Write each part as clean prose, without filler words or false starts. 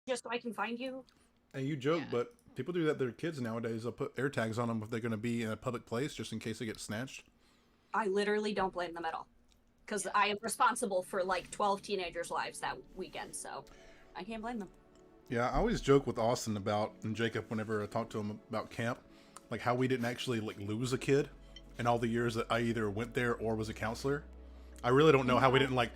Just so I can find you. And you joke, Yeah. but people do that to their kids nowadays. They'll put air tags on them if they're going to be in a public place just in case they get snatched. I literally don't blame them at all. Because I am responsible for like 12 teenagers' lives that weekend, so I can't blame them. Yeah, I always joke with Austin about, and Jacob whenever I talk to him about camp, like how we didn't actually like lose a kid in all the years that I either went there or was a counselor. I really don't know how we didn't like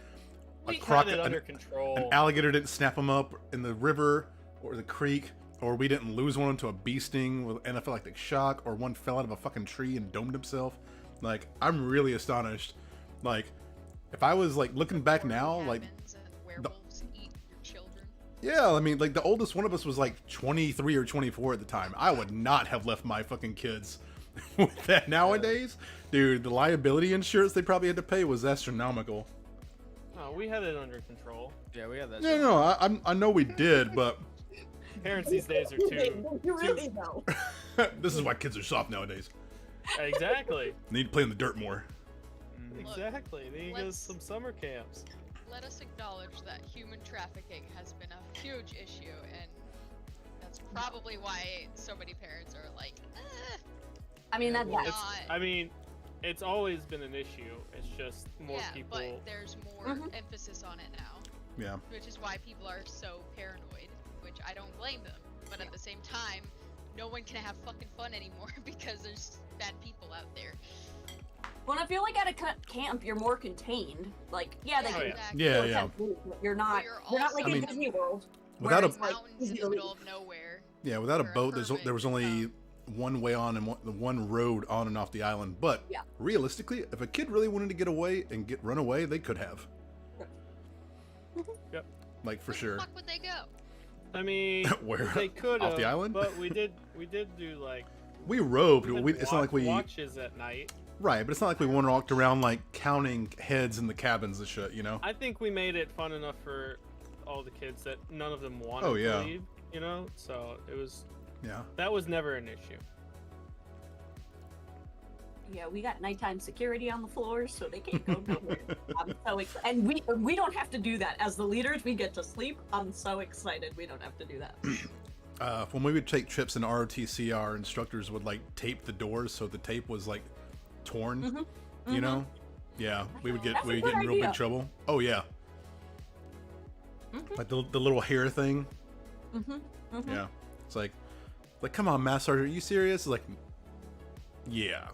a We croc, had it under control. an alligator didn't snap him up in the river or the creek, or we didn't lose one to a bee sting with anaphylactic shock, or one fell out of a fucking tree and domed himself. Like, I'm really astonished. Like, if I was like looking back now, like, werewolves eat your children. yeah, I mean, like the oldest one of us was like 23 or 24 at the time. I would not have left my fucking kids with that nowadays. Dude, the liability insurance they probably had to pay was astronomical. No, we had it under control. Yeah, we had that. No, I know we did, but Parents these days are too. You really know. this is why kids are soft nowadays. Exactly. They need to play in the dirt more. Look, Exactly. They need to go to let's- some summer camps. Let us acknowledge that human trafficking has been a huge issue, and that's probably why so many parents are like, I mean, that, Well, yeah. I mean, it's always been an issue. It's just more yeah, people. but there's more Mhm. emphasis on it now, Yeah. which is why people are so paranoid, which I don't blame them. But at the same time, no one can have fucking fun anymore because there's bad people out there. Well, I feel like at a camp, you're more contained. Like, yeah, they Oh, can. yeah. exactly. Yeah, go yeah. ahead, but you're not. You're You're not like also in in- Disney World. Without where a it's, like, Mountains in easy the to middle leave. of nowhere. Yeah, without a Or a boat, hermit, there was only one way on and one road on and off the island. But Yeah. realistically, if a kid really wanted to get away and run away, they could have. Yep. Like for Where sure. the fuck would they go? I mean, Where? they could Off the island? but we did do like. We roved. we did It's not like we watches at night. right, but it's not like we walked around like counting heads in the cabins and shit. You know? I think we made it fun enough for all the kids that none of them wanted Oh, yeah. to leave. You know, so it was Yeah. that was never an issue. Yeah, we got nighttime security on the floors, so they can't go nowhere. I'm so excited, and we don't have to do that as the leaders. We get to sleep. I'm so excited. We don't have to do that. When we would take trips in ROTC, our instructors would like tape the doors so the tape was like torn. Mhm. You know? Yeah, we would get That's a we would good get in real big idea. trouble. Oh yeah, Mhm. like the little hair thing. Mhm. Mhm. Yeah, it's like come on, Master Sergeant, are you serious? It's like, yeah.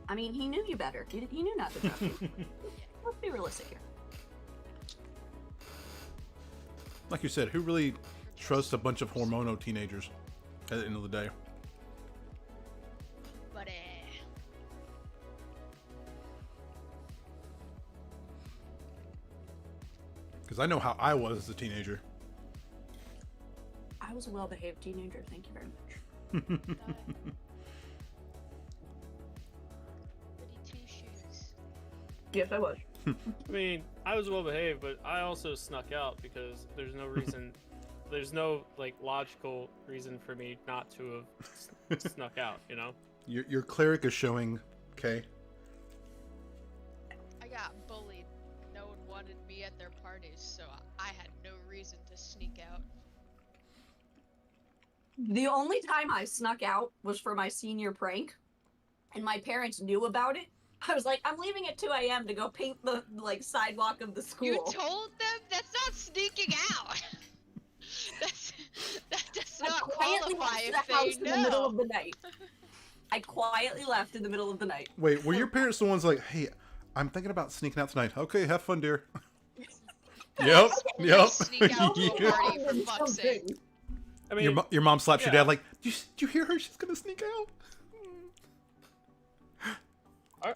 I mean, he knew you better. He knew not to trust you. Let's be realistic here. Like you said, who really trusts a bunch of hormonal teenagers at the end of the day? But Because I know how I was as a teenager. I was a well-behaved teenager. Thank you very much. goody two shoes. Yes, I was. I mean, I was well behaved, but I also snuck out because there's no reason, there's no like logical reason for me not to have snuck out. You know? Your cleric is showing. Okay. I got bullied. No one wanted me at their parties, so I had no reason to sneak out. The only time I snuck out was for my senior prank, and my parents knew about it. I was like, I'm leaving at 2 a.m. to go paint the sidewalk of the school. You told them? That's not sneaking out. That does I not quietly qualify left if the house they in the middle know. of the night. I quietly left in the middle of the night. Wait, were your parents the ones like, hey, I'm thinking about sneaking out tonight. Okay, have fun, dear. Yep. Only Yep. sneak out to a Yeah. party, for fuck's sake. I mean, Your mom slaps your yeah. dad like, did you hear her? She's gonna sneak out.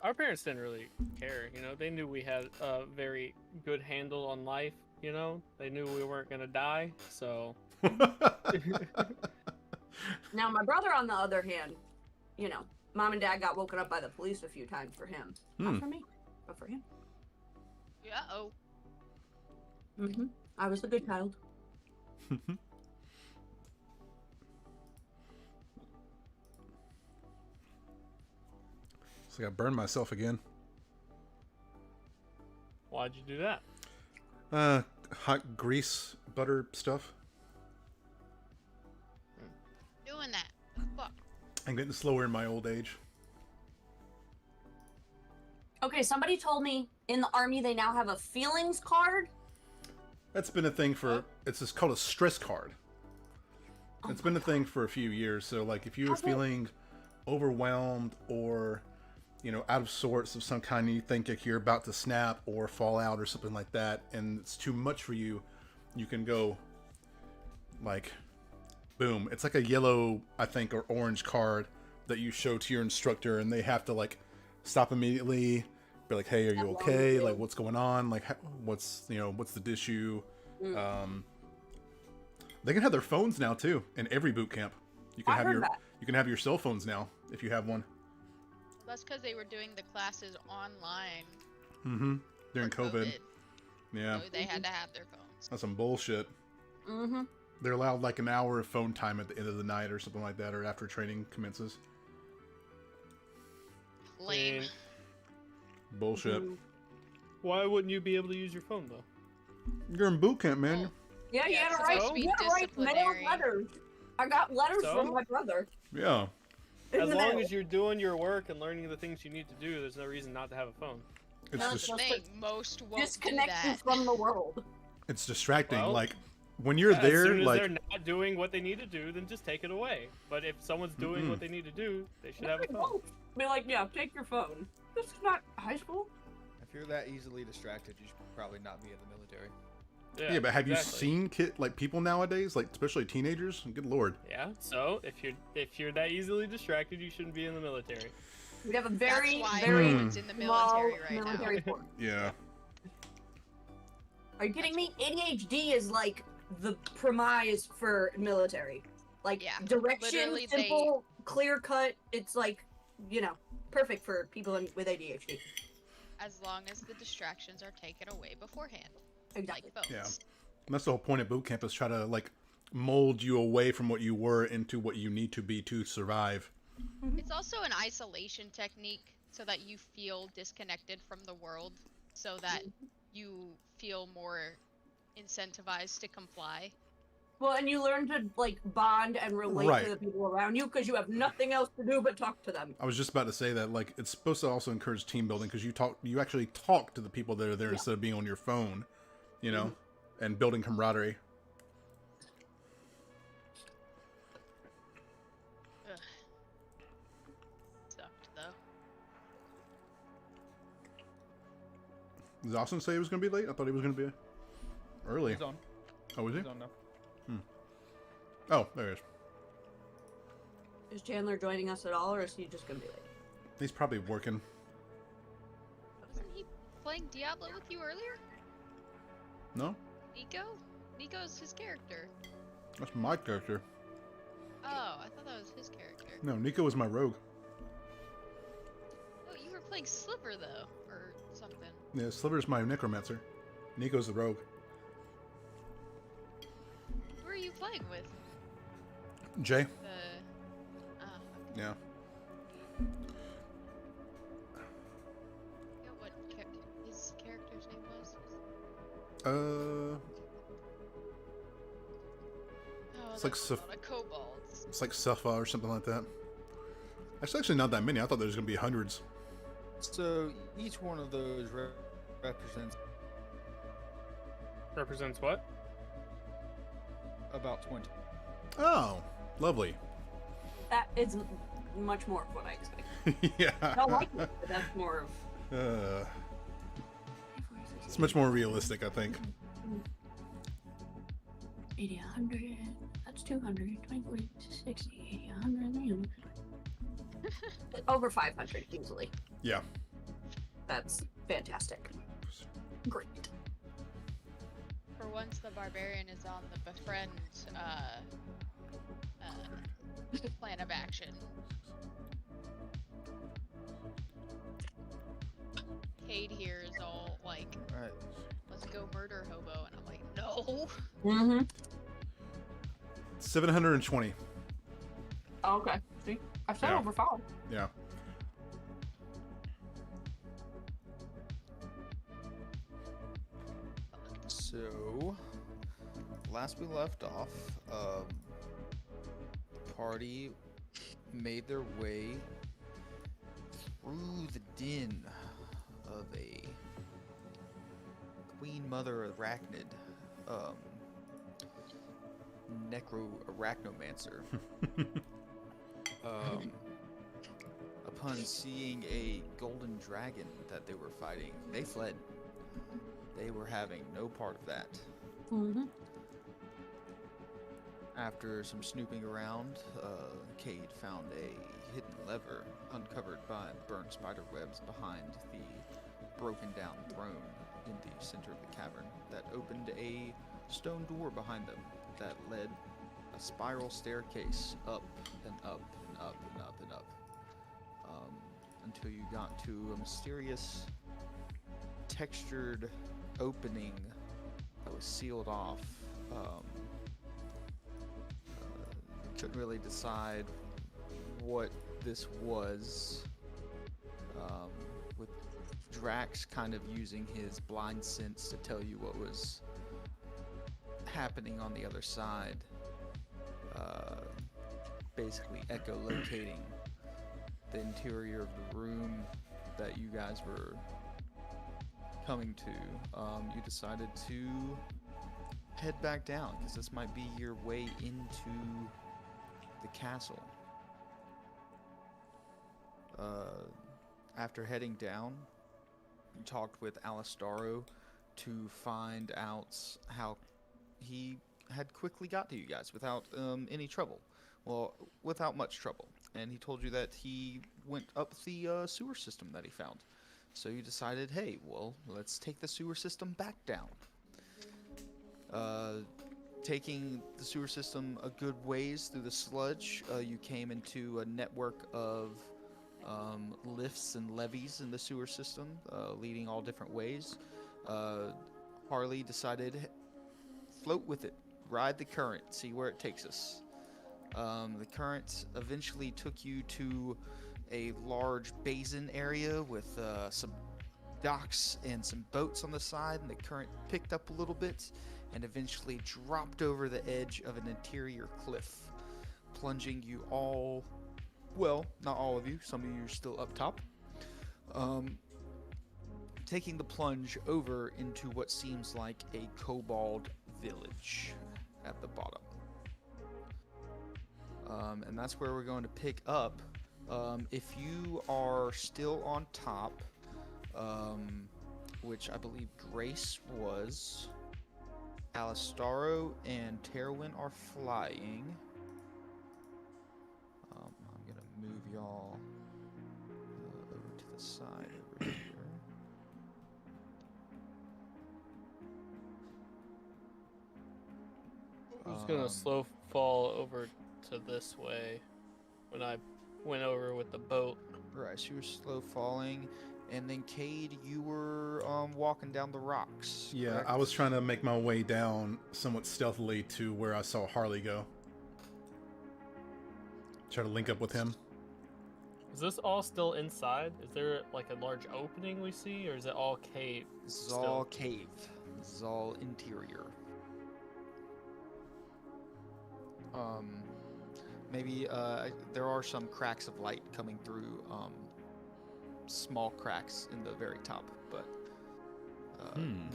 our parents didn't really care. You know, they knew we had a very good handle on life. You know, they knew we weren't gonna die. So Now, my brother, on the other hand, you know, Mom and Dad got woken up by the police a few times for him. Not for me, but for him. Yeah. Oh. I was a good child. So I burned myself again. Why'd you do that? Hot grease butter stuff. Doing that. Fuck. I'm getting slower in my old age. Okay, somebody told me in the army they now have a feelings card. That's been a thing for. It's just called a stress card. It's been a thing for a few years. So like, if you're feeling overwhelmed or, you know, out of sorts of some kind, you think like you're about to snap or fall out or something like that, and it's too much for you, you can go like, boom. It's like a yellow, I think, or orange card that you show to your instructor, and they have to like stop immediately, be like, hey, are you okay? Like, what's going on? Like, what's the issue? They can have their phones now too in every boot camp. You can have your cell phones now if you have one. That's because they were doing the classes online. During for COVID. Yeah. So they had to have their phones. That's some bullshit. They're allowed like an hour of phone time at the end of the night or something like that, or after training commences. Lame. Bullshit. Why wouldn't you be able to use your phone though? You're in boot camp, man. Yeah, you Yeah, had to it's write, supposed to be you had to write mail disciplinary. letters. I got letters So? from my brother. Yeah. in As the long mail. as you're doing your work and learning the things you need to do, there's no reason not to have a phone. It's No, just it's Thing. Most won't disconnect do you that. from the world. it's distracting. Well, like when you're As there, soon as like they're not doing what they need to do, then just take it away. But if someone's doing what they need to do, they should have a phone. Be like, yeah, take your phone. This is not high school. If you're that easily distracted, you should probably not be in the military. yeah, but have exactly. you seen people nowadays, like especially teenagers? Good lord. Yeah. So if you're that easily distracted, you shouldn't be in the military. We have a very, That's why very everyone's in the small military right military now. force. Yeah. Are you kidding me? ADHD is like the premise for military. Like Yeah, direction, literally simple, clear cut. It's like, you know, perfect for people with ADHD. As long as the distractions are taken away beforehand. Exactly. Like phones. Yeah. And that's the whole point of boot camp, is try to like mold you away from what you were into what you need to be to survive. It's also an isolation technique so that you feel disconnected from the world, so that you feel more incentivized to comply. Well, and you learn to like bond and relate Right. to the people around you because you have nothing else to do but talk to them. I was just about to say that, like, it's supposed to also encourage team building, because you actually talk to the people that are there instead of being on your phone, you know, and building camaraderie. Ugh. Sucked though. Did Austin say he was going to be late? I thought he was going to be early. He's on. Oh, was he? He's on now. Oh, there he is. Is Chandler joining us at all, or is he just gonna be late? He's probably working. Wasn't he playing Diablo with you earlier? No? Nico? Nico's his character. That's my character. Oh, I thought that was his character. No, Nico was my rogue. Oh, you were playing Sliver though, or something. Yeah, Sliver's my necromancer. Nico's the rogue. Who are you playing with? Jay? Okay. Yeah. Yeah, what his character's name was? Uh, Oh, It's like there's a Soph- lot of kobolds. it's like Safa or something like that. That's actually not that many. I thought there was going to be hundreds. So each one of those represents Represents what? about 20. Oh, lovely. That is much more of what I expected. Yeah. I don't like it, but that's more of. It's much more realistic, I think. 80, 100, that's 200, 20, 40, 60, 80, 100, over 500 easily. Yeah. That's fantastic. Great. For once, the barbarian is on the befriend plan of action. Cade here is all like, All right. let's go murder hobo, and I'm like, no. Mm-hmm. 720. Okay. See, I said Yeah. over 5. Yeah. So, last we left off, the party made their way through the den of a Queen Mother Arachnid, Necro-Arachnomancer. Upon seeing a golden dragon that they were fighting, they fled. They were having no part of that. Mm-hmm. After some snooping around, Cade found a hidden lever uncovered by burned spider webs behind the broken down throne in the center of the cavern that opened a stone door behind them that led a spiral staircase up and up and up and up and up until you got to a mysterious textured opening that was sealed off. Couldn't really decide what this was, with Drax kind of using his blind sense to tell you what was happening on the other side, basically echolocating the interior of the room that you guys were coming to. You decided to head back down because this might be your way into the castle. After heading down, you talked with Alistaro to find out how he had quickly got to you guys without any trouble. Well, without much trouble. And he told you that he went up the sewer system that he found. So you decided, hey, well, let's take the sewer system back down. Taking the sewer system a good ways through the sludge, you came into a network of lifts and levees in the sewer system, leading all different ways. Harley decided, float with it, ride the current, see where it takes us. The current eventually took you to a large basin area with some docks and some boats on the side, and the current picked up a little bit and eventually dropped over the edge of an interior cliff, plunging you all, well, not all of you, some of you are still up top, taking the plunge over into what seems like a kobold village at the bottom. And that's where we're going to pick up. If you are still on top, which I believe Grace was, Alistaro and Terwin are flying. I'm gonna move y'all over to the side over here. I'm just gonna slow fall over to this way when I went over with the boat. Right, so you were slow falling, and then Cade, you were walking down the rocks. Yeah, correct? I was trying to make my way down somewhat stealthily to where I saw Harley go. Try to link up with him. Is this all still inside? Is there like a large opening we see, or is it all cave? This is still? all cave. This is all interior. Maybe there are some cracks of light coming through, small cracks in the very top, but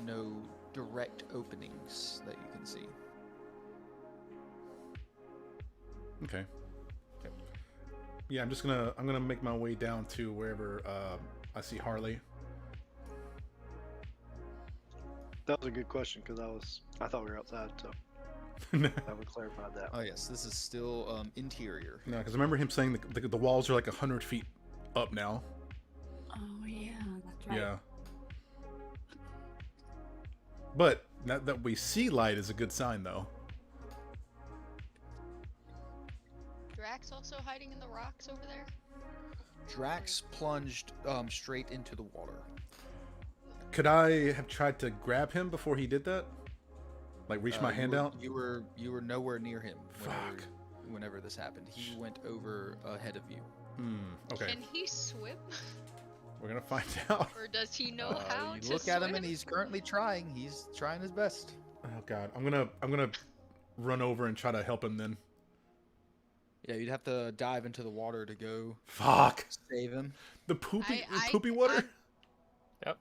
no direct openings that you can see. Okay. Yeah, I'm gonna make my way down to wherever I see Harley. That was a good question because I thought we were outside, so that would clarify that. Oh yes, this is still interior. No, because I remember him saying the walls are like 100 feet up now. Oh yeah, that's right. Yeah. But that we see light is a good sign, though. Drax also hiding in the rocks over there? Drax plunged straight into the water. Could I have tried to grab him before he did that? Like reach my You hand were- out? You were nowhere near him. Fuck. Whenever this happened, he went over ahead of you. Okay. Can he swim? We're gonna find out. Or does he know how You to look at him, and swim? he's currently trying. He's trying his best. Oh god. I'm gonna run over and try to help him then. Yeah, you'd have to dive into the water to go Fuck. save him. The poopy I- poopy water? Yep.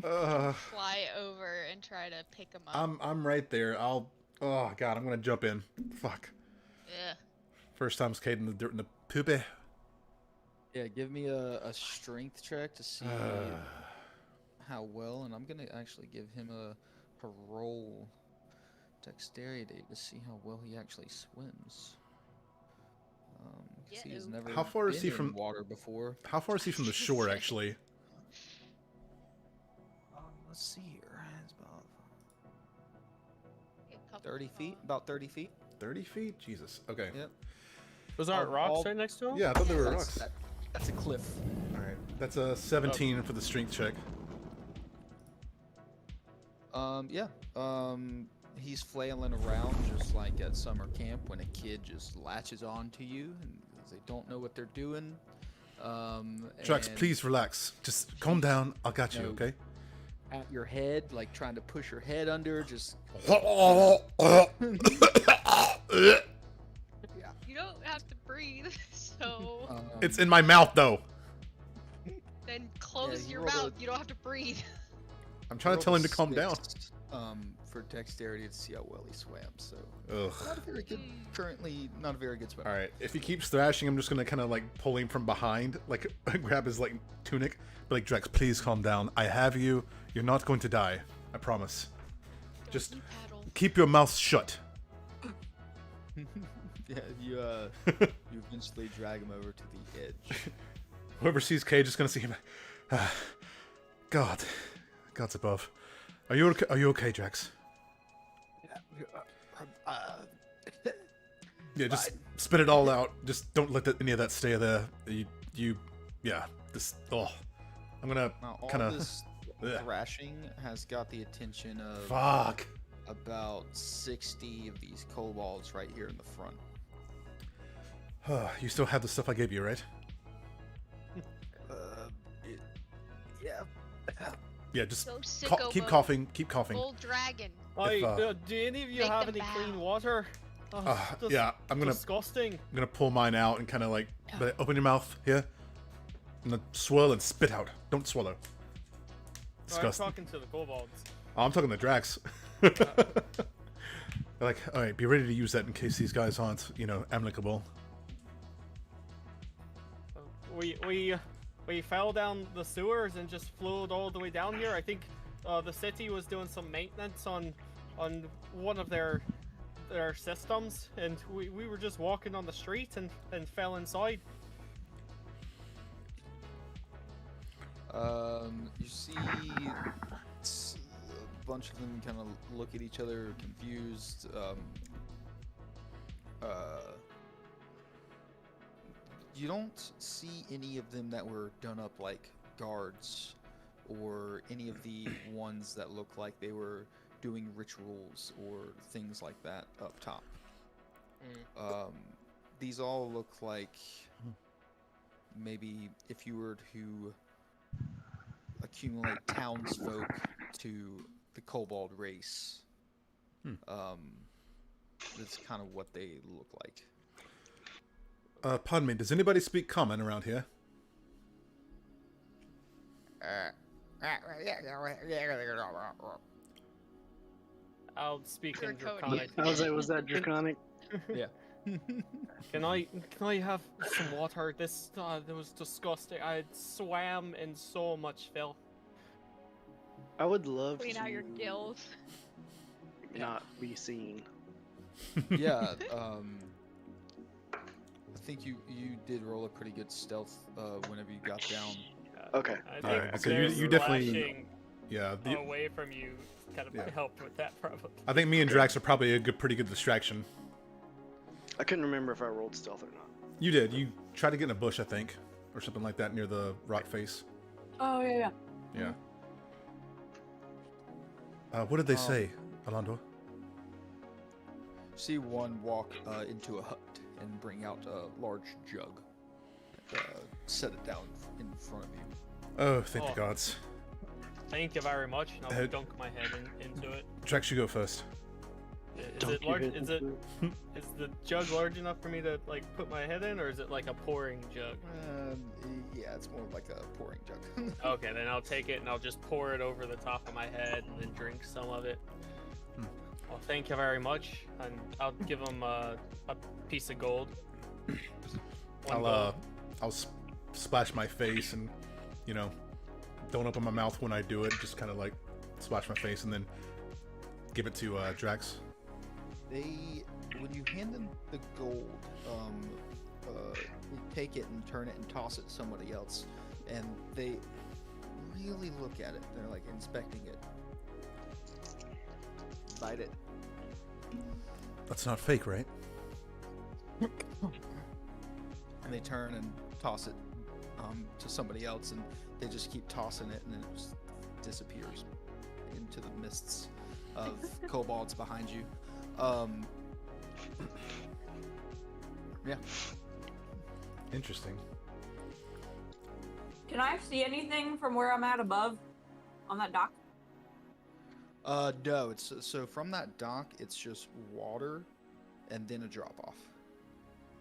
Fly over and try to pick him up. I'm right there. Oh god, I'm gonna jump in. Fuck. Yeah. First time skating in the dirt in the poopy. Yeah, give me a strength check to see how well, and I'm gonna actually give him a roll dexterity to see how well he actually swims. 'Cause he has Yeah. never How far is been he in from- water before. How far is he from the shore actually? Let's see here. It's about A couple 30 feet. of- About 30 feet. 30 feet? Jesus. Okay. Yep. Those aren't All- rocks all- right next to him? Yeah, I thought they were That's, rocks. that's a cliff. Alright. That's a 17 for the strength check. Yeah. He's flailing around just like at summer camp when a kid just latches on to you and they don't know what they're doing. Drax, and please relax. Just calm down. I got you, No. okay? At your head, like trying to push your head under, just You don't have to breathe, so It's in my mouth though. then close you your rolled a- mouth. You don't have to breathe. I'm trying to tell him to calm down. For dexterity to see how well he swam. So Ugh. not a very good. Currently, not a very good swimmer. Alright, if he keeps thrashing, I'm just gonna kind of like pull him from behind, like grab his like tunic. But like, Drax, please calm down. I have you. You're not going to die. I promise. Just You paddle. keep your mouth shut. Yeah, you you eventually drag him over to the edge. Whoever sees Cage is gonna see him. God, God's above. Are you okay? Are you okay, Drax? Yeah, just spit it all out. Just don't let any of that stay there. Yeah. This. Oh, I'm gonna Now, all kind of. this thrashing has got the attention of Fuck. about 60 of these kobolds right here in the front. You still have the stuff I gave you, right? Yeah. Yeah, just So sicko keep mode. coughing. Keep coughing. Full dragon. Hey, uh, do any of you Make have them any bow. clean water? Oh, Yeah, I'm gonna disgusting. pull mine out and kind of like, but open your mouth here. And then swirl and spit out. Don't swallow. I'm Disgusting. talking to the kobolds. Oh, I'm talking to Drax. Like, all right, be ready to use that in case these guys aren't, amicable. We fell down the sewers and just flew all the way down here. I think the city was doing some maintenance on one of their systems, and we were just walking on the street and fell inside. You see a bunch of them kind of look at each other confused. You don't see any of them that were done up like guards or any of the ones that look like they were doing rituals or things like that up top. These all look like maybe if you were to accumulate townsfolk to the kobold race. That's kind of what they look like. Pardon me, does anybody speak common around here? I'll speak in Draconic. Draconic. Was that draconic? Yeah. Can I have some water? This that was disgusting. I swam in so much filth. I would love Clean to out your gills. not be seen. Yeah. I think you did roll a pretty good stealth whenever you got down. Okay. I think Alright, okay, stairs you definitely- flashing Yeah, away from you kind of Yeah. helped with that probably. I think me and Drax are probably a pretty good distraction. I couldn't remember if I rolled stealth or not. You did. You tried to get in a bush, I think, or something like that near the rock face. Oh yeah, yeah. Yeah. What did they say, Alondor? See one walk into a hut and bring out a large jug. Set it down in front of you. Oh, thank the Oh. gods. Thank you very much. And I'll Uh, dunk my head into it. Drax, you go first. Is Dunk it your large? head Is it? into Is the jug large enough for me to like put my head in, or is it like a pouring jug? Yeah, it's more like a pouring jug. Okay, then I'll take it and I'll just pour it over the top of my head and then drink some of it. Hmm. Well, thank you very much, and I'll give him a piece of gold. One gold. I'll splash my face and, you know, don't open my mouth when I do it. Just kind of like splash my face and then give it to Drax. When you hand them the gold, you take it and turn it and toss it to somebody else, and they really look at it. They're like inspecting it. Bite it. That's not fake, right? And they turn and toss it to somebody else, and they just keep tossing it, and then it just disappears into the mists of kobolds behind you. Yeah. Interesting. Can I see anything from where I'm at above on that dock? No, it's so from that dock, it's just water, and then a drop off.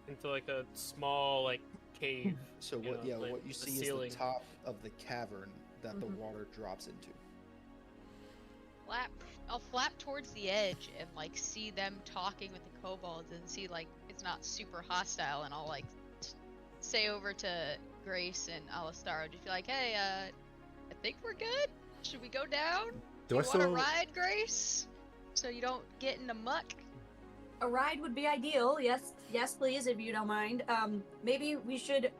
Into like a small like cave. So You what? know, Yeah, like what you the see is ceiling. the top of the cavern that the Mhm. water drops into. I'll flap towards the edge and like see them talking with the kobolds and see like it's not super hostile, and I'll like say over to Grace and Alistaro, just be like, hey, I think we're good. Should we go down? Do you I want to still? ride, Grace? So you don't get in the muck? A ride would be ideal. Yes, yes, please, if you don't mind. Maybe we should.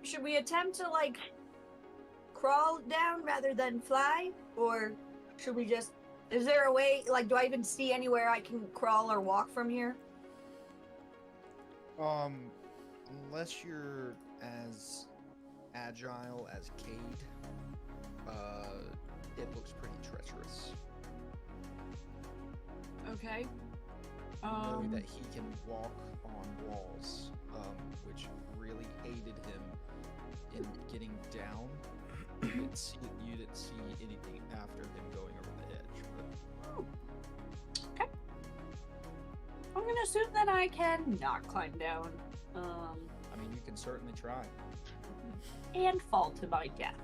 Should we attempt to like crawl down rather than fly, or should we just? Is there a way? Like, do I even see anywhere I can crawl or walk from here? Unless you're as agile as Cade, it looks pretty treacherous. Okay. Knowing that he can walk on walls, which really aided him in getting down. You didn't see anything after him going over the edge. But Okay. I'm gonna assume that I can not climb down. I mean, you can certainly try. And fall to my death.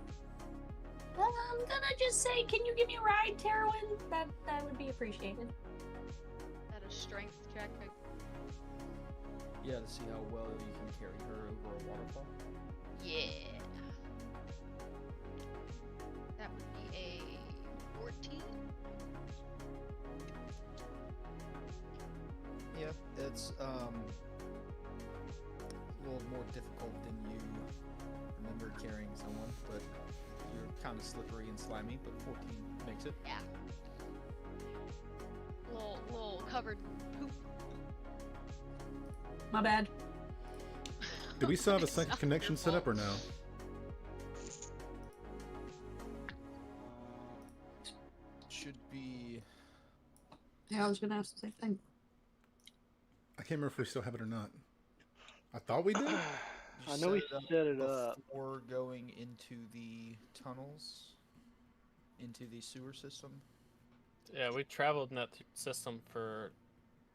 I'm gonna just say, can you give me a ride, Terwin? That would be appreciated. Is that a strength check? Yeah, to see how well you can carry her over a waterfall. Yeah. That would be a 14. Yeah, it's a little more difficult than you remember carrying someone, but you're kind of slippery and slimy, but 14 makes it. Yeah. Little covered poop. Do we still have a It's second not connection your set up or fault. no? Should be. Yeah, I was gonna ask the same thing. I can't remember if we still have it or not. I thought we did. I know we set it up. before going into the tunnels, into the sewer system. Yeah, we traveled in that system for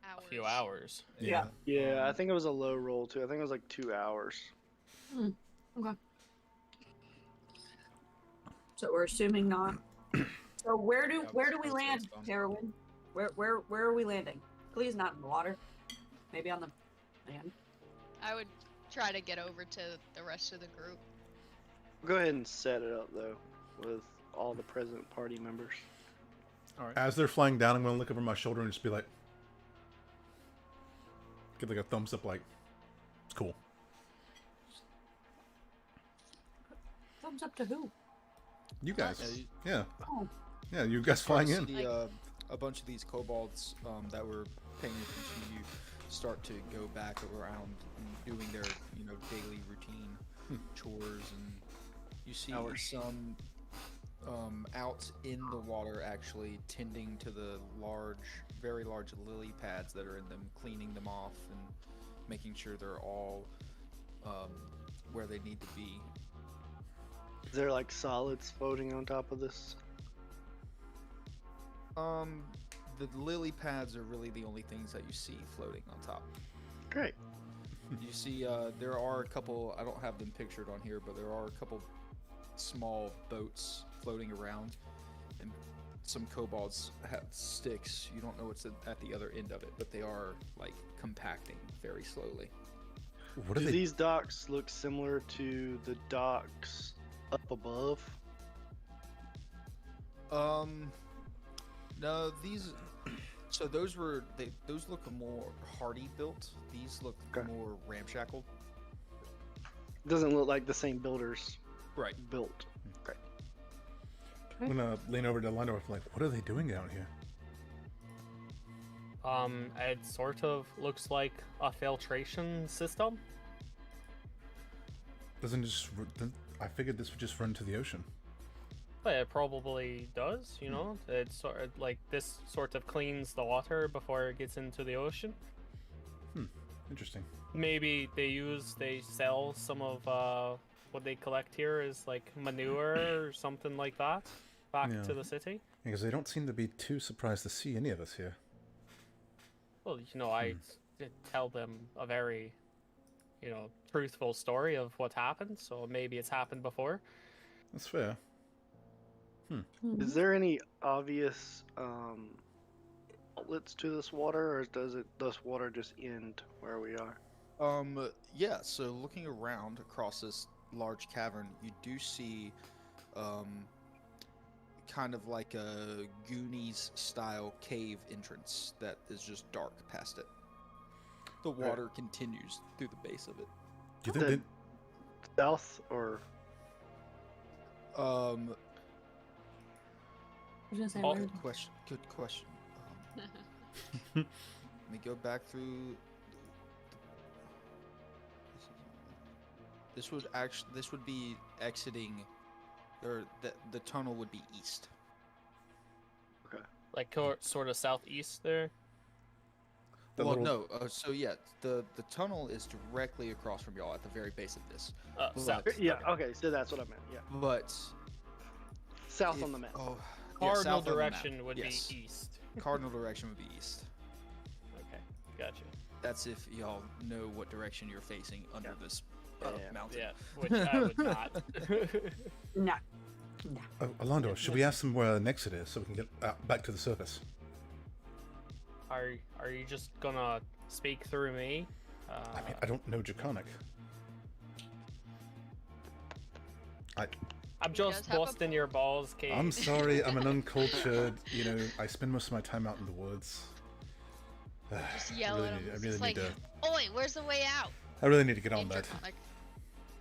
Hours. a few hours. Yeah. Yeah, I think it was a low roll too. I think it was like 2 hours. Okay. So we're assuming not. So where do we land, Terwin? Where are we landing? Please not in the water. Maybe on the land. I would try to get over to the rest of the group. Go ahead and set it up though, with all the present party members. All right. As they're flying down, I'm gonna look over my shoulder and just be like, give like a thumbs up, like it's cool. Thumbs up to who? You guys, Yeah, yeah, Oh, yeah, you guys flying in. See, a bunch of these kobolds that were paying attention to you start to go back around and doing their, daily routine chores, and you see Hours. some out in the water, actually tending to the very large lily pads that are in them, cleaning them off and making sure they're all where they need to be. Is there like solids floating on top of this? The lily pads are really the only things that you see floating on top. Great. You see, there are a couple, I don't have them pictured on here, but there are a couple small boats floating around, and some kobolds have sticks. You don't know what's at the other end of it, but they are, like, compacting very slowly. What are Do they? these docks look similar to the docks up above? No, these. So those look more hardy built. These look Okay. more ramshackle. Doesn't look like the same builders Right. built. Okay. I'm gonna lean over to Lindorf, like, what are they doing out here? It sort of looks like a filtration system. Doesn't just. I figured this would just run to the ocean. But it probably does, you know? It's sort of like this sort of cleans the water before it gets into the ocean. Interesting. Maybe they sell some of what they collect here is like manure or something like that back Yeah. to the city. Because they don't seem to be too surprised to see any of us here. Well, you know, I did tell them a very, you know, truthful story of what happened, so maybe it's happened before. That's fair. Is there any obvious outlets to this water, or does this water just end where we are? Yeah, so looking around across this large cavern, you do see kind of like a Goonies style cave entrance that is just dark past it. The water continues through the base of it. Do you think The south or I was gonna say, Oh. where- Good question. Let me go back through. This would be exiting, or the tunnel would be east. Like sort of southeast there. The Well, little- no. So yeah, the tunnel is directly across from y'all at the very base of this. South. But- yeah? Okay, so that's what I meant. Yeah, But south on the map. Oh, yeah, Cardinal south on the map. direction would Yes. be east. Cardinal direction would be east. Okay, gotcha. That's if y'all know what direction you're facing under this Yeah. mountain. Yeah, which I would not. No. Alando, should we ask them where the next it is so we can get back to the surface? Are you just gonna speak through me? I mean, I don't know Draconic. guys I'm just have a busting your balls, Kate. I'm sorry, I'm an uncultured, I spend most of my time out in the woods. Just yell at him. I It's really just need like, to. "Oi, where's the way out?" I really need to get on In that. Draconic.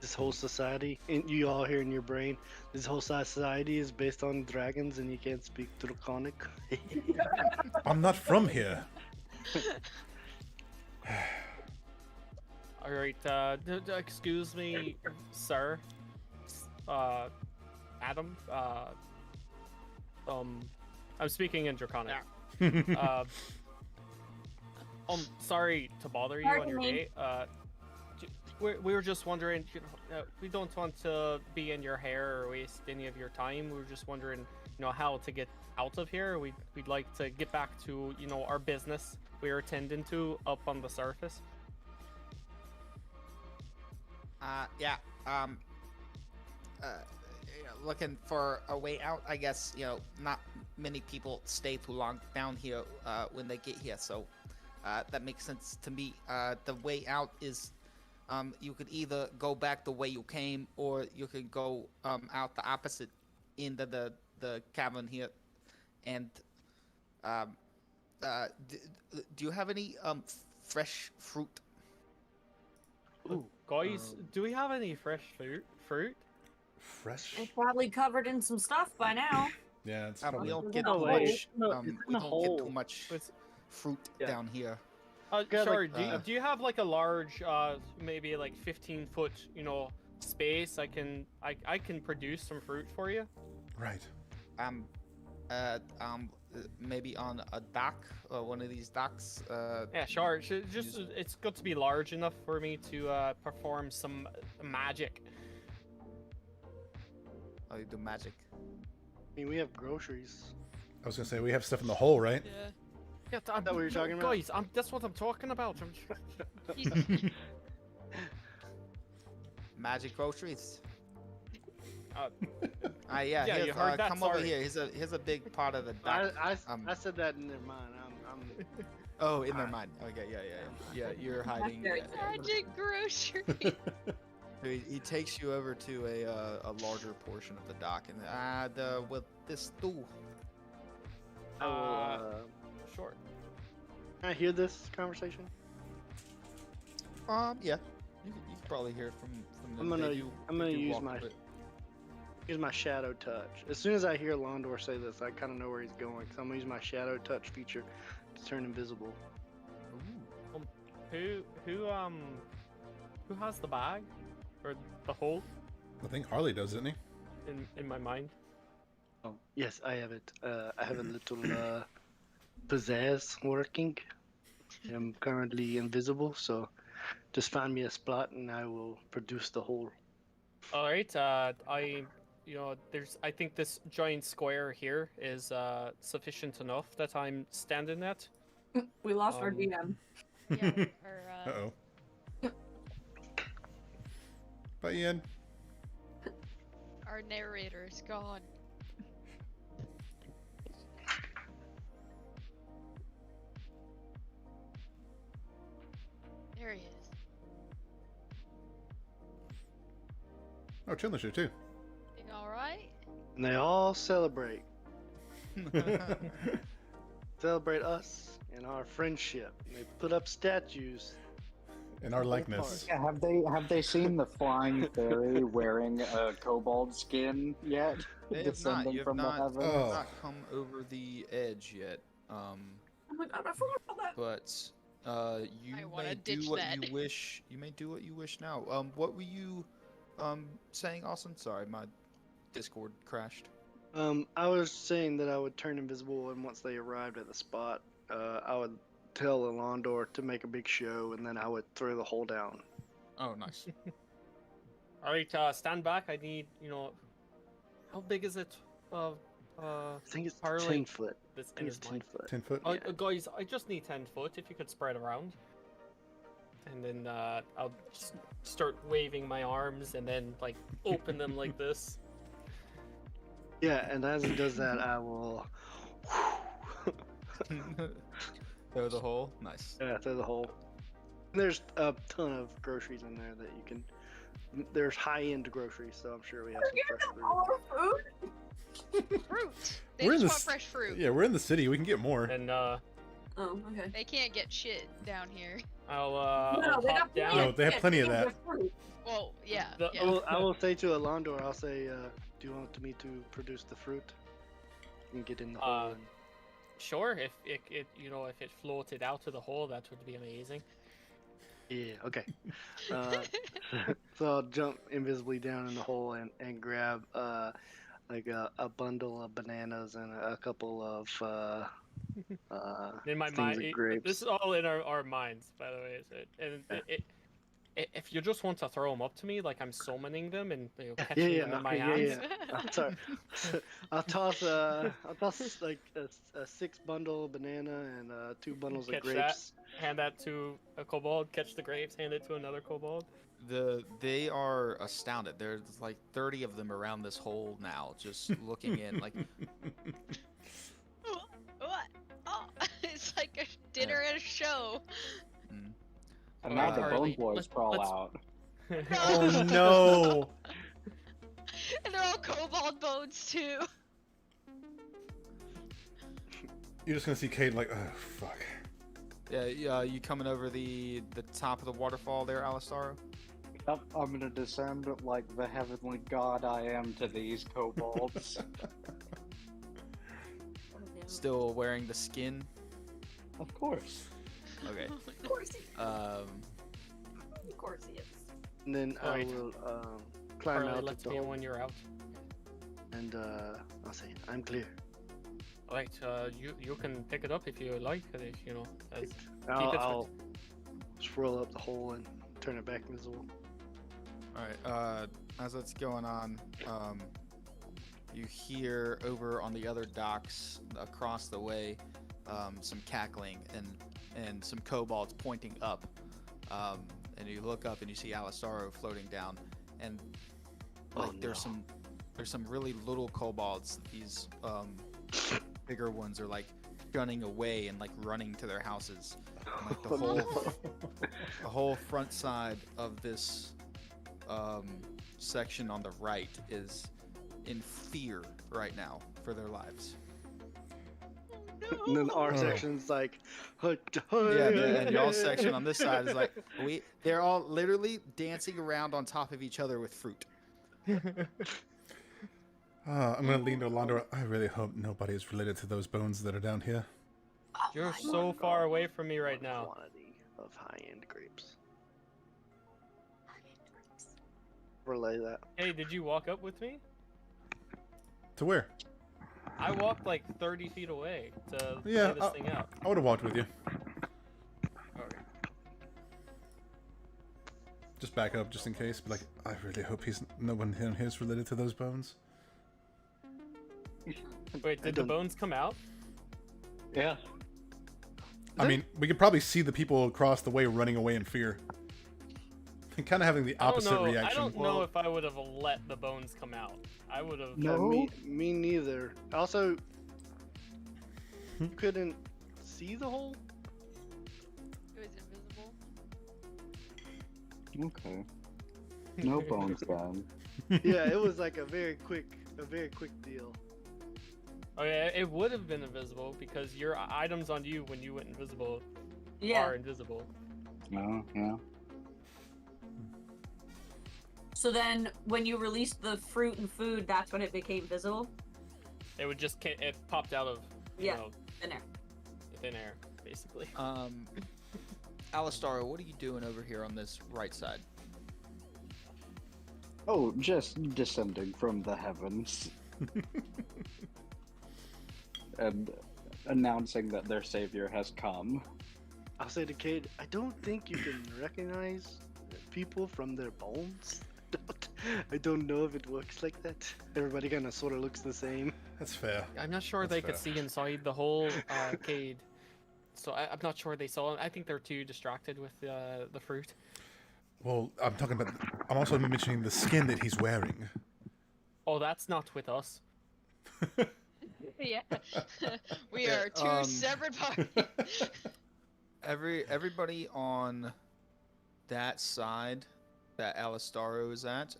This whole society, and you all hear in your brain, this whole society is based on dragons, and you can't speak Draconic. I'm not from here. All right. Excuse me, sir. Adam. I'm speaking in Draconic. Sorry to bother you on Pardon your me. day. We were just wondering, we don't want to be in your hair or waste any of your time. We were just wondering, how to get out of here. We'd like to get back to, our business we were tending to up on the surface. Yeah. Looking for a way out. I guess not many people stay too long down here when they get here, so that makes sense to me. The way out is you could either go back the way you came, or you could go out the opposite end of the cavern here. And do you have any fresh fruit? Ooh, Guys, do we have any fresh fruit? Fresh? It's probably covered in some stuff by now. Yeah, it's We probably. don't get No too way. much. No, We it's in a don't get too hole. much It's- fruit Yeah. down here. Got, Sorry, like, do you have like a large, maybe like 15-foot, space? I can produce some fruit for you. Right. maybe on a dock, one of these docks. Yeah, sure. Just use- it's got to be large enough for me to perform some magic. Oh, you do magic. I mean, we have groceries. I was gonna say we have stuff in the hole, right? Yeah. Yeah, that what you're talking about? guys. That's what I'm talking about. He's- Magic groceries. Uh, Yeah, Yeah, here's, you heard that, come over sorry. here. Here's a big part of the dock. I said that in their mind. I'm Oh, in their mind. Okay, yeah. You're hiding. very yeah. Magic grocery. So he takes you over to a larger portion of the dock, and with this stool. I will, Sure. can I hear this conversation? Yeah. You can probably hear it from them. I'm gonna- They do- I'm they gonna do use walk my- a bit. Use my shadow touch. As soon as I hear Londor say this, I kind of know where he's going. So I'm gonna use my shadow touch feature to turn invisible. Who has the bag or the hole I think Harley does, isn't he? in my mind? Oh, yes, I have it. I have a little pizzazz working. I'm currently invisible, so just find me a spot and I will produce the whole. All right. I think this giant square here is sufficient enough that I'm standing at. We lost our Um, DM. Yeah. Or, Uh-oh. Bye, Ian. our narrator is gone. There he is. Oh, Chandler's here too. You alright? And they all celebrate. Celebrate us and our friendship. And they put up statues. In our likeness. Yeah, have they seen the flying fairy wearing a kobold skin yet? They have not. Descending You have from the not, heavens? you have Oh. not come over the edge yet. Oh my god, I forgot about that. But you I wanna may ditch do what that. you wish. You may do what you wish now. What were you saying, Austin? Sorry, my Discord crashed. I was saying that I would turn invisible, and once they arrived at the spot, I would tell Alondor to make a big show, and then I would throw the hole down. Oh, nice. All right. Stand back. I need. How big is it? I think it's Harley, 10 foot. This I think it's is 10 mine. foot. 10 foot. Guys, I just need 10 foot. If you could spread around, and then I'll just start waving my arms, and then like open them like this. Yeah, and as he does that, I will Throw the hole. Nice. throw the hole. There's a ton of groceries in there that you can. There's high-end groceries, so I'm sure we have some fresh fruit. All our food? Fruit! They We're in just the want fresh fruit. Yeah, we're in the city. We can get more. And Oh, okay. They can't get shit down here. I'll No, they hop got plenty down. No, they have shit. plenty of They that. have fruit. Well, yeah. The- yeah. I will say to Alondor, I'll say, do you want me to produce the fruit? And get in the hole. And... Sure, if it floated out of the hole, that would be amazing. Yeah, okay. So I'll jump invisibly down in the hole and grab like a bundle of bananas and a couple of In my things mind, of grapes. this is all in our minds, by the way. If you just want to throw them up to me, like I'm summoning them and catching them in my okay, hands. I'm sorry. I'll toss like a 6 bundle banana and 2 bundles of Catch grapes. Hand that to a kobold, catch the grapes, hand it to another kobold. They are astounded. There's like 30 of them around this hole now, just looking in. Like, What? Oh, it's like a dinner at a show. And now the Harley, Bone Boys let's- crawl let's- out. Oh no! And they're all kobold bones too. You're just gonna see Cade like, oh fuck. yeah, you coming over the top of the waterfall there, Alistaro? Yep, I'm gonna descend like the heavenly god I am to these kobolds. Still wearing the skin? Of course. Okay. Of course he Um, Of course he is. And then I Alright. will climb Harley, out let's the me hole. when you're out. and I'll say, I'm clear. Right, you can pick it up if you like, you know, as I'll swirl up the hole and turn it back invisible. Alright, as that's going on, you hear over on the other docks across the way some cackling and some kobolds pointing up. And you look up and you see Alistaro floating down, and like Oh, there's some really little kobolds. These bigger ones are like gunning away and like running to their houses. And, like the whole front side of this section on the right is in fear right now for their lives. And then our Oh. section's like, Yeah, and y'all section on this side is like they're all literally dancing around on top of each other with fruit. I'm gonna lean to Alondra. I really hope nobody is related to those bones that are down here. Oh You're my so God. far away from me right now. Quantity of high-end grapes. Relay that. Hey, did you walk up with me? To where? I walked like 30 feet away to Yeah, lay this thing out. I would have walked with you. Okay. Just back up, just in case. But like, I really hope no one here is related to those bones. Wait, did the bones come out? Yeah. I mean, we could probably see the people across the way running away in fear. And kind of having the opposite I reaction. don't know if I would have let the bones come out. I would have. Yeah, No. me neither. Also, you couldn't see the hole? It was invisible. Okay. No bones then. Yeah, it was like a very quick deal. Oh yeah, it would have been invisible because your items on you when you went invisible Yeah. are invisible. Oh, yeah. So then, when you released the fruit and food, that's when it became visible. It would just it popped out of Yeah. know, In there. thin air, basically. Alistaro, what are you doing over here on this right side? Oh, just descending from the heavens. And announcing that their savior has come. I'll say to Cade, I don't think you can recognize people from their bones. I don't know if it works like that. Everybody kind of sort of looks the same. That's fair. I'm not sure That's they could fair. see inside the whole arcade, so I'm not sure they saw it. I think they're too distracted with the fruit. Well, I'm talking about. I'm also mentioning the skin that he's wearing. Oh, that's not with us. Yeah. We Yeah, are two separate parties. Everybody on that side that Alistaro is at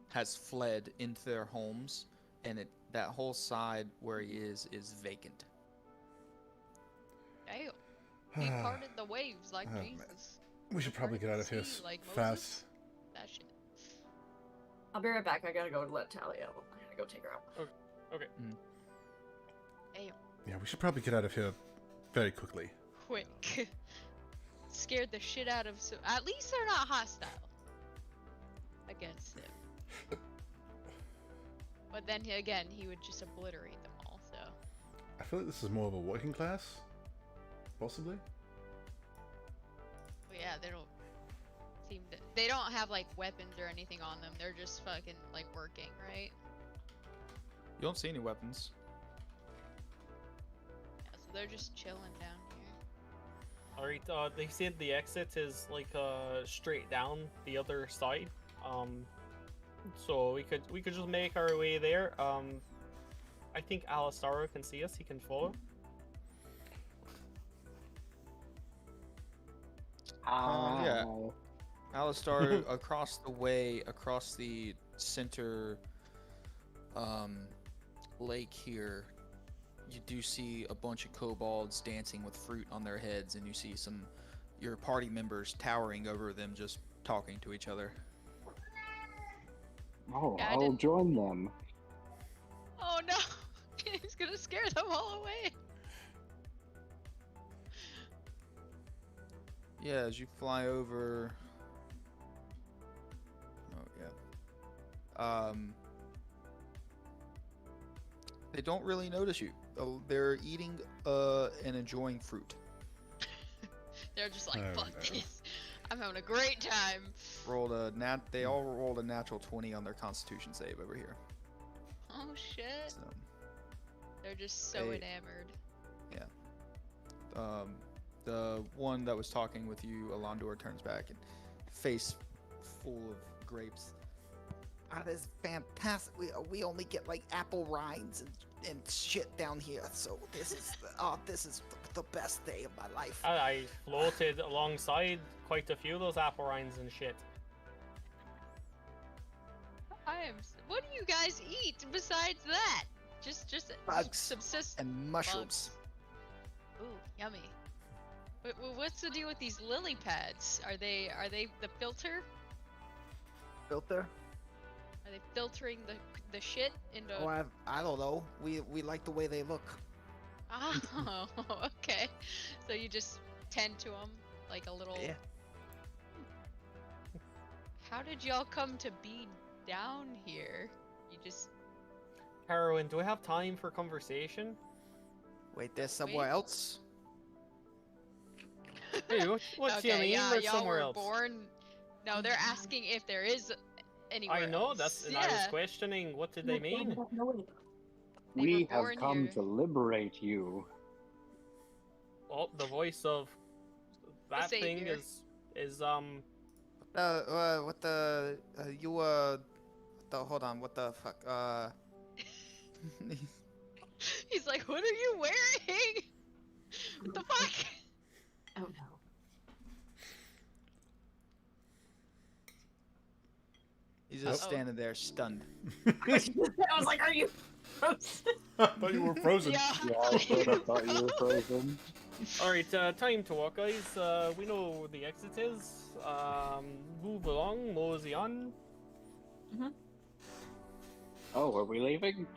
has fled into their homes, and that whole side where he is vacant. Damn. He parted the waves like Oh, man. Jesus. We should probably get out of here See, like fast. Moses? That shit. I'll be right back. I gotta go let Talia out. I gotta go take her out. Okay. Damn. Yeah, we should probably get out of here very quickly. Quick. Scared the shit out of. At least they're not hostile against him. But then again, he would just obliterate them all. So. I feel like this is more of a working class, possibly. But yeah, they don't seem to. They don't have like weapons or anything on them. They're just fucking like working, right? You don't see any weapons. Yeah, so they're just chilling down here. Alright, they said the exit is like straight down the other side. So we could just make our way there. I think Alistaro can see us. He can follow. Yeah. Ow. Alistaro, across the way, across the center lake here, you do see a bunch of kobolds dancing with fruit on their heads, and you see your party members towering over them, just talking to each other. Oh, Yeah, I I'll didn't- join them. Oh no! He's gonna scare them all away. Yeah, as you fly over. Oh yeah. They don't really notice you. They're eating and enjoying fruit. They're just like, Oh, fuck no. this. I'm having a great time. They all rolled a natural 20 on their Constitution save over here. Oh shit. So, They're just so They- enamored. the one that was talking with you, Alondor, turns back and face full of grapes. This is fantastic. We only get like apple rinds and shit down here. So this is the best day of my life. I floated alongside quite a few of those apple rinds and shit. What do you guys eat besides that? Just Bugs subsist. and mushrooms. Ooh, yummy. What's the deal with these lily pads? Are they the filter? Filter? Are they filtering the shit into? Oh, I don't know. We like the way they look. Oh, okay. So you just tend to them like a little. Yeah. How did y'all come to be down here? You just. Heroin, do we have time for conversation? Wait, there's somewhere Wait. else. Hey, what do you Okay, mean yeah, there's y'all somewhere were else? born. No, they're asking if there is anywhere. I know, else. that's, and yeah. I was questioning, what did they mean? They We were have born come here. to liberate you. Well, the voice of that thing savior. is Hold on, what the fuck? He's like, what are you wearing? What the fuck? Oh no. He's just Oh. standing there stunned. I was like, are you frozen? I thought you were frozen. Yeah. Yeah, I sort of thought you were frozen. Alright, time to walk, guys. We know where the exit is. Move along, mosey on. Oh, are we leaving?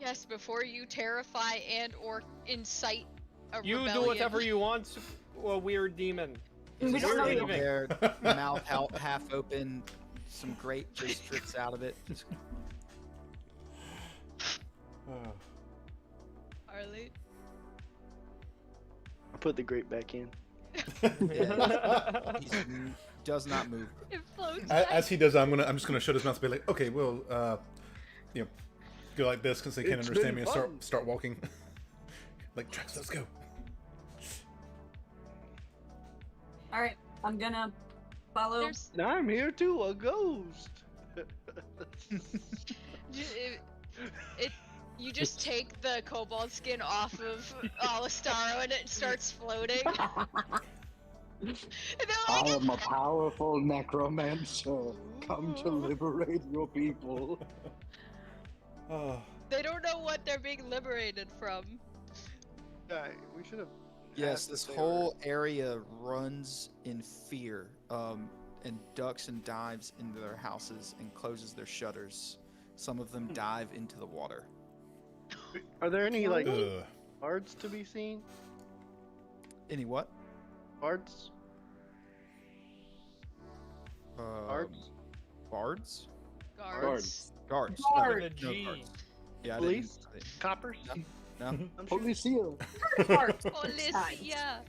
Yes, before you terrify and or incite a You rebellion. do whatever you want, a weird demon. We He's don't know standing you. there, mouth out, half open, some grape just drips out of it. Just Harley. I put the grape back in. does not move. It floats. As he does, I'm just gonna shut his mouth and be like, okay, we'll go like this because they can't It's understand been me and fun. start walking. Like Drax, let's go. All right, I'm gonna follow. There's Now I'm here too, a ghost. you just take the kobold skin off of Alistaro and it starts floating. And they're I like, am a powerful necromancer. Come to liberate your people. Oh, they don't know what they're being liberated from. Yeah, we should have. Yes, asked this if they whole area runs in fear, and ducks and dives into their houses and closes their shutters. Some of them dive into the water. Are there any like ugh. bards to be seen? Any what? Bards? Bards? Bards? Guards. Guards. Guard. With a No G. guards. Yeah, I Police? didn't- Coppers? No. I'm sure. Policia. Policia.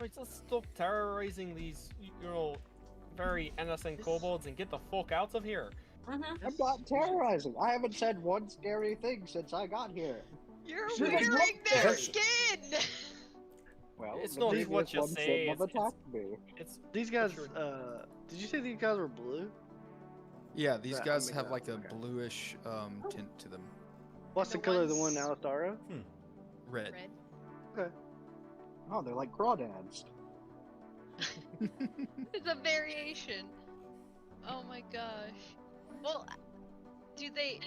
Wait, just stop terrorizing these, very innocent kobolds and get the fuck out of here. Mhm. I'm not terrorizing. I haven't said one scary thing since I got here. You're Should've wearing looked their there. skin. Well, It's the not previous what you one say, shouldn't have it's- attacked me. It's These guys, Sure. did you say these guys were blue? Yeah, these Right, guys oh my have God, like a okay. bluish tint to them. What's the The color of the one ones- Alistara? Red. Red. Oh, they're like crawdads. It's a variation. Oh my gosh. Well, do they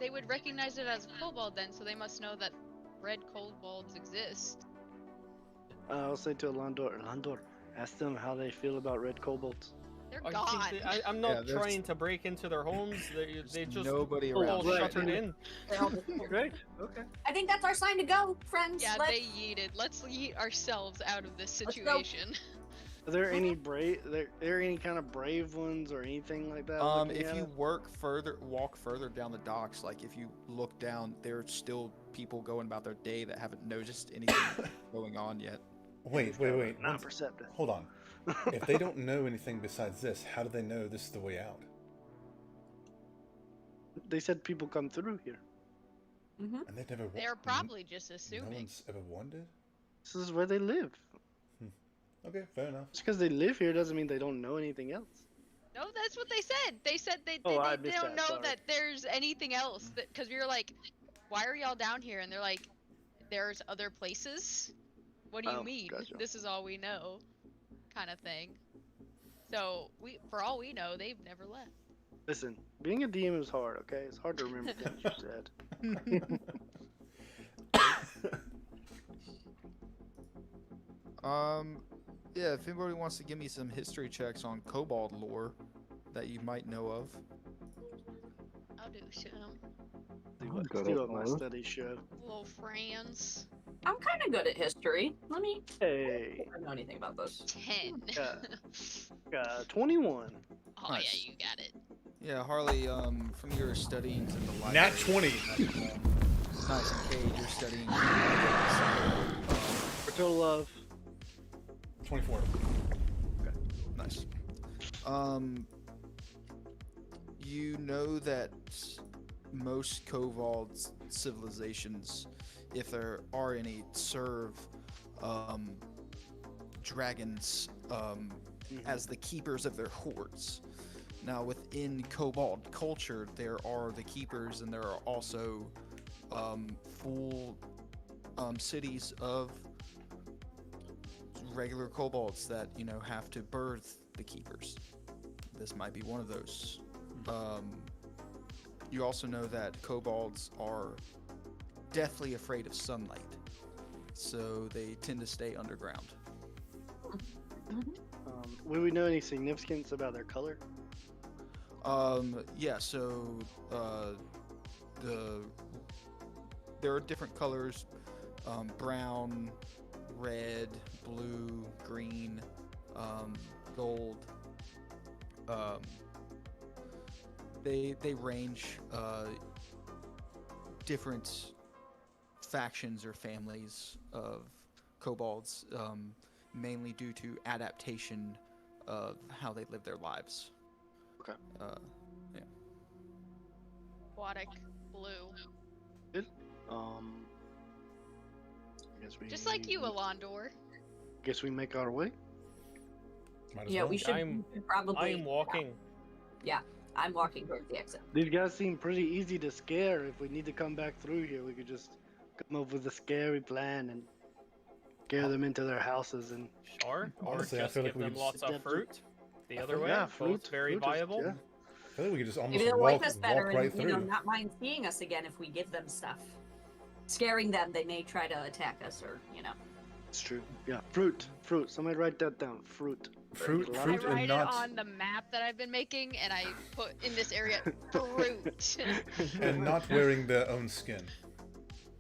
would recognize it as kobold then, so they must know that red kobolds exist. I'll say to Alondor, ask them how they feel about red kobolds. They're I gone. think I'm Yeah, not there's- trying to break into their homes. They just nobody all around. Right. shuttered in. Great. Okay. I think that's our sign to go, friends. Yeah, Let's- they yeeted. Let's yeet ourselves out of this Let's go. situation. Are there any there any kind of brave ones or anything like that? looking If at you us? walk further down the docks, like if you look down, there's still people going about their day that haven't noticed anything going on yet. Wait. Not Once- perceptive. Hold on. If they don't know anything besides this, how do they know this is the way out? They said people come through here. Mm-hmm. And they've never. They're probably just No assuming. one's ever wondered. This is where they live. Okay, fair enough. Just because they live here doesn't mean they don't know anything else. No, that's what they said. They said they Oh, I they missed don't that, know sorry. that there's anything else. Because we were like, why are y'all down here? And they're like, there's other places. What do you Oh, mean? gotcha. This is all we know, kind of thing. So for all we know, they've never left. Listen, being a DM is hard. Okay, it's hard to remember things you said. Yeah, if anybody wants to give me some history checks on kobold lore that you might know of. I'll do some. I'm good See at what my those. studies show. Little friends. I'm kind of good at history. Let me. Hey, I don't know anything about this. 10. got 21. Oh Nice. yeah, you got it. Yeah, Harley, from your studying to the library. Nat 20. Nice, and Cade, you're studying. For total of 24. Nice. You know that most kobold civilizations, if there are any, serve dragons as the keepers of their hordes. Now, within kobold culture, there are the keepers, and there are also full cities of regular kobolds that have to birth the keepers. This might be one of those. You also know that kobolds are deathly afraid of sunlight, so they tend to stay underground. Would we know any significance about their color? Yeah, so there are different colors: brown, red, blue, green, gold. They range different factions or families of kobolds, mainly due to adaptation of how they live their lives. Okay. Aquatic blue. Guess we Just like you, Alondor. Guess we make our way. Might as Yeah, well. we should I'm- probably. I am walking. I'm walking towards the exit. These guys seem pretty easy to scare. If we need to come back through here, we could just come up with a scary plan and scare them into their houses and Sure. Or Honestly, I just feel like give we them could lots of adapt to- fruit. The other way, yeah, both fruit. very fruit is- viable. yeah. I feel like we could just almost Maybe they'll walk like us better right and through. not mind seeing us again if we give them stuff. Scaring them, they may try to attack us or. It's true. Yeah, fruit. Somebody write that down. Fruit. Fruit, I I fruit, write and it not on the map that I've been making, and I put in this area fruit. and not wearing their own skin.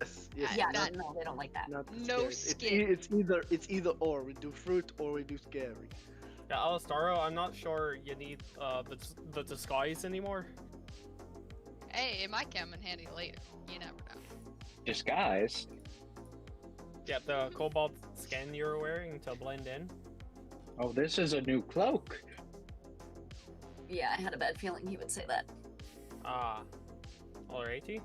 Yes. Yes. Yeah, that- no, they don't like that. Not the No scary. skin. It's either or. We do fruit or we do scary. Yeah, Alistaro, I'm not sure you need the disguise anymore. Hey, it might come in handy later. You never know. Disguise? Yeah, the cobalt skin you're wearing to blend in. Oh, this is a new cloak. Yeah, I had a bad feeling he would say that. Ah, alrighty.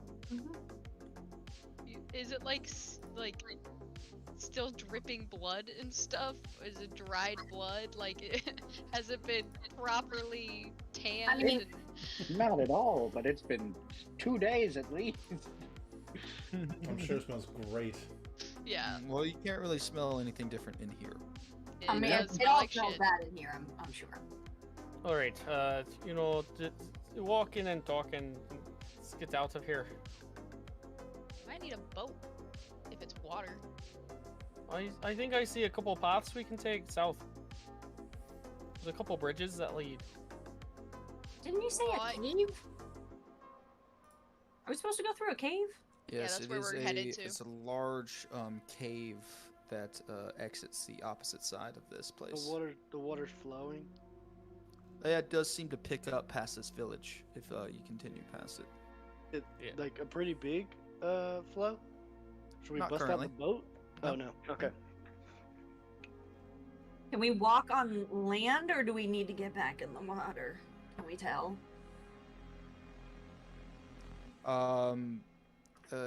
Is it like still dripping blood and stuff? Is it dried blood? Like, has it been properly tanned? mean- Not at all, but it's been 2 days at least. I'm sure it smells great. Yeah. Well, you can't really smell anything different in here. It I mean, does it smell all like smells shit. bad in here, I'm sure. Alright, walking and talking. Let's get out of here. Might need a boat if it's water. I think I see a couple paths we can take south. There's a couple bridges that lead. Didn't you say Oh, a cave? Are we supposed to go through a cave? Yeah, Yes, that's it where is we're headed to. It's a large cave that exits the opposite side of this place. The water's flowing. Yeah, it does seem to pick up past this village if you continue past it. Like a pretty big flow. Should we Not bust currently. out the boat? No. Oh no. Okay. Can we walk on land, or do we need to get back in the water? Can we tell?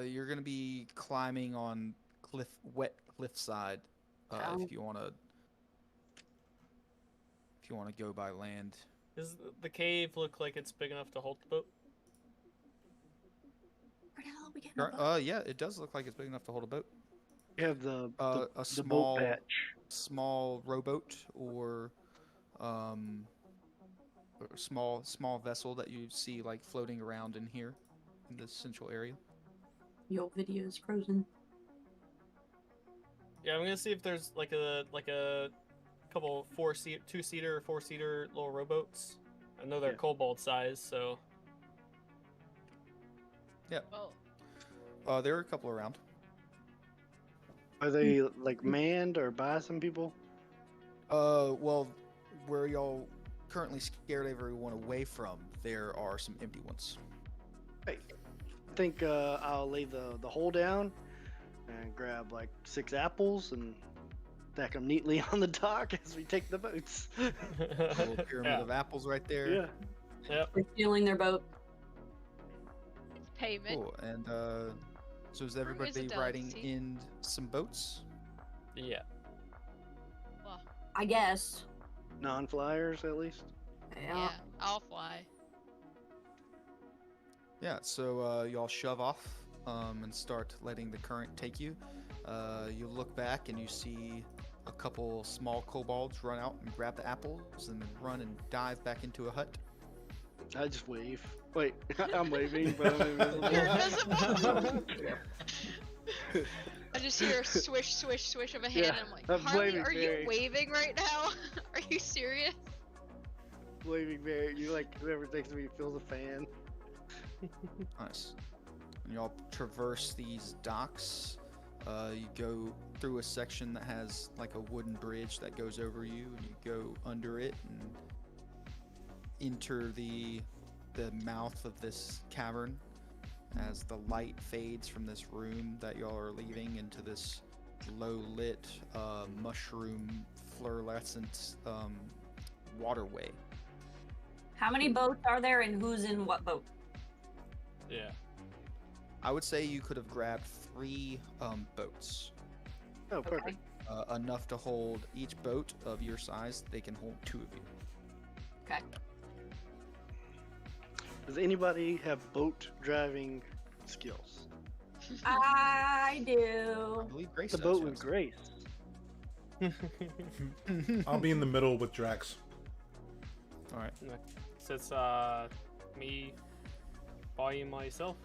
You're gonna be climbing on wet cliffside. If you wanna go by land. Does the cave look like it's big enough to hold the boat? Where the hell are we getting a boat? Yeah, it does look like it's big enough to hold a boat. You have the A boat small patch. small rowboat or a small vessel that you see like floating around in here in this central area. Your video is frozen. Yeah, I'm gonna see if there's like a couple two-seater or four-seater little rowboats. I know they're Yeah. kobold size, so Well, There are a couple around. Are they like manned or by some people? Well, where y'all currently scared everyone away from, there are some empty ones. I think I'll lay the hole down and grab like 6 apples and stack them neatly on the dock as we take the boats. A little pyramid Yeah. of apples right there. Yeah. Yep. They're stealing their boat. it's payment. Cool. And so is a everybody riding delicacy. in some boats? Yeah. Well, I guess. Non-flyers at least. yeah, I'll fly. Yeah, so y'all shove off and start letting the current take you. You look back and you see a couple small kobolds run out and grab the apples and then run and dive back into a hut. I just wave. Wait, I'm waving, but I'm invisible. You're invisible. I just hear a swish, swish, swish of a hand, Yeah, and I'm like, I'm Harley, blaming are Barry. you waving right now? Are you serious? Waving very. You like whoever takes me feels a fan. Nice. And y'all traverse these docks. You go through a section that has like a wooden bridge that goes over you, and you go under it and enter the mouth of this cavern as the light fades from this room that y'all are leaving into this low lit mushroom fluorescent waterway. How many boats are there, and who's in what boat? Yeah. I would say you could have grabbed 3 boats. Oh, perfect. Enough to hold each boat of your size. They can hold 2 of you. Okay. Does anybody have boat driving skills? I I do. believe Grace The does, boat yes. with Grace. I'll be in the middle with Drax. All right. So it's me by myself.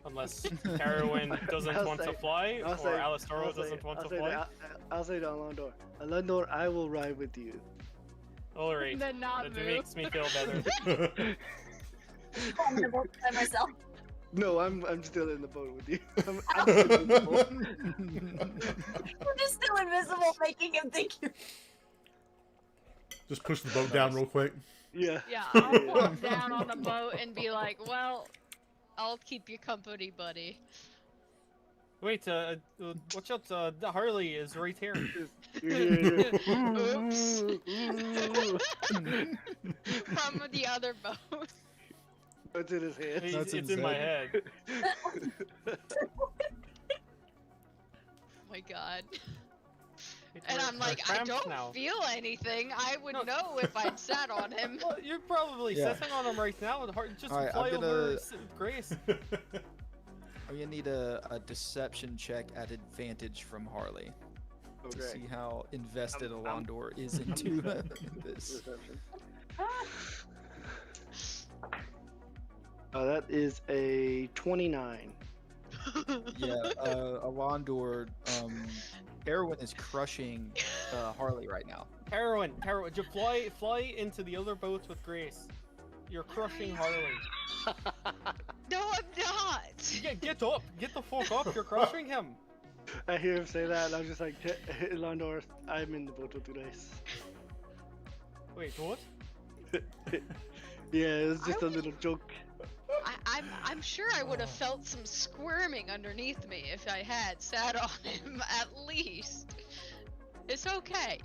Unless Carowin doesn't I'll want to say- fly, I'll or say- Alastoro I'll say- doesn't want I'll to say fly. to I'll say to Alondor, Alondor, I will ride with you. Alright, Then not that move. makes me feel better. I'm in a boat by myself. No, I'm still in the boat with you. I'm invisible. You're just still invisible, making him think you're. Just push the boat down real quick. Yeah. Yeah, I'll walk down on the boat and be like, well, I'll keep you company, buddy. Wait, watch out, the Harley is right here. Oops. From the other boat. What's in his hand? It's in my head. Oh my god. And I'm like, I cramped don't now. feel anything. I would No. know if I'd sat on him. Well, you're probably Yeah. sitting on him right now. Just Alright, fly I'm over gonna- Grace. I'm gonna need a deception check at advantage from Harley to Okay. see how invested I'm- Alondor is into this. Deception. That is a 29. Yeah, Alondor, Erwin is crushing Harley right now. Heroin, just fly into the other boats with Grace. You're crushing Harley. No, I'm not. Get up, get the fuck up. You're crushing him. I hear him say that, and I'm just like, Landor, I'm in the boat with you guys. Wait, what? Yeah, it's just a little joke. I'm sure I would have felt some squirming underneath me if I had sat on him, at least. It's okay.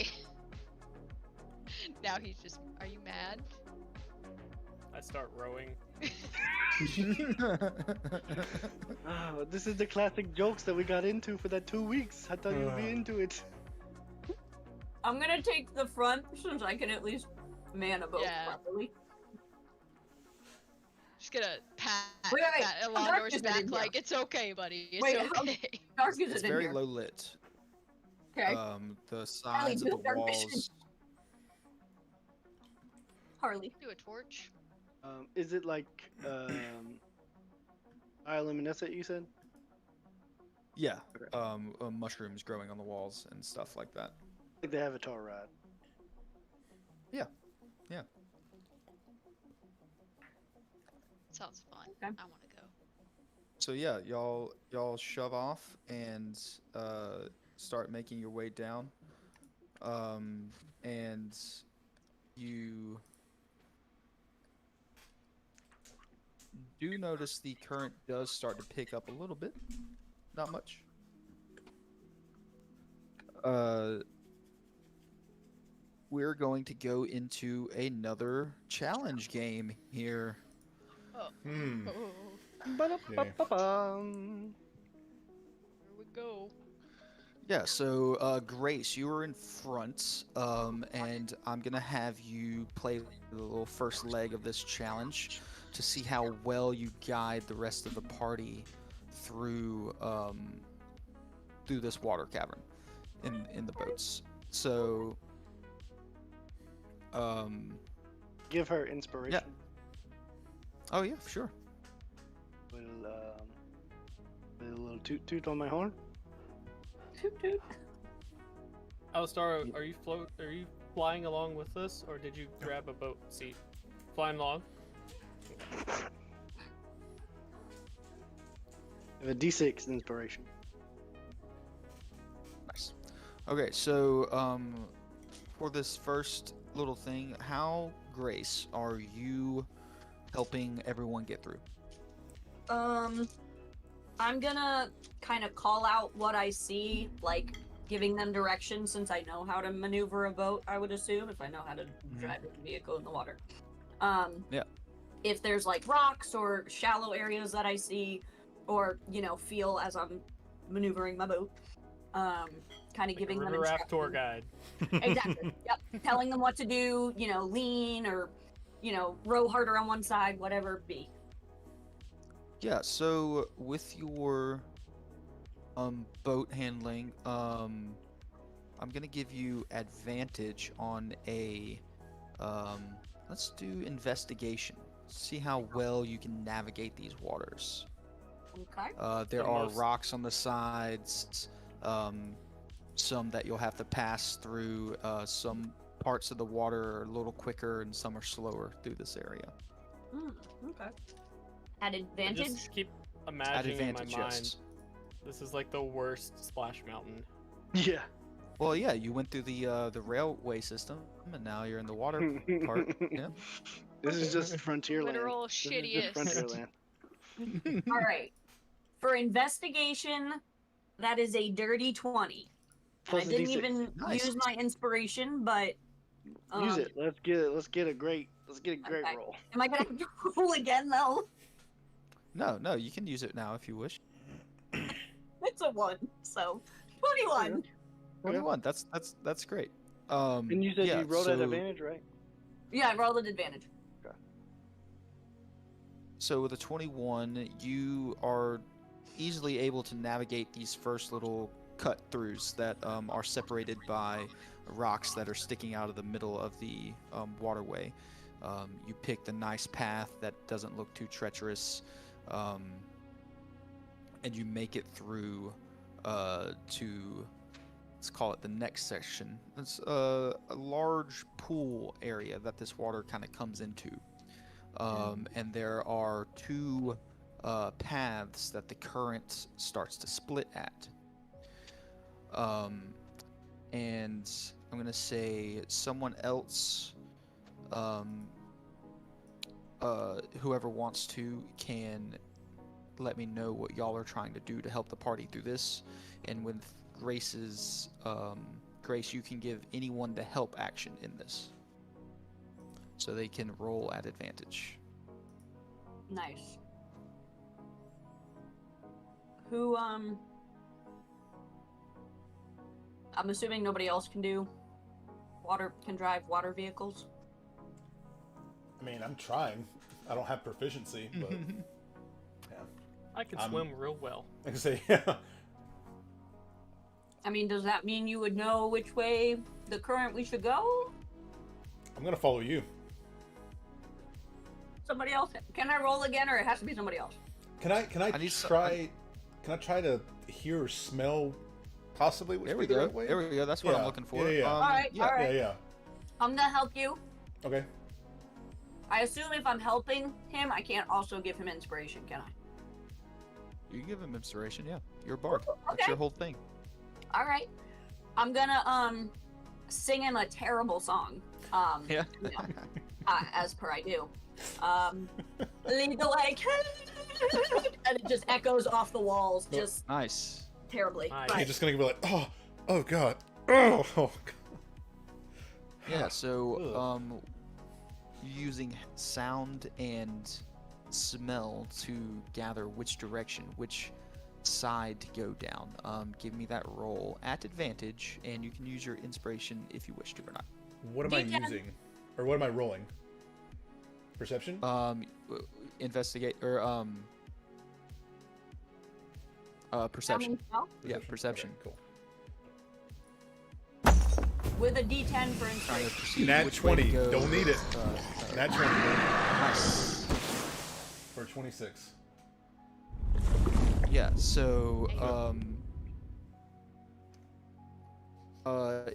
Now he's just, are you mad? I start rowing. Oh, this is the classic jokes that we got into for that 2 weeks. I thought you'd be into it. I'm gonna take the front since I can at least man a boat Yeah. properly. Just gonna pat Wait, how dark Elondor's is it in back here? like, it's okay, buddy. It's Wait, how- okay. Dark is It's it in very here? low lit. Okay. The sides of the build dark vision. walls. Harley. Do a torch. Is it like bioluminescent? You said. Yeah. Okay. Mushrooms growing on the walls and stuff like that. Like the Avatar ride. Yeah. Sounds fun. Okay. I wanna go. So yeah, y'all shove off and start making your way down. And you do notice the current does start to pick up a little bit. Not much. We're going to go into another challenge game here. Hmm. Oh, Ba-da-ba-ba-bum. here we go. Yeah, so Grace, you are in front, and I'm gonna have you play the little first leg of this challenge to see how well you guide the rest of the party through through this water cavern in the boats. So, Give her inspiration. oh yeah, sure. With a little toot toot on my horn. Toot toot. Alistar, are you flying along with us, or did you grab a boat seat? Flying along? I have a D6 inspiration. Nice. Okay, so for this first little thing, how, Grace, are you helping everyone get through? I'm gonna kind of call out what I see, like giving them direction since I know how to maneuver a boat, I would assume, if I know how to drive a vehicle in the water. Yeah. If there's like rocks or shallow areas that I see or, feel as I'm maneuvering my boat, kind of giving them River raft tour instructions. guide. Exactly. Yep. Telling them what to do, lean or, row harder on one side, whatever it be. Yeah, so with your boat handling, I'm gonna give you advantage on a let's do investigation. See how well you can navigate these waters. Okay. There The are most- rocks on the sides, some that you'll have to pass through. Some parts of the water are a little quicker and some are slower through this area. Okay. At I advantage? just keep At imagining in advantage, my mind, yes. this is like the worst Splash Mountain. Yeah. Well, yeah, you went through the railway system, and now you're in the water part. Yeah. This is just Frontierland. Literal This is shittiest. just Frontierland. All right. For investigation, that is a dirty 20. Plus I a didn't D6. even Nice. use my inspiration, but Use it. Let's get a great Okay. roll. am I gonna have to roll again though? No, you can use it now if you wish. It's a 1, so 21. 21. That's great. And you said yeah, you rolled at so- advantage, right? Yeah, I rolled an advantage. So with a 21, you are easily able to navigate these first little cut-throughs that are separated by rocks that are sticking out of the middle of the waterway. You picked a nice path that doesn't look too treacherous, and you make it through to, let's call it the next section. It's a large pool area that this water kind of comes into. And there are two paths that the current starts to split at. And I'm gonna say someone else, whoever wants to can let me know what y'all are trying to do to help the party through this. And with Grace's, Grace, you can give anyone the help action in this, so they can roll at advantage. Nice. Who, I'm assuming nobody else can drive water vehicles? I mean, I'm trying. I don't have proficiency, but yeah. I can swim real well. I can say, yeah. I mean, does that mean you would know which way the current we should go? I'm gonna follow you. Somebody else? Can I roll again, or it has to be somebody else? Can I need try? Can I try to hear or smell possibly which There way we the go. right way? There we go. That's what I'm Yeah, looking for. yeah, yeah. Alright, yeah. alright. Yeah, I'm gonna help you. yeah. Okay. I assume if I'm helping him, I can't also give him inspiration, can I? You can give him inspiration. Yeah, you're a bard. That's Okay. your whole thing. All right. I'm gonna sing him a terrible song. Yeah. You know, as per I do. Lead the way, and it just echoes off the walls, just Nice. terribly. Nice. You're Right. just gonna be like, oh god, oh God. Yeah. So, Ugh. using sound and smell to gather which direction, which side to go down. Give me that roll at advantage, and you can use your inspiration if you wish to or not. What am I D10. using, or what am I rolling? Perception. Investigate or perception. Yeah, perception. Okay, cool. With a D10 for Trying to inspiration. perceive Nat which way to 20. go. Don't need it. Nat 20 Nice. for 26. Yeah, so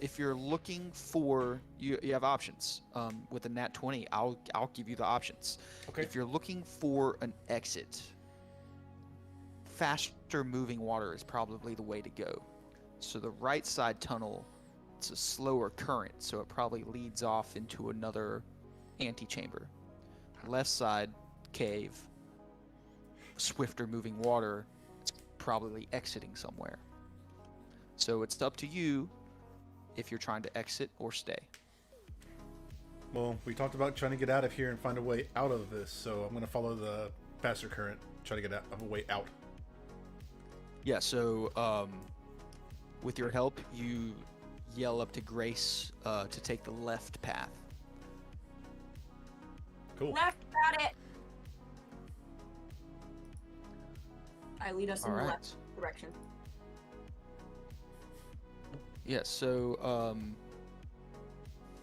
if you're looking for you have options. With a nat 20, I'll give you the options. Okay. If you're looking for an exit, faster moving water is probably the way to go. So the right side tunnel, it's a slower current, so it probably leads off into another antechamber. Left side cave, swifter moving water, it's probably exiting somewhere. So it's up to you if you're trying to exit or stay. Well, we talked about trying to get out of here and find a way out of this, so I'm gonna follow the faster current, try to get out of a way out. Yeah, so with your help, you yell up to Grace to take the left path. Cool. Left, got it. I lead us in the Alright. left direction. Yeah, so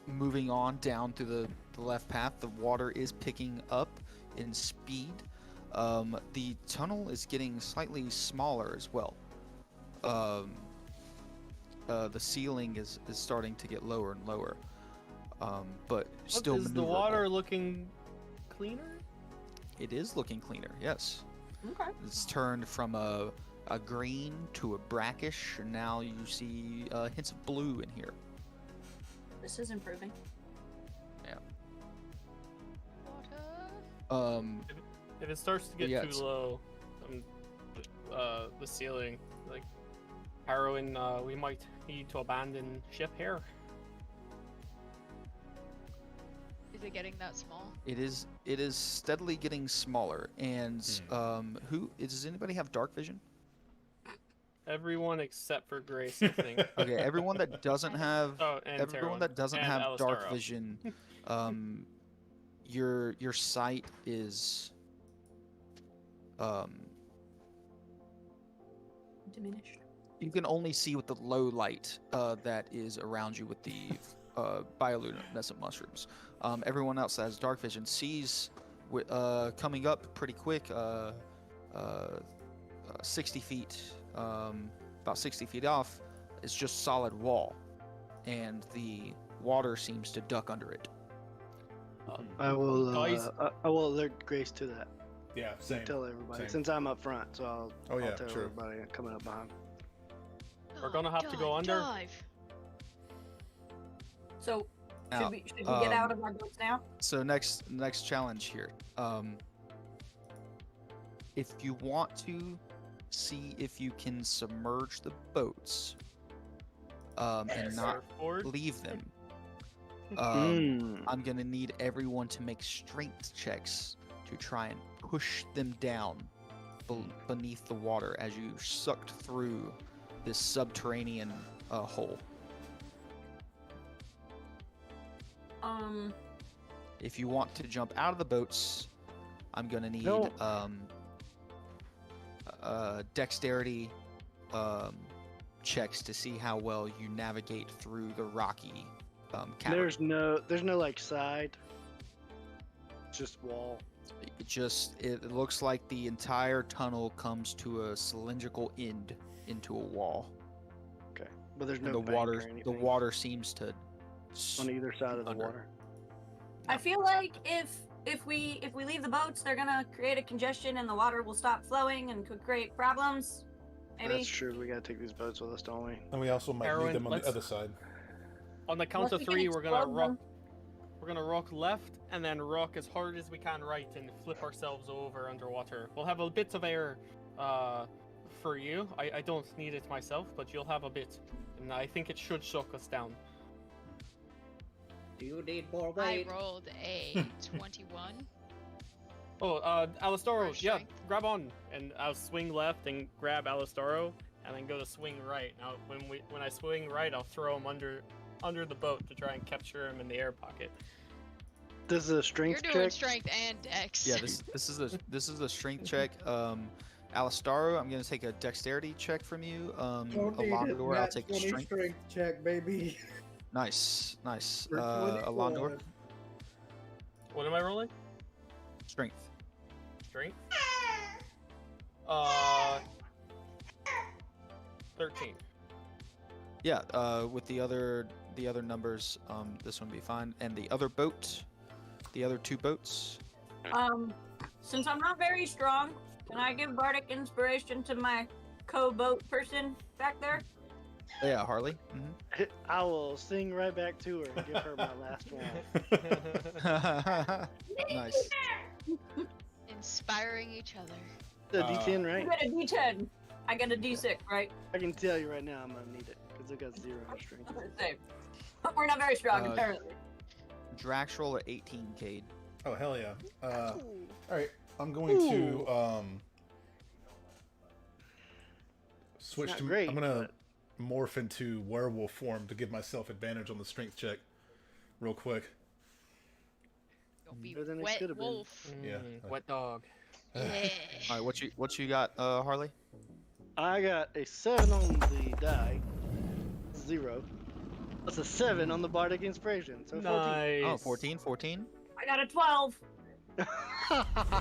moving on down through the left path, the water is picking up in speed. The tunnel is getting slightly smaller as well. The ceiling is starting to get lower and lower, but still Is the maneuverable. water looking cleaner? It is looking cleaner, yes. Okay. It's turned from a green to a brackish, and now you see hints of blue in here. This is improving. Water. If it starts to get Yeah, too it's- low, the ceiling, like Harrowing, we might need to abandon ship here. Is it getting that small? It is steadily getting smaller, and does anybody have dark vision? Everyone except for Grace, I think. Okay, everyone that doesn't have Oh, and everyone Terran, that doesn't and have dark Alistaro. vision, your sight is Diminished. you can only see with the low light that is around you with the bioluminescent mushrooms. Everyone else that has dark vision sees coming up pretty quick, 60 feet, about 60 feet off, is just solid wall, and the water seems to duck under it. I will. Guys- I will alert Grace to that. Yeah, same. Tell everybody Same. since I'm up front, so I'll Oh, yeah, tell sure. everybody coming up behind. Oh, We're gonna have to go under. Dive. So Now, should we get out of our boats now? So next challenge here. If you want to see if you can submerge the boats, and not Surfboard. leave them, I'm gonna need everyone to make strength checks to try and push them down beneath the water as you sucked through this subterranean hole. If you want to jump out of the boats, I'm gonna need No. dexterity checks to see how well you navigate through the rocky cavern. There's no like side. It's just wall. It looks like the entire tunnel comes to a cylindrical end into a wall. Okay, but there's And no the bank water or the anything water seems to on either side of the under. water. I feel like if we leave the boats, they're gonna create a congestion and the water will stop flowing and could create problems. Maybe. That's true. We gotta take these boats with us, don't we? And we also might Erwin, need them on the let's- other side. On the count Unless of we can 3, we're gonna explode rock. them. We're gonna rock left and then rock as hard as we can right and flip ourselves over underwater. We'll have a bit of air for you. I don't need it myself, but you'll have a bit. And I think it should shock us down. Do you need more I weight? rolled a 21. Oh, Alistoro, For yeah, strength. grab on. And I'll swing left and grab Alistoro and then go to swing right. Now when I swing right, I'll throw him under the boat to try and capture him in the air pocket. This is a You're strength doing check. strength and dex. Yeah, this is a strength check. Alistaro, I'm gonna take a dexterity check from you. Don't need it. Alondor, I'll Nat take a 20 strength. check, baby. Nice. For 24. Alondor, What am I rolling? strength. Strength? 13. Yeah, with the other numbers, this one would be fine. And the other boat, the other 2 boats. Since I'm not very strong, can I give bardic inspiration to my co-boat person back there? Oh, yeah, Harley. I will sing right back to her and give her my last one. Nice. Inspiring each other. The D10, You right? get a D10. I get a D6, right? I can tell you right now, I'm gonna need it because I got 0 strength. Same. We're not very strong, Uh, apparently. Drax roll at 18, Cade. Oh hell yeah! All right, I'm going to switch not to. great, I'm gonna morph into werewolf form to give myself advantage on the strength check, real quick. You'll be Better than it wet could've been. wolf. Yeah. Wet dog. Yeah. All right, what you got, Harley? I got a 7 on the die. 0. That's a 7 on the bardic inspiration. So 14. Nice. Oh, 14. I got a 12.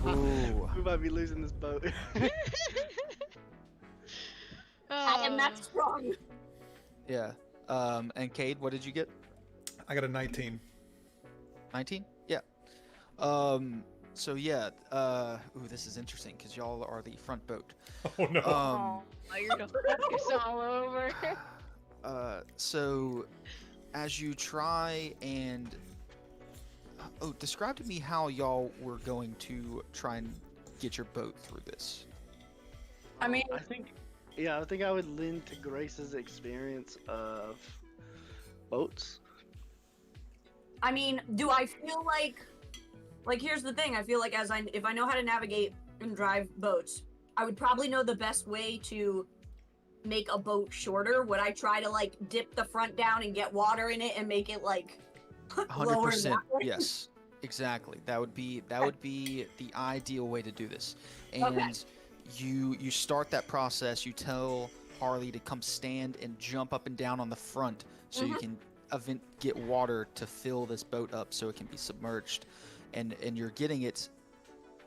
Ooh. We might be losing this boat. I am not Oh. strong. Yeah. And Cade, what did you get? I got a 19. 19? Yeah. So yeah, ooh, this is interesting because y'all are the front boat. Oh no! Oh, you're gonna focus all over. So as you try and describe to me how y'all were going to try and get your boat through this. I mean, I think I would lend to Grace's experience of boats. do I feel like here's the thing, I feel like if I know how to navigate and drive boats, I would probably know the best way to make a boat shorter. Would I try to like dip the front down and get water in it and make it like lower 100%. that way? Yes. Exactly. That would be the ideal way to do this. And Okay. you start that process, you tell Harley to come stand and jump up and down on the front so you can get water to fill this boat up so it can be submerged. And you're getting it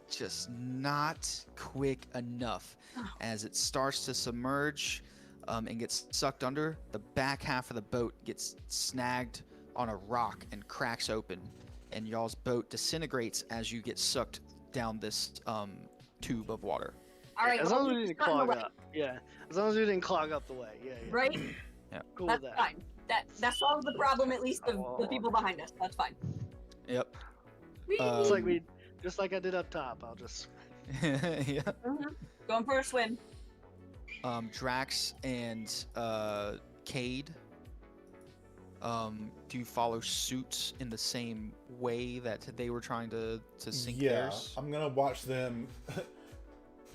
just not quick enough. As it starts to submerge and gets sucked under, the back half of the boat gets snagged on a rock and cracks open, and y'all's boat disintegrates as you get sucked down this tube of water. All right. As well, long as we it's didn't not in the clog way, up. Yeah. As long as we didn't clog up the way. Yeah. right? Cool That's with that. fine. That solves the problem, at least of the people behind us. That's fine. Yep. Just like just like I did up top. I'll just. Yeah. Going for a swim. Drax and Cade. Do you follow suit in the same way that they were trying to sink Yeah, theirs? I'm gonna watch them,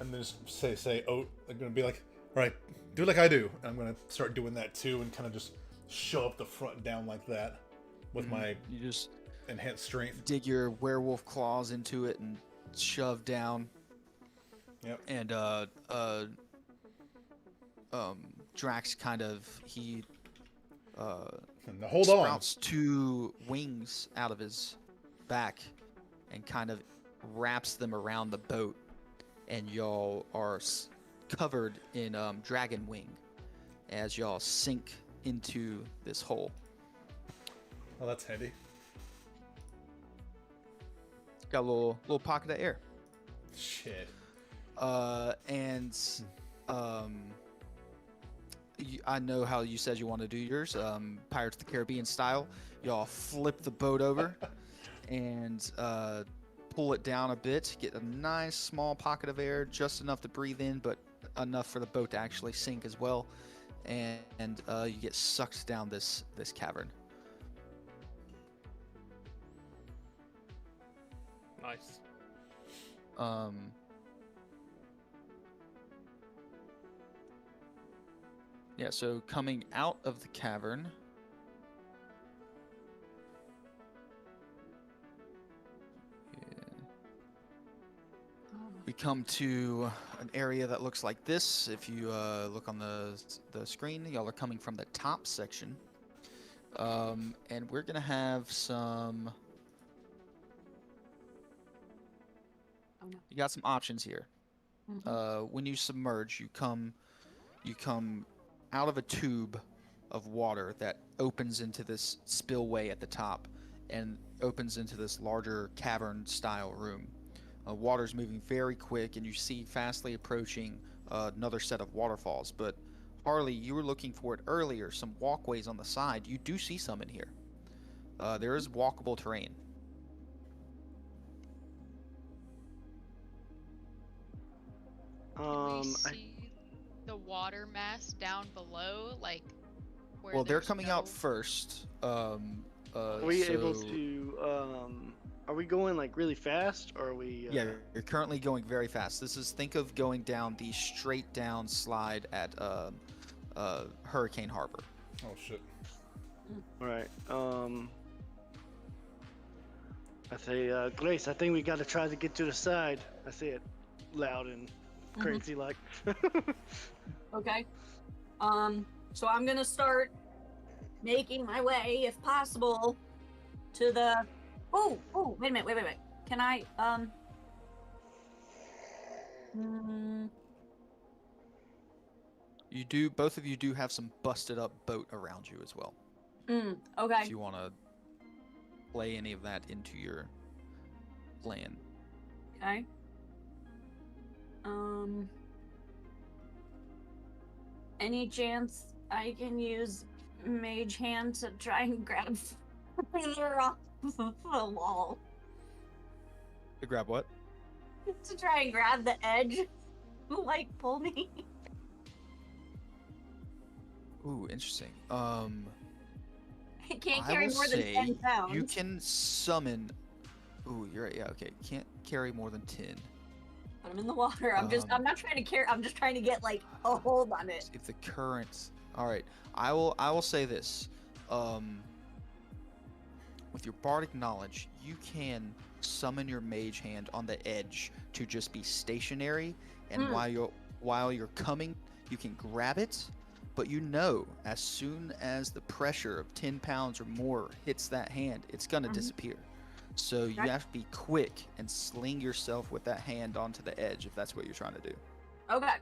and then just say, oh, I'm gonna be like, all right, do like I do. And I'm gonna start doing that too, and kind of just show up the front down like that, with my You just enhanced strength. dig your werewolf claws into it and shove down. Yep. And Drax kind of Now hold on. sprouts two wings out of his back and kind of wraps them around the boat, and y'all are covered in dragon wing as y'all sink into this hole. Oh, that's handy. Got a little pocket of air. Shit. And I know how you said you want to do yours, Pirates of the Caribbean style. Y'all flip the boat over and pull it down a bit, get a nice small pocket of air, just enough to breathe in, but enough for the boat to actually sink as well. And you get sucked down this cavern. Nice. Yeah, so coming out of the cavern, we come to an area that looks like this. If you look on the screen, y'all are coming from the top section, and we're gonna have some. Oh, no. You got some options here. When you submerge, you come out of a tube of water that opens into this spillway at the top and opens into this larger cavern style room. Water's moving very quick, and you see fastly approaching another set of waterfalls. But Harley, you were looking for it earlier, some walkways on the side. You do see some in here. There is walkable terrain. Can we I, see the water mass down below, like where Well, they're there's coming no... out first. are we able so- to? Are we going like really fast, or are we? Yeah, you're currently going very fast. Think of going down the straight down slide at Hurricane Harbor. Oh shit. All right. I say, Grace, I think we gotta try to get to the side. I say it loud and crazy like. Okay. So I'm gonna start making my way, if possible, to the. Oh, wait a minute, wait. Can I, You do. Both of you do have some busted up boat around you as well. okay. If you want to play any of that into your plan. Okay. Any chance I can use Mage Hand to try and grab her off the wall? To grab what? To try and grab the edge. Like, pull me. Ooh, interesting. I can't I carry will more than say 10 pounds. you can summon. Ooh, you're right. Yeah, okay. Can't carry more than 10. But I'm in the water. I'm not trying to carry. I'm just trying to get like a hold on it. If the current. All right. I will say this. With your bardic knowledge, you can summon your mage hand on the edge to just be stationary, and while you're coming, you can grab it. But you know, as soon as the pressure of 10 pounds or more hits that hand, it's gonna disappear. So you have to be quick and sling yourself with that hand onto the edge if that's what you're trying to do. Okay.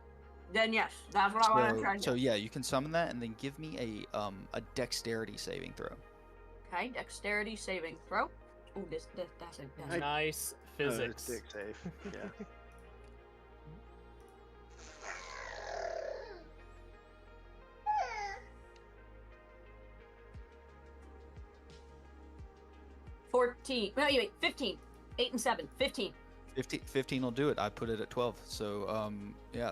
Then yes, that's what I want to try to So do. yeah, you can summon that, and then give me a dexterity saving throw. Okay, dexterity saving throw. Ooh, that's a Nice physics. Stick safe. Yeah. 14. No, wait, 15. 8 and 7. 15. 15 will do it. I put it at 12. So, yeah.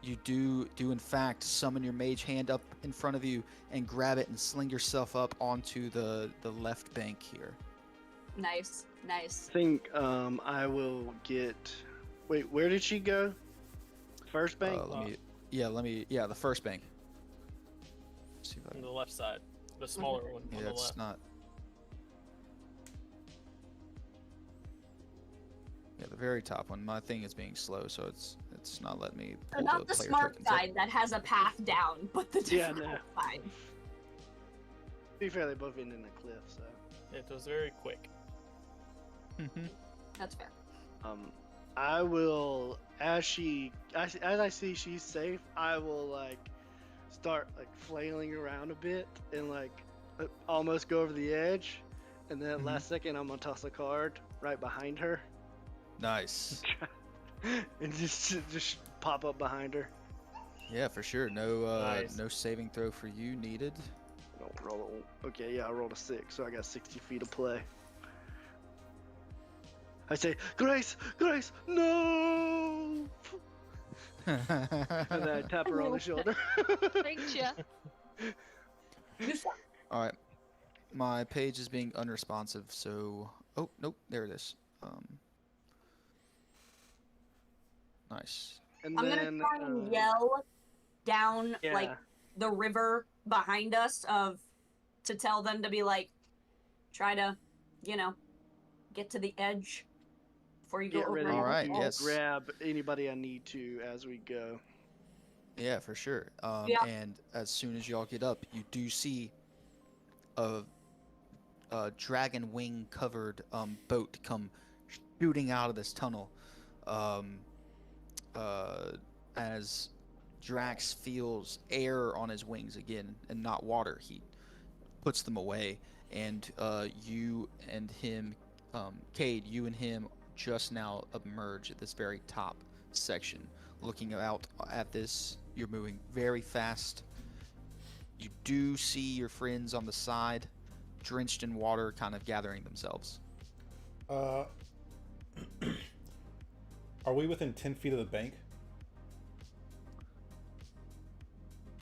You do in fact summon your mage hand up in front of you and grab it and sling yourself up onto the left bank here. Nice. I think I will get. Wait, where did she go? First bank. The first bank. Let's see if I On can, the left side, the smaller one on yeah, the it's left. not. Yeah, the very top one. My thing is being slow, so it's not letting me So pull not the player smart tokens up. side that has a path down, but the Yeah, difficult no. side. To be fair, they both end in a cliff, so. It was very quick. That's fair. I will, as I see she's safe, I will like start like flailing around a bit and like almost go over the edge, and then Mhm. last second I'm gonna toss a card right behind her Nice. and just pop up behind her. Yeah, for sure. No Nice. no saving throw for you needed. Don't roll a, okay, yeah, I rolled a 6, so I got 60 feet of play. I say, Grace, no! And then I tap her on the shoulder. Thanks, ya. You suck. All right. My page is being unresponsive, so oh, nope, there it is. Nice. And I'm then, gonna try and yell down like yeah. the river behind us to tell them to be like, try to, get to the edge before you go Get over. ready any All right, to walls. yes. grab anybody I need to as we go. Yeah, for sure. Yeah. And as soon as y'all get up, you do see a dragon wing covered boat come shooting out of this tunnel. As Drax feels air on his wings again and not water, he puts them away, and you and him, Cade, you and him just now emerge at this very top section. Looking out at this, you're moving very fast. You do see your friends on the side, drenched in water, kind of gathering themselves. Are we within 10 feet of the bank?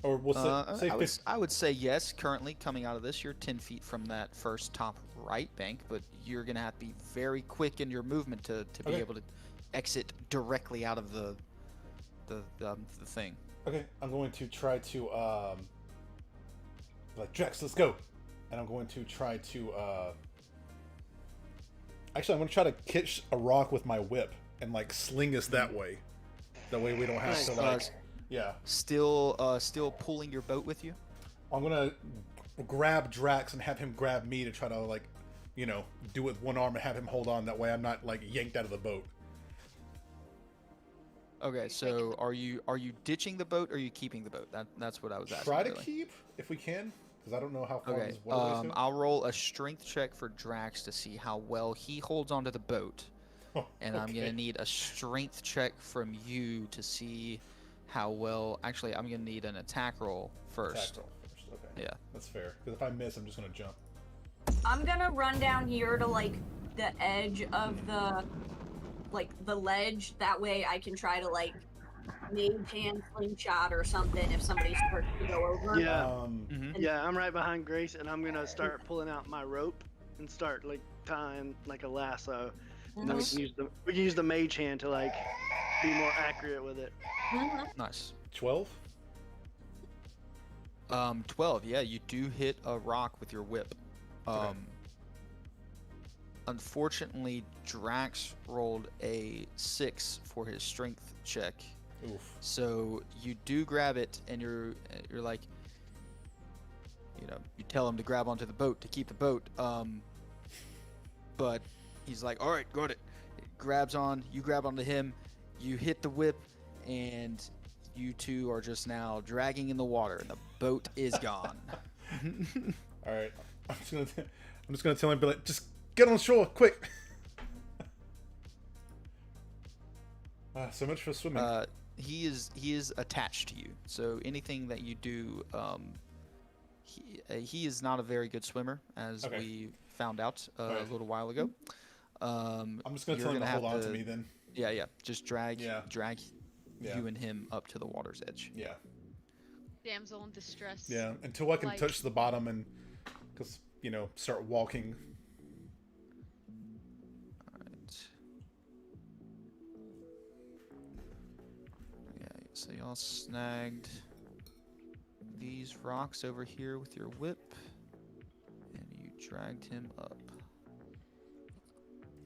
Or we'll say I would say yes. Currently, coming out of this, you're 10 feet from that first top right bank, but you're gonna have to be very quick in your movement to be Okay. able to exit directly out of the thing. Okay, I'm going to try to like Drex, let's go, and I'm going to try to actually I'm going to try to catch a rock with my whip and like sling us that way. That way we don't have to like yeah. Still pulling your boat with you. I'm gonna grab Drax and have him grab me to try to like, do it with one arm and have him hold on. That way I'm not like yanked out of the boat. Okay, so are you ditching the boat or are you keeping the boat? That's what I was asking. Try to really. keep if we can, because I don't know how far Okay, this waterway is. I'll roll a strength check for Drax to see how well he holds onto the boat, and I'm gonna need a strength check from you to see how well. Actually, I'm gonna need an attack roll first. Attack roll first. Okay. Yeah. That's fair. Because if I miss, I'm just gonna jump. I'm gonna run down here to like the edge of the ledge. That way I can try to like mage hand slingshot or something if somebody starts to go over. Yeah. Mhm. Yeah, I'm right behind Grace, and I'm gonna start pulling out my rope and start like tying like a lasso. And then Nice. we can use the mage hand to like be more accurate with it. Nice. 12. 12. Yeah, you do hit a rock with your whip. Okay. Unfortunately, Drax rolled a 6 for his strength check. Oof. So you do grab it, and you're like, you tell him to grab onto the boat to keep the boat. But he's like, all right, got it. Grabs on. You grab onto him. You hit the whip, and you two are just now dragging in the water, and the boat is gone. All right. I'm just gonna tell him, be like, just get on shore, quick. So much for swimming. He is attached to you. So anything that you do, he is not a very good swimmer, as Okay. we found out a Alright. little while ago. I'm just gonna you're tell him to gonna hold have on to to- me then. Yeah. Just drag Yeah. Yeah. you and him up to the water's edge. Yeah. Damsel in distress. Yeah. Until I can Like- touch the bottom and, cause start walking. Alright. Yeah, so y'all snagged these rocks over here with your whip, and you dragged him up.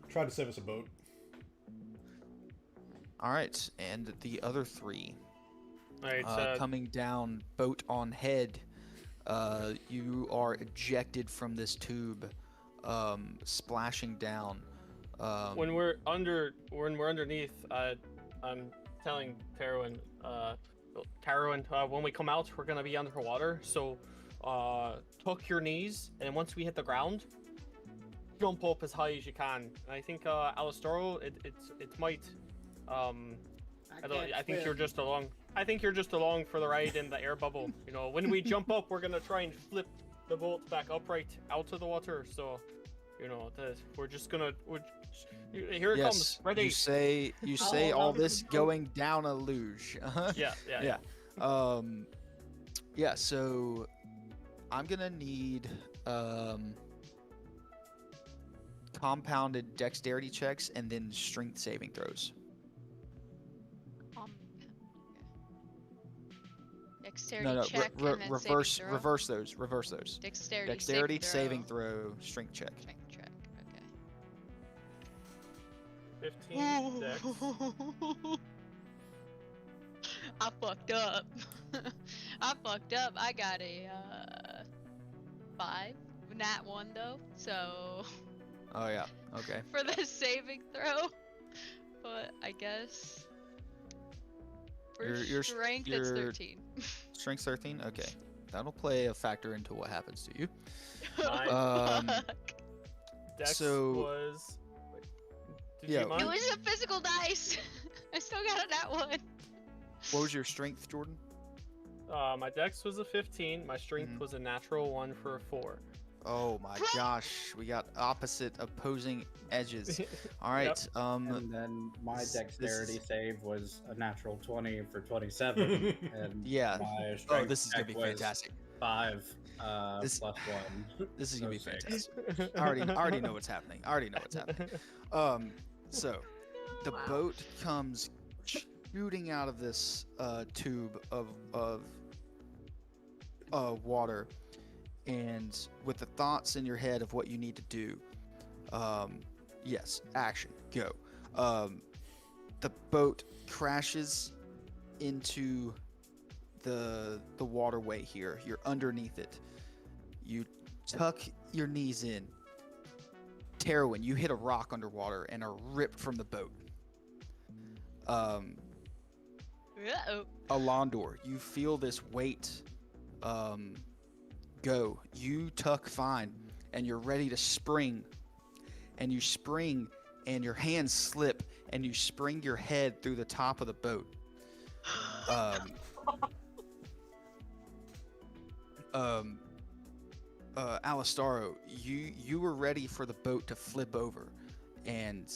Tried to save us a boat. Alright, and the other three Alright, coming down boat on head. You are ejected from this tube, splashing down. when we're underneath, I'm telling Carowin, when we come out, we're gonna be underwater. So, tuck your knees, and once we hit the ground, jump up as high as you can. And I think Alistoro, it might. I think you're just along. I think you're just along for the ride in the air bubble. When we jump up, we're gonna try and flip the boat back upright out of the water. So, we're just gonna. Here it comes. Ready? You say How all long this is the boat? going down a luge. Yeah. Yeah. So I'm gonna need compounded dexterity checks and then strength saving throws. Okay. Dexterity No, check and then reverse saving throw? reverse those. Dexterity, Dexterity saving throw, strength check. Strength check. 15 dex. Okay. I fucked up. I got a 5. Nat 1 though, so Oh yeah. Okay. for the saving throw. But I guess for Your strength it's your- 13. Strength 13. Okay. That'll play a factor into what happens to you. Nice. Um, Fuck. Dex so- was. Wait, did Yeah, you mind? It was a physical dice. I still got a nat 1. What was your strength, Jordan? My dex was a 15. My strength Mhm. was a natural 1 for a 4. Oh my gosh, we got opposite opposing edges. All right. And then my this- dexterity this- save was a natural 20 for 27. And Yeah. my Oh, strength this is gonna check be was fantastic. 5 This- plus 1. This is gonna be So six. fantastic. I already know what's happening. So the Wow. boat comes shooting out of this tube of water, and with the thoughts in your head of what you need to do, yes, action, go. The boat crashes into the waterway here. You're underneath it. You tuck your knees in. Terwin, you hit a rock underwater and are ripped from the boat. Uh-oh. Alondor, you feel this weight go. You tuck fine, and you're ready to spring. And you spring, and your hands slip, and you spring your head through the top of the boat. Alistaro, you were ready for the boat to flip over, and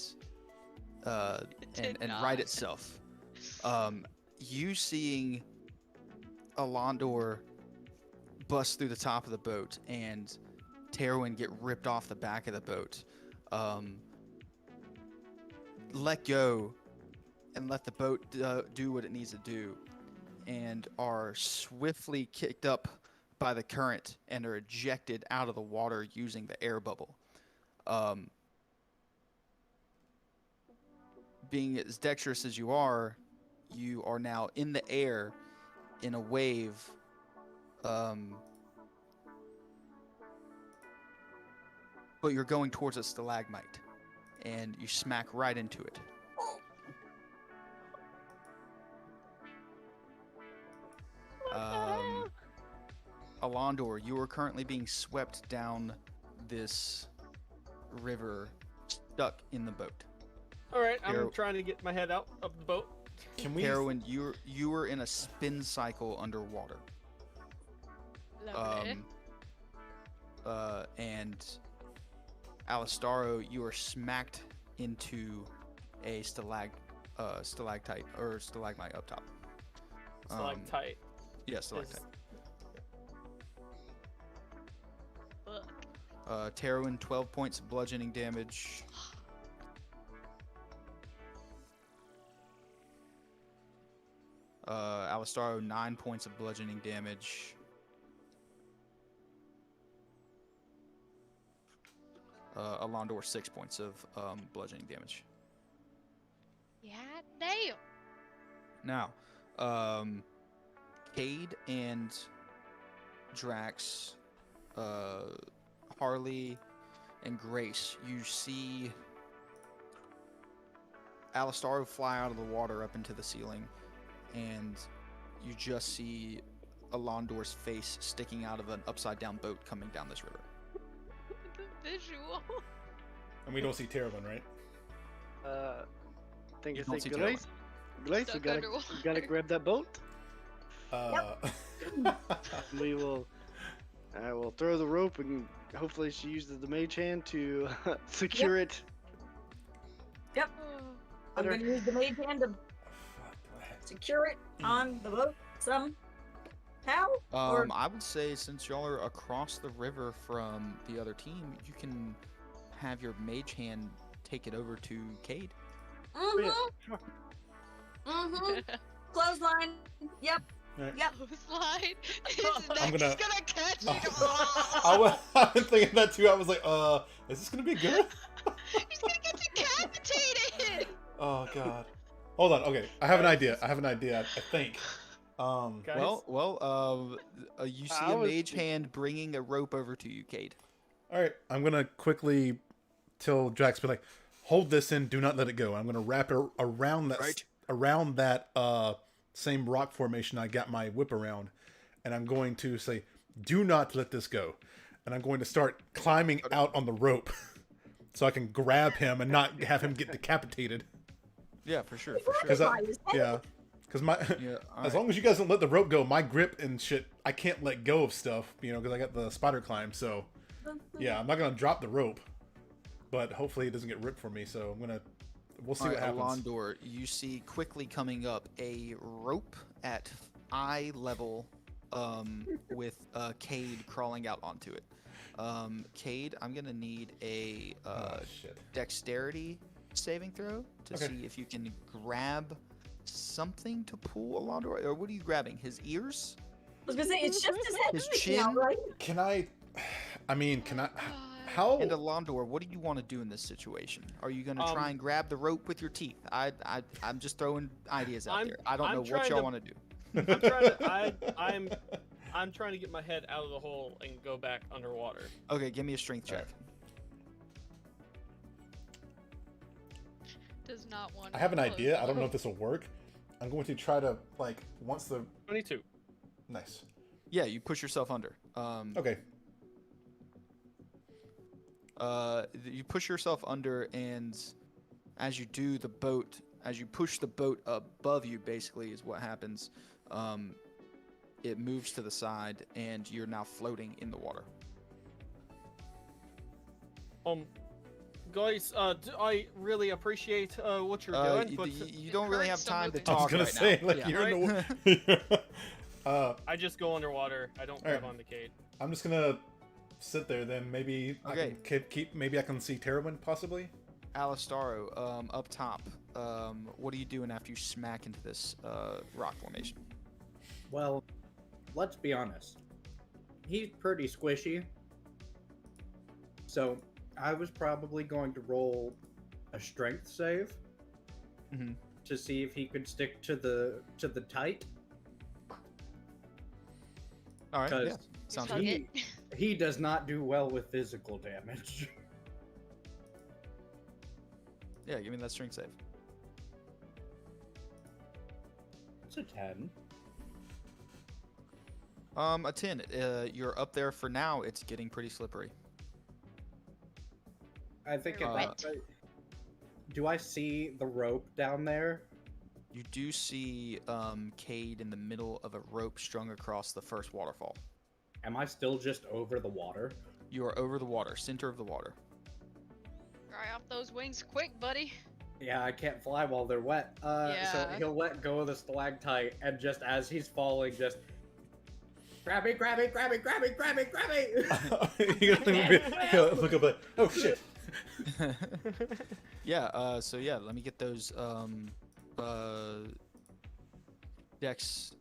did right not. itself. You seeing Alondor bust through the top of the boat and Terwin get ripped off the back of the boat. Let go and let the boat do what it needs to do, and are swiftly kicked up by the current and are ejected out of the water using the air bubble. Being as dexterous as you are now in the air in a wave. But you're going towards a stalagmite, and you smack right into it. Alondor, you are currently being swept down this river, stuck in the boat. All right, I'm Here- trying to get my head out of the boat. Can we? Heroin, you were in a spin cycle underwater. Lovely. And Alistaro, you are smacked into a stalactite or stalagmite up top. Stalactite. Yeah, stalactite. Fuck. Terwin, 12 points of bludgeoning damage. Alistaro, 9 points of bludgeoning damage. Alondor, 6 points of bludgeoning damage. Yeah, damn. Now, Cade and Drax, Harley, and Grace, you see Alistaro fly out of the water up into the ceiling, and you just see Alondor's face sticking out of an upside-down boat coming down this river. The visual. And we don't see Terwin, right? Think You I don't think see Glace. Glace, we Stuck gotta, underwater. we gotta grab that boat. We will. I will throw the rope, and hopefully she uses the mage hand to secure it. I'm gonna use the mage hand to secure it on the boat somehow. Or I would say since y'all are across the river from the other team, you can have your mage hand take it over to Cade. Clothesline. Yep. Alright. Yep. Clothesline. His I'm neck's gonna- gonna catch you. I've been thinking that too. I was like, is this gonna be good? He's gonna get decapitated. Oh god. Hold on. Okay, I have an idea. I think. Guys, You see I a was mage hand bringing a rope over to you, Cade. All right, I'm gonna quickly tell Drax, be like, hold this in, do not let it go. I'm gonna wrap it around that Right. around that same rock formation I got my whip around, and I'm going to say, do not let this go, and I'm going to start climbing out on the rope, so I can grab him and not have him get decapitated. Yeah, for sure. Because my Yeah, as long as you guys don't let the rope go, my grip and shit, I can't let go of stuff, because I got the spider climb. So yeah, I'm not gonna drop the rope, but hopefully it doesn't get ripped for me. So we'll see what happens. Alondor, you see quickly coming up a rope at eye level, with Cade crawling out onto it. Cade, I'm gonna need a Shit. dexterity saving throw to Okay. see if you can grab something to pull Alondor. Or what are you grabbing? His ears? I was gonna say it's just his head His sticking out, chin? right? Can I? I mean, can I? How? And Alondor, what do you want to do in this situation? Are you gonna try and grab the rope with your teeth? I'm just throwing ideas out there. I don't know what trying y'all to- want to do. I'm trying to get my head out of the hole and go back underwater. Okay, give me a strength check. Does not want. I have an idea. I don't know if this will work. I'm going to try to once the 22. nice. Yeah, you push yourself under. Okay. You push yourself under, and as you do, as you push the boat above you, basically is what happens. It moves to the side, and you're now floating in the water. Guys, I really appreciate what you're doing, but You don't really have current's still time to moving. I was talk gonna right say now. you're in the. I just go underwater. I don't grab on the Cade. I'm just gonna sit there then. Maybe Okay. I can keep. Maybe I can see Terwin possibly. Alistaro, up top. What are you doing after you smack into this rock formation? Well, let's be honest. He's pretty squishy. So I was probably going to roll a strength save Mhm. to see if he could stick to the tight. All right, yeah, Because sounds Fuck good. it. he does not do well with physical damage. Yeah, give me that strength save. It's a 10. A 10. You're up there for now. It's getting pretty slippery. I think You're if I, do I see the rope down there? You do see Cade in the middle of a rope strung across the first waterfall. Am I still just over the water? You are over the water, center of the water. Dry off those wings quick, buddy. Yeah, I can't fly while they're wet. So Yeah. he'll let go of the stalactite, and just as he's falling, just grab me, grab me, grab me, grab me, grab me, grab me. He'll look up like, oh shit. Yeah. So yeah, let me get those dex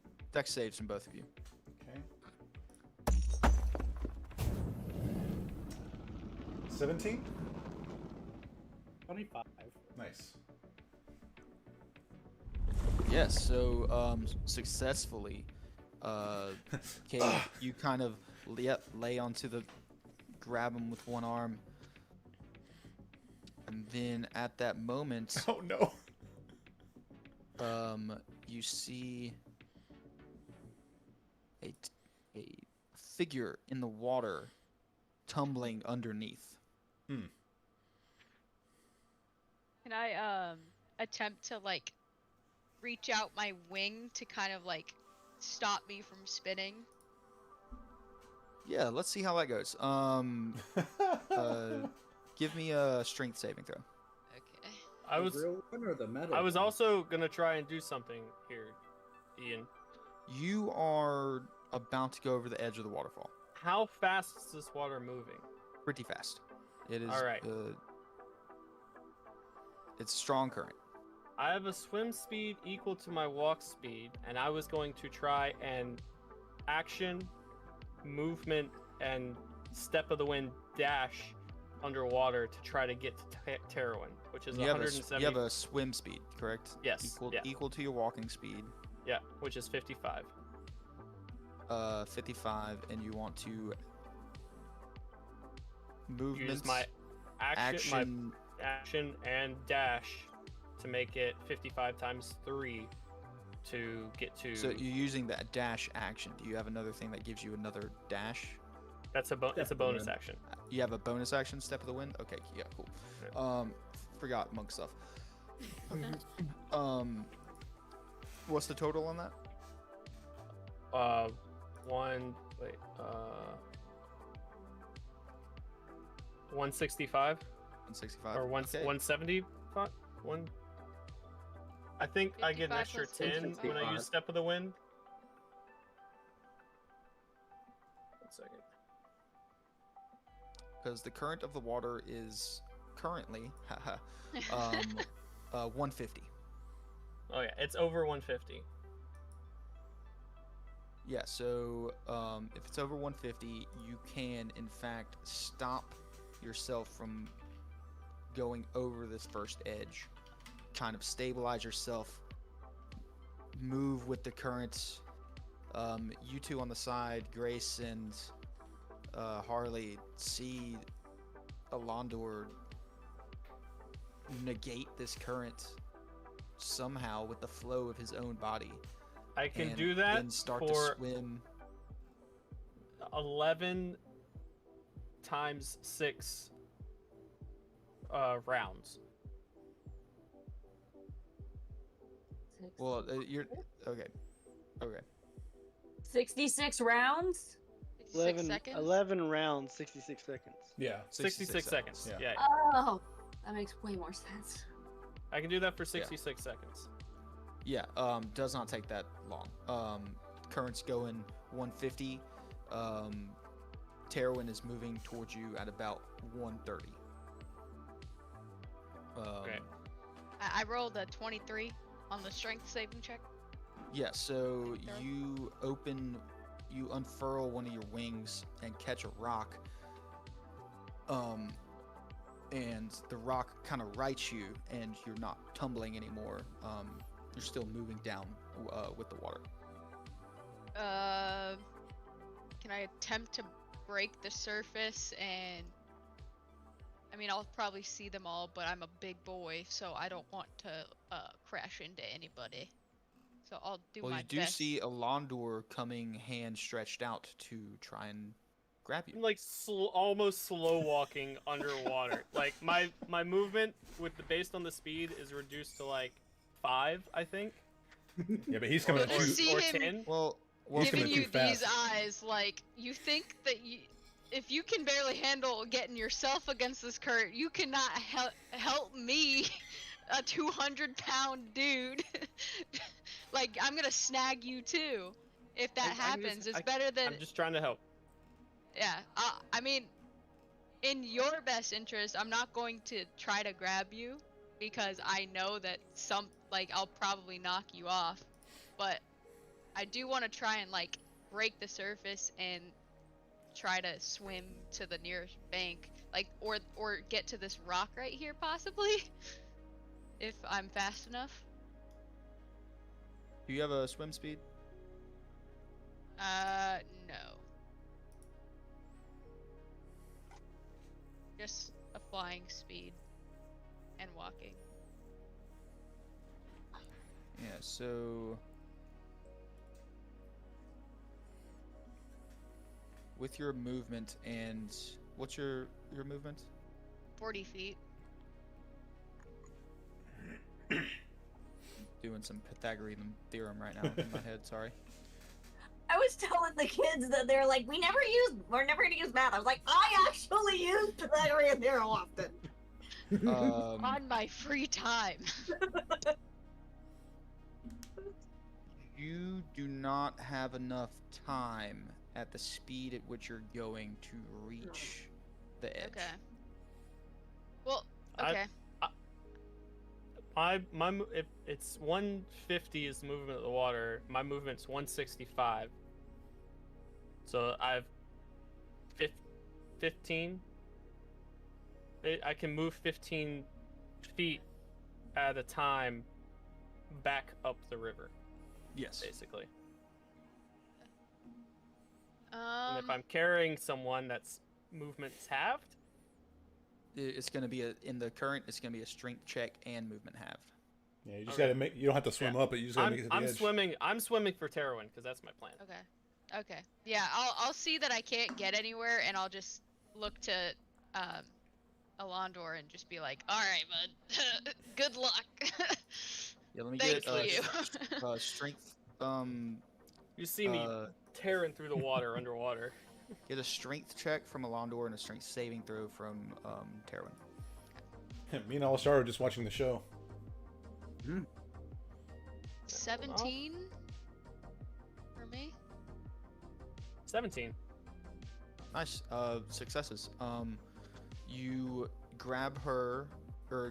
saves from both of you. Okay. 17. 25. Nice. Yes. So successfully, Cade, you kind of lay onto the, grab him with one arm, and then at that moment, Oh no. you see a figure in the water tumbling underneath. Can I attempt to like reach out my wing to kind of like stop me from spinning? Yeah, let's see how that goes. Give me a strength saving throw. Okay. I was The real one or the metal I was one? also gonna try and do something here, Ian. You are about to go over the edge of the waterfall. How fast is this water moving? Pretty fast. It is. All right. It's strong current. I have a swim speed equal to my walk speed, and I was going to try and action, movement, and step of the wind dash underwater to try to get to Terwin, which is You have, 170. you have a swim speed, correct? Yes, Equal, yeah. equal to your walking speed. Yeah, which is 55. 55, and you want to movement, Use my action, action. my action and dash to make it 55 times 3 to get to. So you're using that dash action. Do you have another thing that gives you another dash? That's it's a Step bonus wind. action. You have a bonus action, step of the wind. Okay, yeah, cool. Forgot monk stuff. What's the total on that? 165 165. or one Okay. 175. One. I think I get an 55 extra plus 10 when I 165. use Step of the Wind. 1 second. Because the current of the water is currently, 150. Oh yeah, it's over 150. Yeah, so if it's over 150, you can in fact stop yourself from going over this first edge. Kind of stabilize yourself, move with the current. You two on the side, Grace and Harley, see Alondor negate this current somehow with the flow of his own body. I can and do that then start for to swim. 11 times 6 rounds. Well, you're okay. Okay. 66 rounds? 66 seconds? 11 rounds, 66 seconds. Yeah. 66 seconds. Yeah. Yeah. Oh, that makes way more sense. I can do that for 66 seconds. Yeah. Does not take that long. Current's going 150. Terwin is moving towards you at about 130. Okay. I rolled a 23 on the strength saving check. Yeah, so Throw. you unfurl one of your wings and catch a rock. And the rock kind of rights you, and you're not tumbling anymore. You're still moving down with the water. Can I attempt to break the surface? And I mean, I'll probably see them all, but I'm a big boy, so I don't want to crash into anybody. So I'll do Well, my you do best. see Alondor coming, hand stretched out to try and grab you. I'm like almost slow walking underwater. Like my movement based on the speed is reduced to like 5, I think. Yeah, but he's coming But at to you. see or him 10. Well, He's giving coming you too fast. these eyes, like you think that if you can barely handle getting yourself against this current, you cannot help me, a 200-pound dude. Like, I'm gonna snag you too. If that happens, it's better than. I'm just trying to help. Yeah, I mean, in your best interest, I'm not going to try to grab you because I know that I'll probably knock you off. But I do want to try and like break the surface and try to swim to the nearest bank, like or get to this rock right here possibly, if I'm fast enough. Do you have a swim speed? No. Just a flying speed and walking. Yeah, so with your movement and what's your movement? 40 feet. Doing some Pythagorean theorem right now in my head, sorry. I was telling the kids that they're like, we're never gonna use math. I was like, I actually use Pythagorean theorem often. On my free time. You do not have enough time at the speed at which you're going to reach the edge. Okay. Well, okay. If it's 150 is the movement of the water, my movement's 165. So I've 15. I can move 15 feet at a time back up the river. Yes. Basically. And if I'm carrying someone that's movement's halved, It's going to be in the current. It's going to be a strength check and movement halved. Yeah, you just gotta make. You don't have to swim up, but you just gotta make it to the edge. I'm swimming for Terwin because that's my plan. Okay. Yeah, I'll see that I can't get anywhere, and I'll just look to Alondor and just be like, "All right, bud. Good luck." Yeah, let me Thank get you. strength. You see me tearing through the water underwater. Get a strength check from Alondor and a strength saving throw from Terwin. Me and Alistar are just watching the show. 17 for me. 17. Nice. Successes. You grab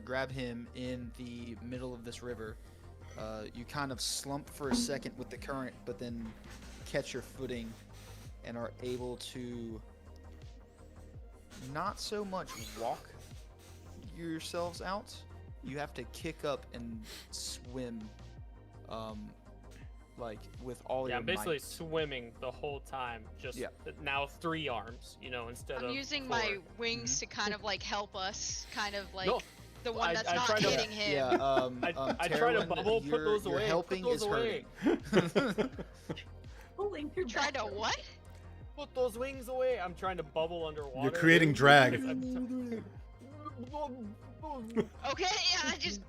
grab him in the middle of this river. You kind of slump for a second with the current, but then catch your footing and are able to not so much walk yourselves out. You have to kick up and swim, like with all your I'm basically might. swimming the whole time. Just now 3 arms, instead of I'm using 4. my wings to kind of like help us, kind of like No, the one that's I not try to- hitting him. Yeah, I try to Terwin, bubble, put those your away. helping put those is away. hurting. Pulling your Try to what? Put those wings away. I'm trying to bubble underwater. You're creating drag. Okay, yeah, I just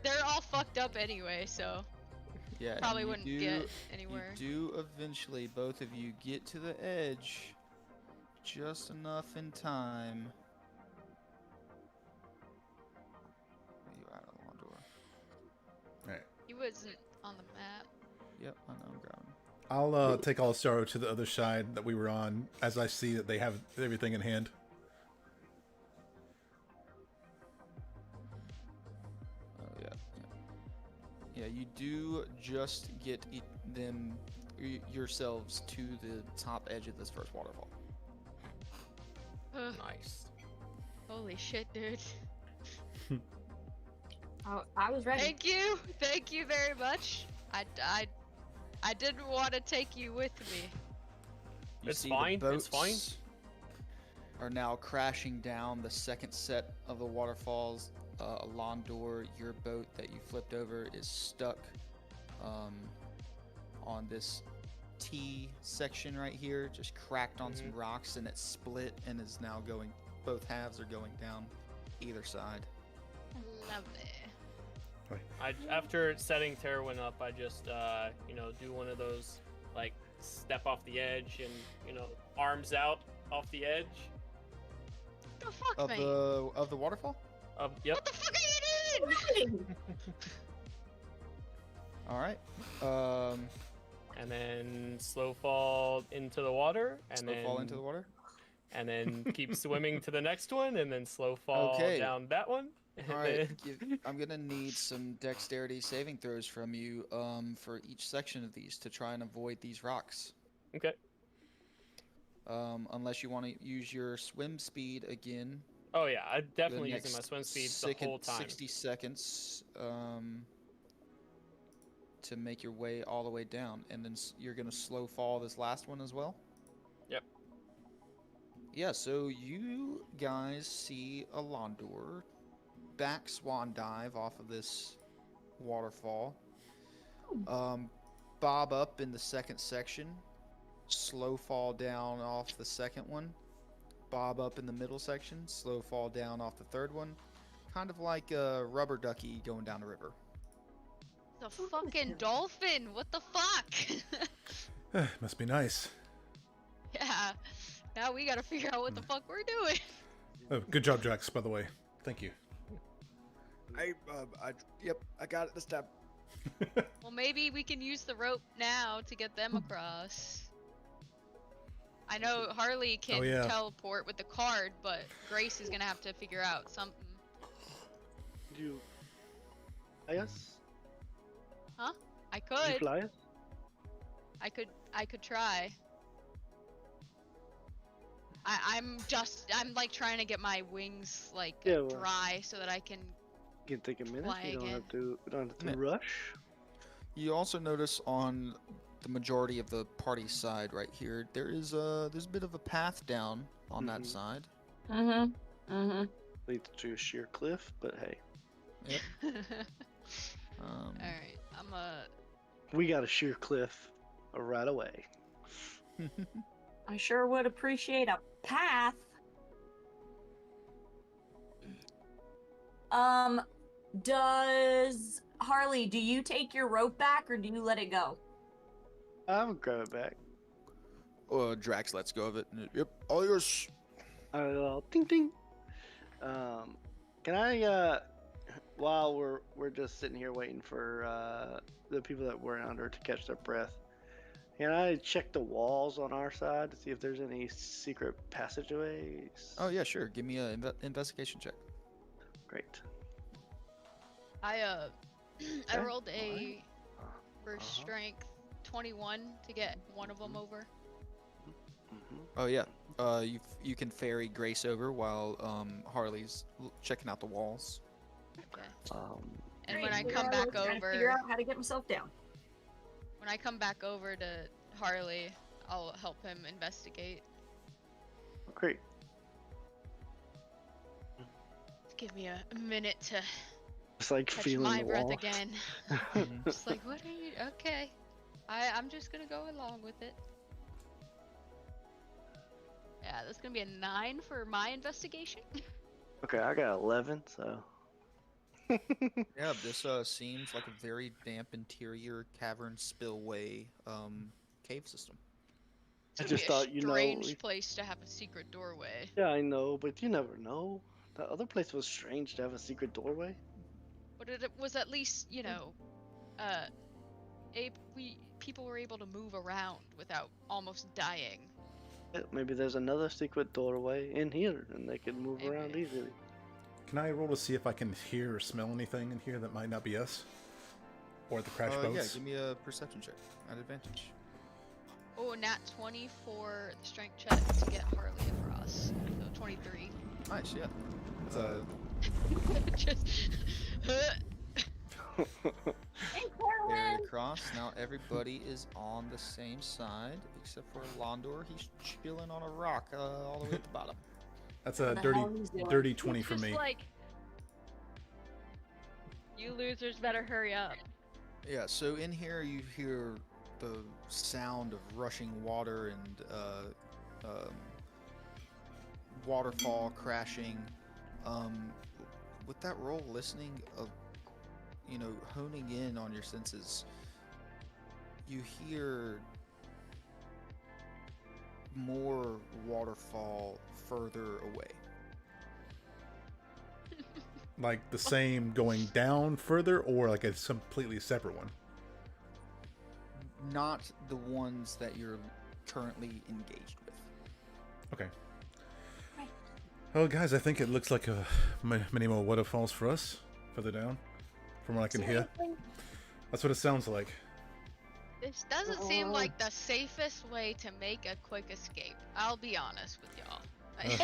they're all fucked up anyway, so Yeah, probably and wouldn't you get anywhere. You do eventually, both of you, get to the edge just enough in time. Where you at, Alondor? He wasn't on the map. Yep, I know, I'm grabbing. I'll take Alistar to the other side that we were on, as I see that they have everything in hand. Oh yeah. Yeah, you do just get yourselves to the top edge of this first waterfall. Nice. Holy shit, dude. I was ready. Thank you very much. I didn't want to take you with me. You It's see fine, The it's fine. boats are now crashing down the second set of the waterfalls. Alondor, your boat that you flipped over is stuck on this T section right here, just cracked on some rocks, and it split and is now going. Both halves are going down either side. Lovely. After setting Terwin up, I just do one of those like step off the edge and arms out off the edge. What the fuck, Of mate? the waterfall. Yep. What the fuck are you doing? All right. And then slow fall into the water, and Slow then fall into the water. and then keep swimming to the next one, and then slow fall Okay. down that one. And All right. then- I'm gonna need some dexterity saving throws from you for each section of these to try and avoid these rocks. Okay. Unless you want to use your swim speed again. Oh yeah, I'm the definitely using my next swim speed the whole time. 60 seconds to make your way all the way down, and then you're gonna slow fall this last one as well. Yep. Yeah, so you guys see a Londor back swan dive off of this waterfall, bob up in the second section, slow fall down off the second one, bob up in the middle section, slow fall down off the third one, kind of like a rubber ducky going down the river. The fucking dolphin. What the fuck? Must be nice. Yeah. Now we gotta figure out what the fuck we're doing. Oh, good job, Drax, by the way. Thank you. Yep, I got it this time. Well, maybe we can use the rope now to get them across. I know Harley can yeah. teleport with the card, but Grace is gonna have to figure out something. You fly us? I Did you could. fly us? I could try. I'm like trying to get my wings like Yeah, well- dry so that I can. You can take a minute. Fly You don't again. have to. We don't have to Yeah. rush. You also notice on the majority of the party side right here, there's a bit of a path down on that Mhm. side. Leads to a sheer cliff, but hey, Alright, we got a sheer cliff right away. I sure would appreciate a path. Does Harley, do you take your rope back or do you let it go? I would grab it back. Drax lets go of it. Yep, all yours. Ding ding. Can I while we're just sitting here waiting for the people that were under to catch their breath, can I check the walls on our side to see if there's any secret passageways? Oh yeah, sure. Give me a investigation check. Great. I Okay, rolled a alright. for strength 21 to get one of them over. Mhm. Oh yeah. You can ferry Grace over while Harley's checking out the walls. Okay. And Great, when I figure come out- back trying to figure over, out how to get myself down. when I come back over to Harley, I'll help him investigate. Great. Give me a minute to It's like catch feeling my the breath wall. again. Mhm. Just like, what are you? Okay, I'm just gonna go along with it. Yeah, that's gonna be a 9 for my investigation. Okay, I got 11, so. Yeah, this seems like a very damp interior cavern spillway cave system. It's I gonna just be a thought, you know, strange we- place to have a secret doorway. Yeah, I know, but you never know. The other place was strange to have a secret doorway. But it was at least, you know, people were able to move around without almost dying. Yeah, maybe there's another secret doorway in here, and they can move around Maybe. easily. Can I roll to see if I can hear or smell anything in here that might not be us? Or the crash Yeah, boats? give me a perception check at advantage. Oh, nat 20 for the strength check to get Harley across. So 23. Nice, yeah. Just. Hey, Carried Carolyn! across. Now everybody is on the same side, except for Londor. He's chilling on a rock all the way at the bottom. That's a What the dirty, hell he's doing. dirty 20 for Just me. like. You losers better hurry up. Yeah, so in here you hear the sound of rushing water and waterfall crashing. With that roll, listening of, honing in on your senses, you hear more waterfall further away. Like the same going down further, or like a completely separate one? Not the ones that you're currently engaged with. Okay. Well, guys, I think it looks like many more waterfalls for us further down, from what I can hear. That's what it sounds like. This doesn't seem like the safest way to make a quick escape. I'll be honest with y'all. Hey,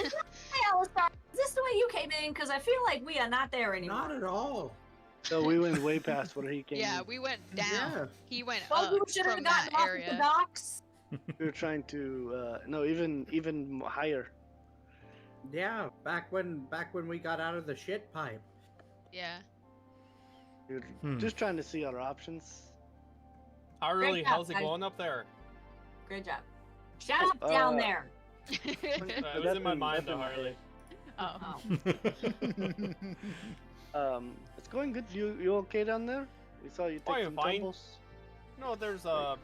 Alistar, is this the way you came in? Because I feel like we are not there anymore. Not at all. So we went way past where he came. Yeah, in. we went down. Yeah. He went Well, up you should have from gotten that off at the area. docks. We were trying to no, even higher. Yeah, back when we got out of the shit pipe. Yeah. We were just trying to see our options. Harley, job, how's it guys. going up there? Good job. Shut up down there. It was in my mind, though, Harley. Oh. It's going good. You okay down there? We saw you Oh, take you're some fine. tumbles. No, there's a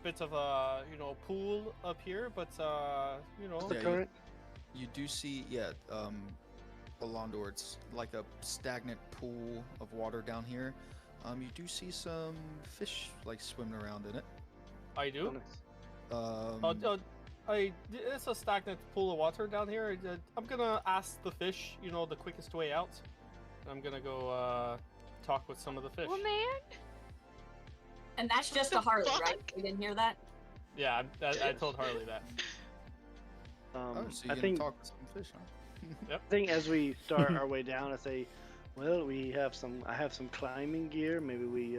bit of a pool up here, but The Yeah, current. You do see, Alondor, it's like a stagnant pool of water down here. You do see some fish like swimming around in it. I do. Um, It's a stagnant pool of water down here. I'm gonna ask the fish, the quickest way out. I'm gonna go talk with some of the fish. Well, man. And that's just a the Harley, fuck? right? You didn't hear that? Yeah, I told Harley that. oh, so I you're think gonna talk with some fish, huh? I think as we start our way down, I say, well, I have some climbing gear. Maybe we,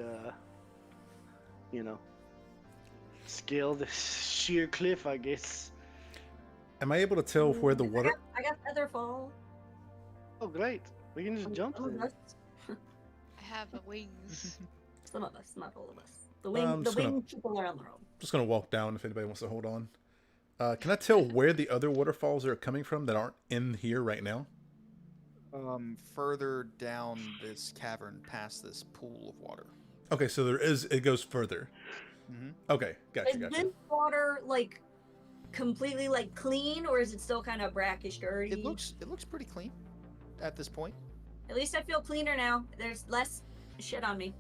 scale this sheer cliff, I guess. Am I able to tell where the water? I got Featherfall. Oh, great. We can just jump Some of there. us. I have wings. Some of us, not all of us. The I'm just gonna- winged people are on their own. Just gonna walk down if anybody wants to hold on. Can I tell where the other waterfalls are coming from that aren't in here right now? Further down this cavern, past this pool of water. Okay, so it goes further. Mm-hmm. Okay, gotcha, Is gotcha. this water like completely like clean, or is it still kind of brackish, dirty? It looks pretty clean at this point. At least I feel cleaner now. There's less shit on me.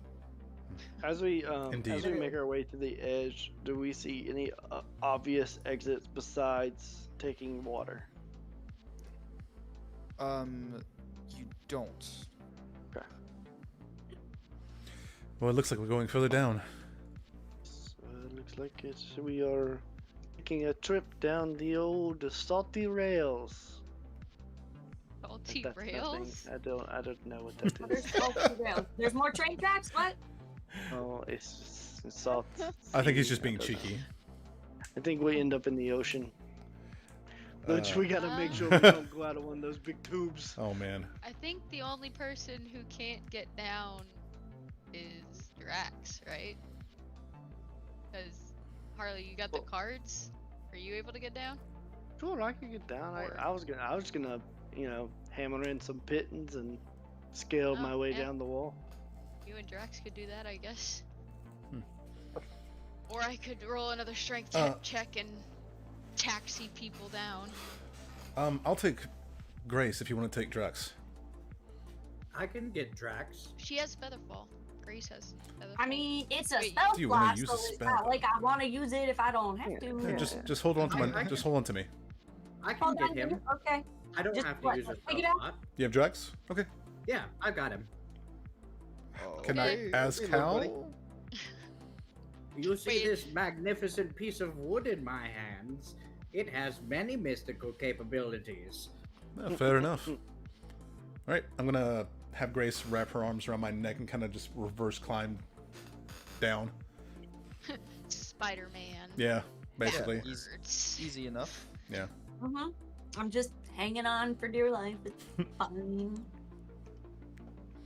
As we Indeed. make our way to the edge, do we see any obvious exits besides taking water? You don't. Okay. Well, it looks like we're going further down. So it looks like we are taking a trip down the old salty rails. Salty That's nothing. rails? I don't know what that There's is. salty rails. There's more train tracks. What? Oh, it's salt. I think he's just sea. being I don't cheeky. know. I think we end up in the ocean. Which Uh, we gotta make sure we don't go out of one of those big tubes. Oh man. I think the only person who can't get down is Drax, right? Because Harley, you got the cards. Are you able to get down? Sure, I can get down. Or- I was just gonna, hammer in some pittons and scale Oh, my way yeah. down the wall. You and Drax could do that, I guess. Hmm. Or I could roll another strength check and taxi people down. I'll take Grace if you want to take Drax. I can get Drax. She has Featherfall. Grace has Featherfall. I mean, it's a Wait, spell Do you wanna slot, use so a it's spell? not like I want to use it if I don't have to. Yeah. Just hold on to I- just hold on to me. I can Hold get on, him. Okay. I don't Just have to what, use a like, spell take it out? slot. You have Drax? Okay. Yeah, I've got him. Can Okay. I ask Hey, look, buddy. how? You see Wait. this magnificent piece of wood in my hands? It has many mystical capabilities. Fair enough. All right, I'm gonna have Grace wrap her arms around my neck and kind of just reverse climb down. Spider-Man. Yeah, basically. Yeah, easy enough. Yeah. Mhm. I'm just hanging on for dear life. It's fine.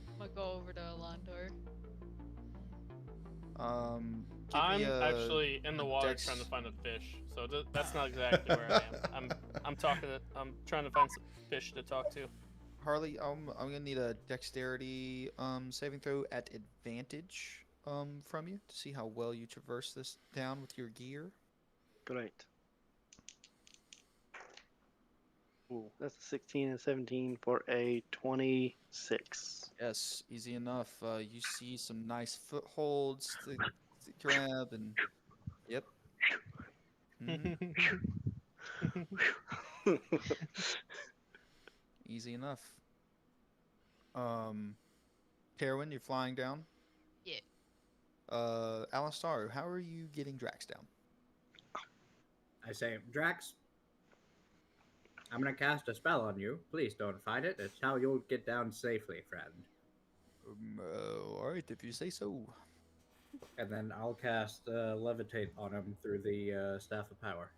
I'm gonna go over to Alondor. Give I'm me a- actually in the a water dex- trying to find a fish, so that's not exactly where I am. I'm trying to find some fish to talk to. Harley, I'm gonna need a dexterity saving throw at advantage from you to see how well you traverse this down with your gear. Great. Ooh, that's a 16 and 17 for a 26. Yes, easy enough. You see some nice footholds to grab, and yep. Mhm. Easy enough. Carwin, you're flying down. Yeah. Alistair, how are you getting Drax down? I say, Drax, I'm gonna cast a spell on you. Please don't fight it. It's how you'll get down safely, friend. All right, if you say so. And then I'll cast levitate on him through the staff of power.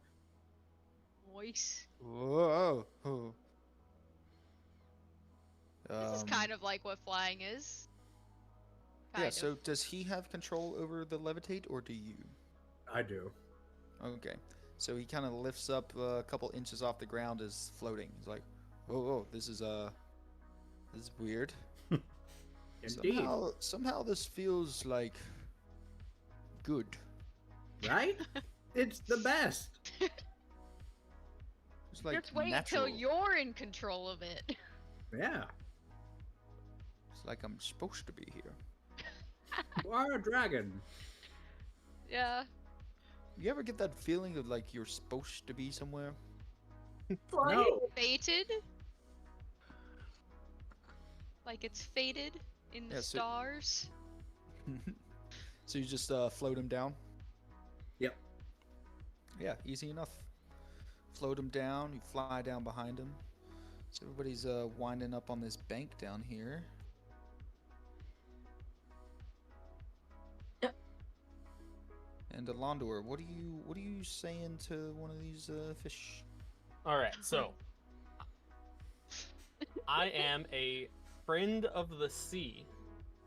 Voice. Whoa. Oh. This is kind of like what flying is. Yeah, Kind so of. does he have control over the levitate, or do you? I do. Okay. So he kind of lifts up a couple inches off the ground as floating. He's like, "Whoa, this is weird." Indeed. Somehow this feels like good. Right? It's the best. It's like Just wait natural. till you're in control of it. Yeah. It's like I'm supposed to be here. You are a dragon. Yeah. You ever get that feeling of like you're supposed to be somewhere? Flying? No. Fated? Like it's fated in the Yeah, so- stars? So you just float him down? Yep. Yeah, easy enough. Float him down, you fly down behind him. So everybody's winding up on this bank down here. Yep. And Alondor, what are you saying to one of these fish? All right, so I am a friend of the sea.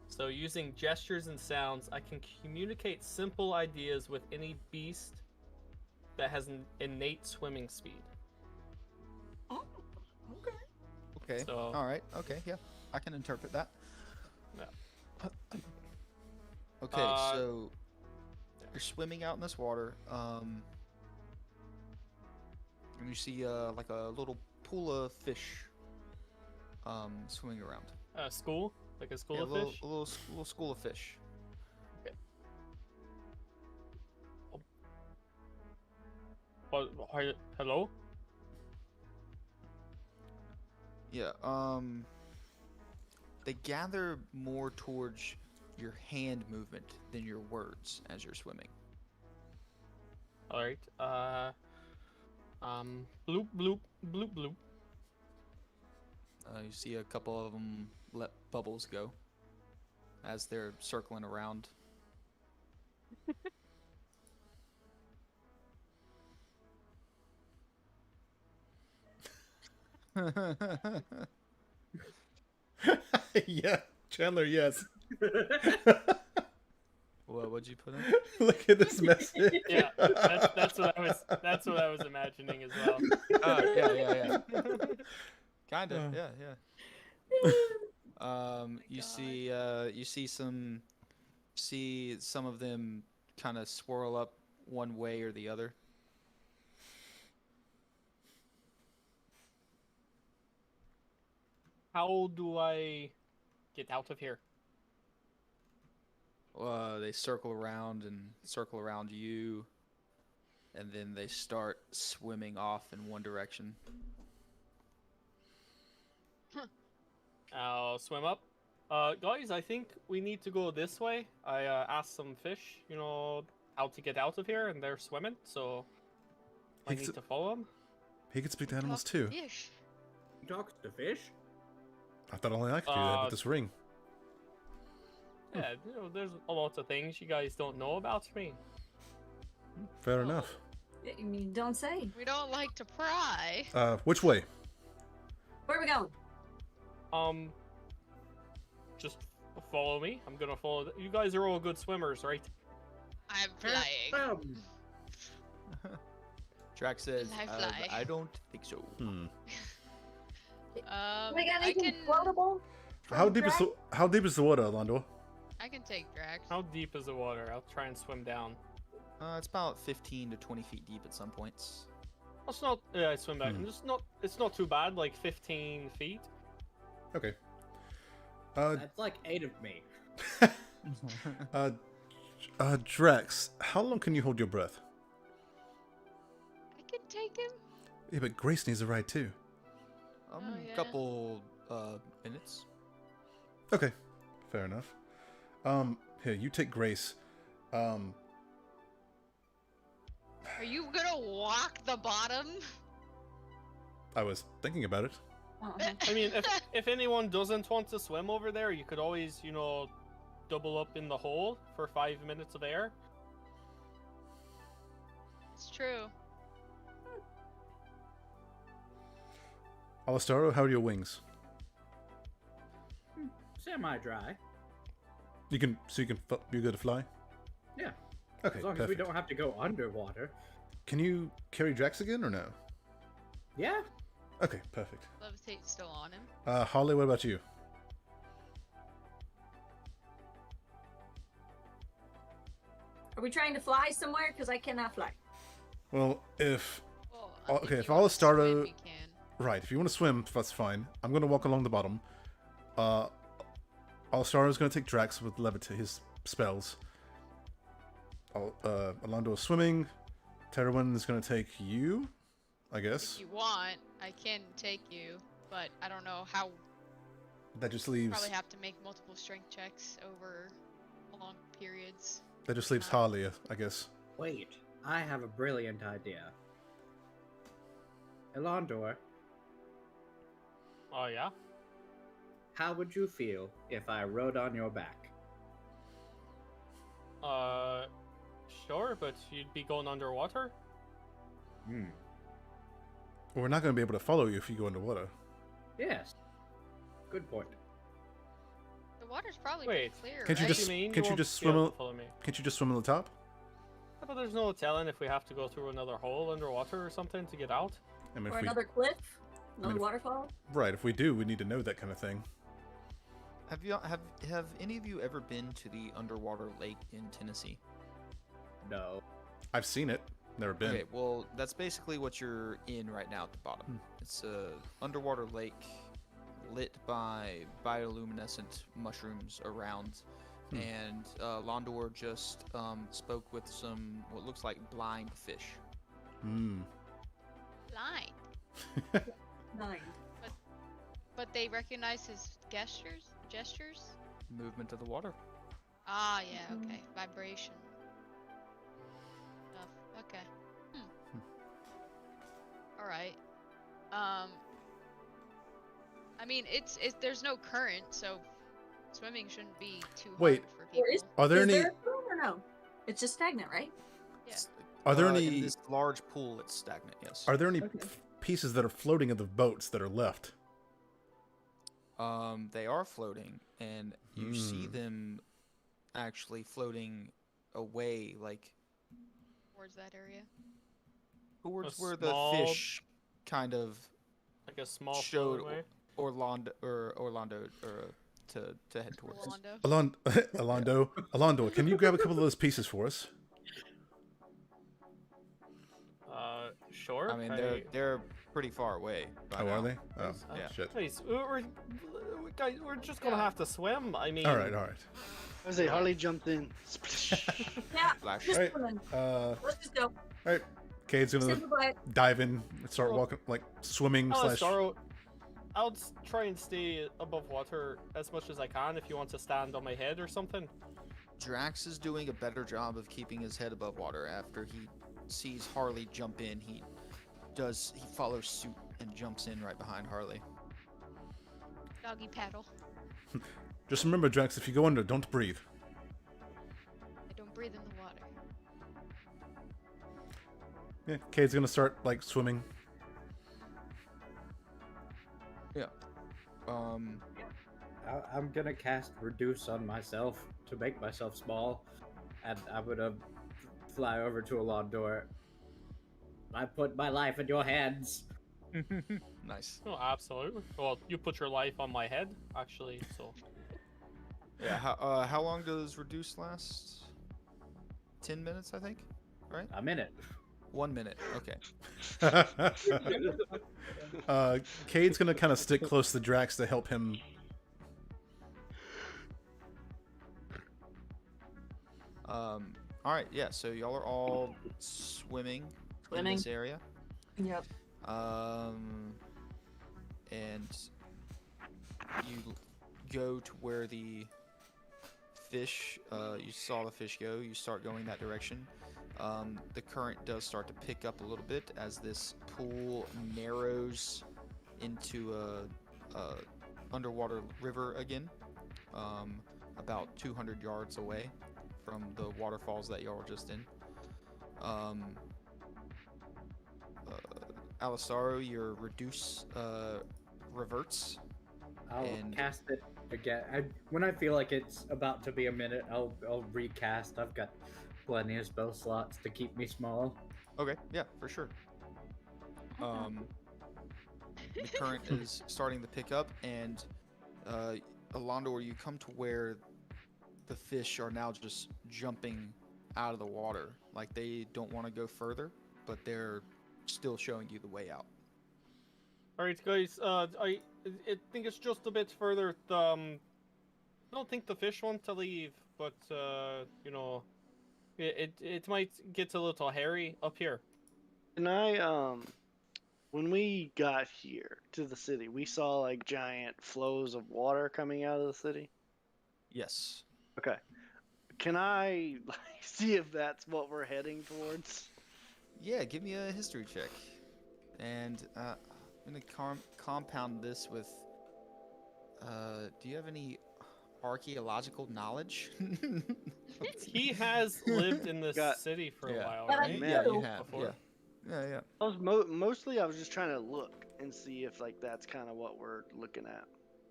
So using gestures and sounds, I can communicate simple ideas with any beast that has an innate swimming speed. Oh, okay. Okay. So- All right. Okay. Yeah, I can interpret that. Yeah. Okay, Uh, so you're swimming out in this water, and you see like a little pool of fish swimming around. School? Like a school Yeah, of a fish? little school of fish. Hello? Yeah. They gather more towards your hand movement than your words as you're swimming. All right. Bloop bloop bloop bloop. You see a couple of them let bubbles go as they're circling around. Yeah, Chandler, yes. What'd you put in? Look at this message. Yeah, that's what I was imagining as well. Yeah. Kind of, yeah. You see some of them kind of swirl up one way or the other. How do I get out of here? They circle around you, and then they start swimming off in one direction. I'll swim up. Guys, I think we need to go this way. I asked some fish, how to get out of here, and they're swimming, so I It's- need to follow them. He can speak to animals Talk too. Fish. He talks to fish. I thought only I could do that with this ring. Yeah, there's a lot of things you guys don't know about me. Fair enough. You don't say. We don't like to pry. Which way? Where are we going? Just follow me. I'm gonna follow. You guys are all good swimmers, right? I'm flying. Drax says, Fly. I don't think so. We got I anything can. floatable? How deep is the water, Londo? I can take Drax. How deep is the water? I'll try and swim down. It's about 15 to 20 feet deep at some points. It's not. Yeah, I swim back. Hmm. And it's not too bad. Like 15 feet. Okay. That's like 8 of me. Drex, how long can you hold your breath? I can take him. Yeah, but Grace needs a ride too. Oh, yeah. Couple minutes. Okay, fair enough. Here, you take Grace. Are you gonna walk the bottom? I was thinking about it. I mean, if anyone doesn't want to swim over there, you could always, you know, double up in the hole for 5 minutes of air. It's true. Alistaro, how are your wings? Semi-dry. You can you're good to fly. Yeah. Okay, As long perfect. as we don't have to go underwater. Can you carry Drax again or no? Yeah. Okay, perfect. Levitate's still on him. Harley, what about you? Are we trying to fly somewhere? Because I cannot fly. Well, if Well, Okay, if you want to swim, Alistaro- you can. right, if you want to swim, that's fine. I'm gonna walk along the bottom. Alistaro's gonna take Drax with levitate his spells. Alando is swimming. Terwin is gonna take you, I guess. If you want, I can take you, but I don't know how. That just leaves Probably have to make multiple strength checks over long periods. Harley, I guess. Wait, I have a brilliant idea. Elandor, Oh yeah. how would you feel if I rode on your back? Sure, but you'd be going underwater. Hmm. Well, we're not gonna be able to follow you if you go underwater. Yes. Good point. The water's probably Wait, pretty clear, Can't you right? just- mean can't you won't just be able swim to follow me? Can't you just swim on the top? Yeah, but there's no telling if we have to go through another hole underwater or something to get out. I mean, Or if we another cliff? Another if- waterfall? right, if we do, we need to know that kind of thing. Have any of you ever been to the underwater lake in Tennessee? No. I've seen it, never been. Okay, well, that's basically what you're in right now at the bottom. It's a underwater lake lit by bioluminescent mushrooms around, and Londor just spoke with some what looks like blind fish. Hmm. Blind. 9. But they recognize his gestures? Movement of the water. Ah, yeah, okay. Vibration. Stuff. Okay. Alright. I mean, there's no current, so swimming shouldn't be too Wait. hard for people. There is, Are there is any? there a pool or no? It's just stagnant, right? Yeah. Are there In any? this large pool, it's stagnant. Yes. Are there any Okay. pieces that are floating in the boats that are left? They are floating, and you see Hmm. them actually floating away, like Towards that area. towards A where the small- fish kind of Like a small showed floataway. Orlando to head towards. Rolando. Alando, can you grab a couple of those pieces for us? Sure. I mean, they're pretty far away. by Oh, now. are they? Oh, Yeah. shit. Guys, guys, we're just gonna have to swim. I mean. All right. I say Harley jumped in. Yeah, Flash. just Right. swimming. Uh, Let's just go. Cade's gonna Simple but dive in and start Well, walking, like swimming slash. Alistaro, I'll try and stay above water as much as I can if you want to stand on my head or something. Drax is doing a better job of keeping his head above water. After he sees Harley jump in, he follows suit and jumps in right behind Harley. Doggy paddle. Just remember, Drax, if you go under, don't breathe. I don't breathe in the water. Yeah, Cade's gonna start like swimming. Yeah. I'm gonna cast Reduce on myself to make myself small, and I'm gonna fly over to Elandor. I put my life in your hands. Nice. Oh, absolutely. Well, you put your life on my head, actually. So. Yeah. How long does reduce last? 10 minutes, I think. Right. I'm in it. 1 minute. Okay. Cade's gonna kind of stick close to Drax to help him. All right. Yeah. So y'all are all swimming in this area. Yep. And you go to where the fish, you saw the fish go, you start going that direction. The current does start to pick up a little bit as this pool narrows into a underwater river again, about 200 yards away from the waterfalls that y'all were just in. Alisaro, your reduce reverts. I'll And- cast it again. When I feel like it's about to be a minute, I'll recast. I've got plenty of spell slots to keep me small. Okay, yeah, for sure. The current is starting to pick up, and Alondor, you come to where the fish are now just jumping out of the water. Like they don't want to go further, but they're still showing you the way out. All right, guys. I think it's just a bit further. I don't think the fish want to leave, but you know, it might get a little hairy up here. And I when we got here to the city, we saw like giant flows of water coming out of the city. Yes. Okay. Can I like see if that's what we're heading towards? Yeah, give me a history check. And I'm gonna compound this with. Do you have any archaeological knowledge? He has lived in this Got- city for a Yeah. while, But I right? Yeah, you do. have. Before. Yeah. I was mostly I was just trying to look and see if like that's kind of what we're looking at.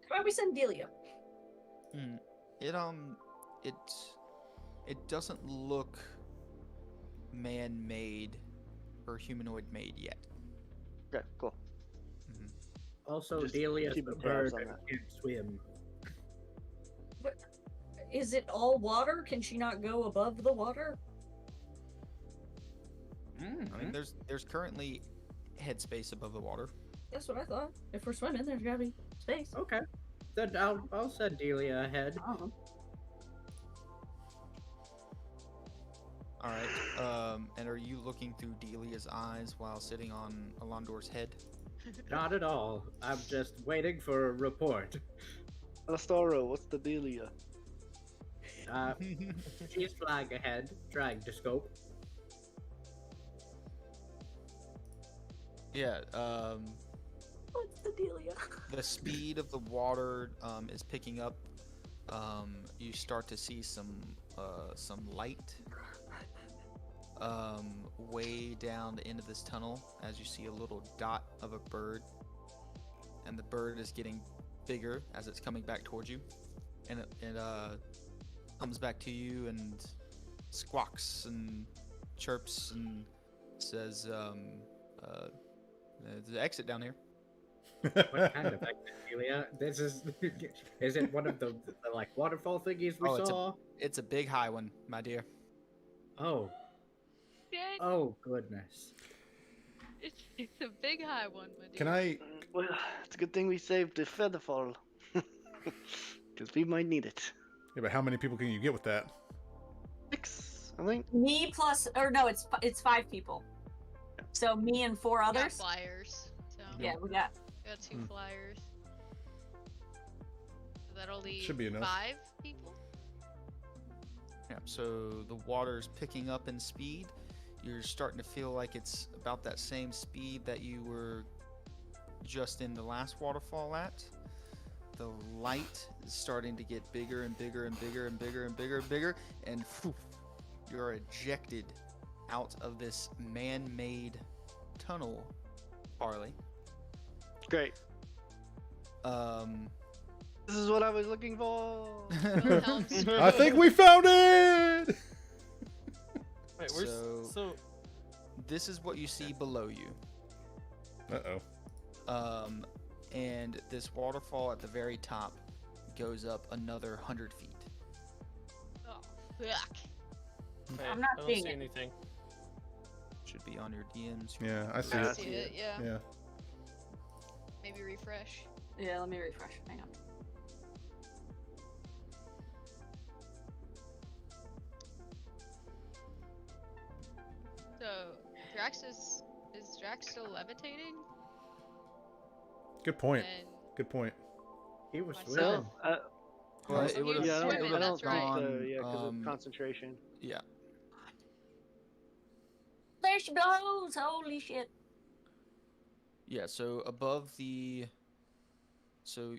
Why don't we send Delia? It doesn't look man-made or humanoid-made yet. Okay, cool. Also, Just Delia's keep a tabs bird on that that. can't swim. Is it all water? Can she not go above the water? I mean, there's currently headspace above the water. That's what I thought. If we're swimming, there's gotta be space. Okay. Then I'll send Delia ahead. Oh. All right. And are you looking through Delia's eyes while sitting on Alondor's head? Not at all. I'm just waiting for a report. Alastaro, what's the dealio? She's flying ahead, trying to scope. Yeah. What's the Delia? The speed of the water is picking up. You start to see some light way down the end of this tunnel as you see a little dot of a bird, and the bird is getting bigger as it's coming back towards you, and it comes back to you and squawks and chirps and says, "There's an exit down here." What kind of exit, Delia? This is it one of the like waterfall thingies we Oh, saw? It's a big high one, my dear. Oh. Good. Oh goodness. It's a big high one, my dear. Can I? Well, it's a good thing we saved the featherfall. Because we might need it. Yeah, but how many people can you get with that? 6, I think. Me plus, or no, it's 5 people. So me and 4 We got others. flyers. So Yeah, we got. we got 2 flyers. So that'll leave Should be enough. 5 people. Yeah, so the water's picking up in speed. You're starting to feel like it's about that same speed that you were just in the last waterfall at. The light is starting to get bigger and bigger and bigger and bigger and bigger and bigger, and poof, you're ejected out of this man-made tunnel, Harley. Great. This is what I was looking for. I think we found it. Wait, So- This is what you see below you. Uh-oh. And this waterfall at the very top goes up another 100 feet. Oh, yuck. Hey, I'm not I don't seeing see it. anything. should be on your DMs. Yeah, I see I it. see it, yeah. Yeah. Maybe refresh. Yeah, let me refresh. Hang on. So, Drax is Drax still levitating? Good point. And Good point. He was Myself. swimming. Well, He it would have. was Yeah, I don't, swimming, I don't that's think right. so. Yeah, because Um, of concentration. Yeah. There she goes! Holy shit. Yeah. So above the. So,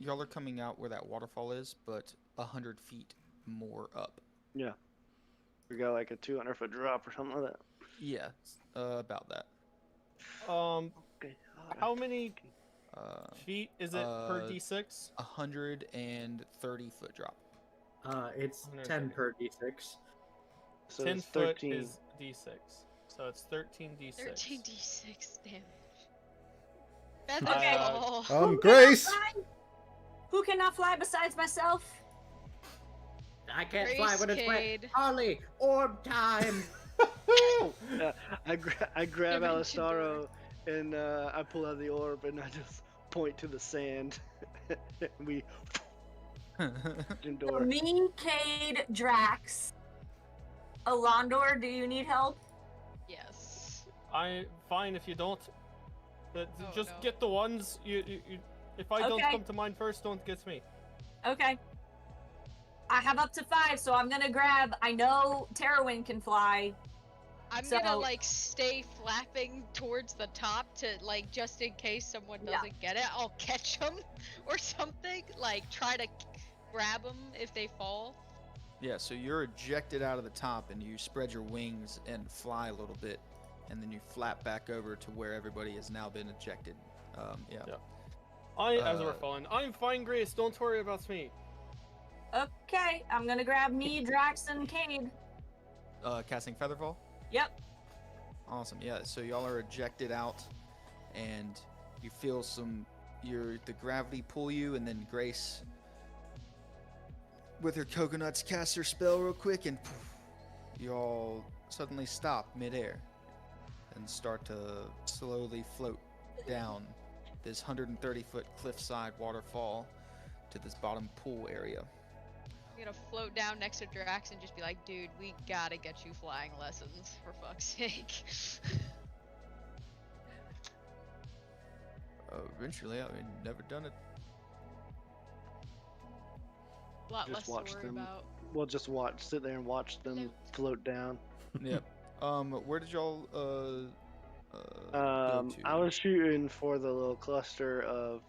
y'all are coming out where that waterfall is, but 100 feet more up. Yeah. We got like a 200-foot drop or something like that. Yeah. About that. Okay. How many Feet feet is it per d6? 130-foot drop. It's 130. 10 per d6. So 10 it's foot 13. is d6. So it's 13d6. 13d6 damage. That's Okay. all. Grace. Who cannot fly besides myself? I can't fly when it's wet. Cade. Harley, orb time! Yeah, I grab Dimension Alistaro and I pull out the orb and I just point to the sand. We So indoor. me, Cade, Drax. Alondor, do you need help? Yes. I'm fine if you don't. But Oh, just no. get the ones you. If I don't Okay. come to mind first, don't get me. Okay. I have up to 5, so I'm gonna grab. I know Terrawin can fly. I'm So- gonna like stay flapping towards the top to like just in case someone Yeah. doesn't get it, I'll catch them or something. Like try to grab them if they fall. Yeah, so you're ejected out of the top and you spread your wings and fly a little bit, and then you flap back over to where everybody has now been ejected. Yeah. Yeah. As we're Uh, falling, I'm fine, Grace. Don't worry about me. Okay, I'm gonna grab me, Drax, and Cade. Casting Featherfall? Yep. Awesome. Yeah, so y'all are ejected out, and you feel the gravity pull you, and then Grace, with her coconuts, casts her spell real quick, and poof, y'all suddenly stop midair and start to slowly float down this 130-foot cliffside waterfall to this bottom pool area. I'm gonna float down next to Drax and just be like, dude, we gotta get you flying lessons, for fuck's sake. Eventually, I mean, never done it. A lot Just less watch to worry them. about. We'll just sit there and watch them float down. Yep. Where did y'all go I to? was shooting for the little cluster of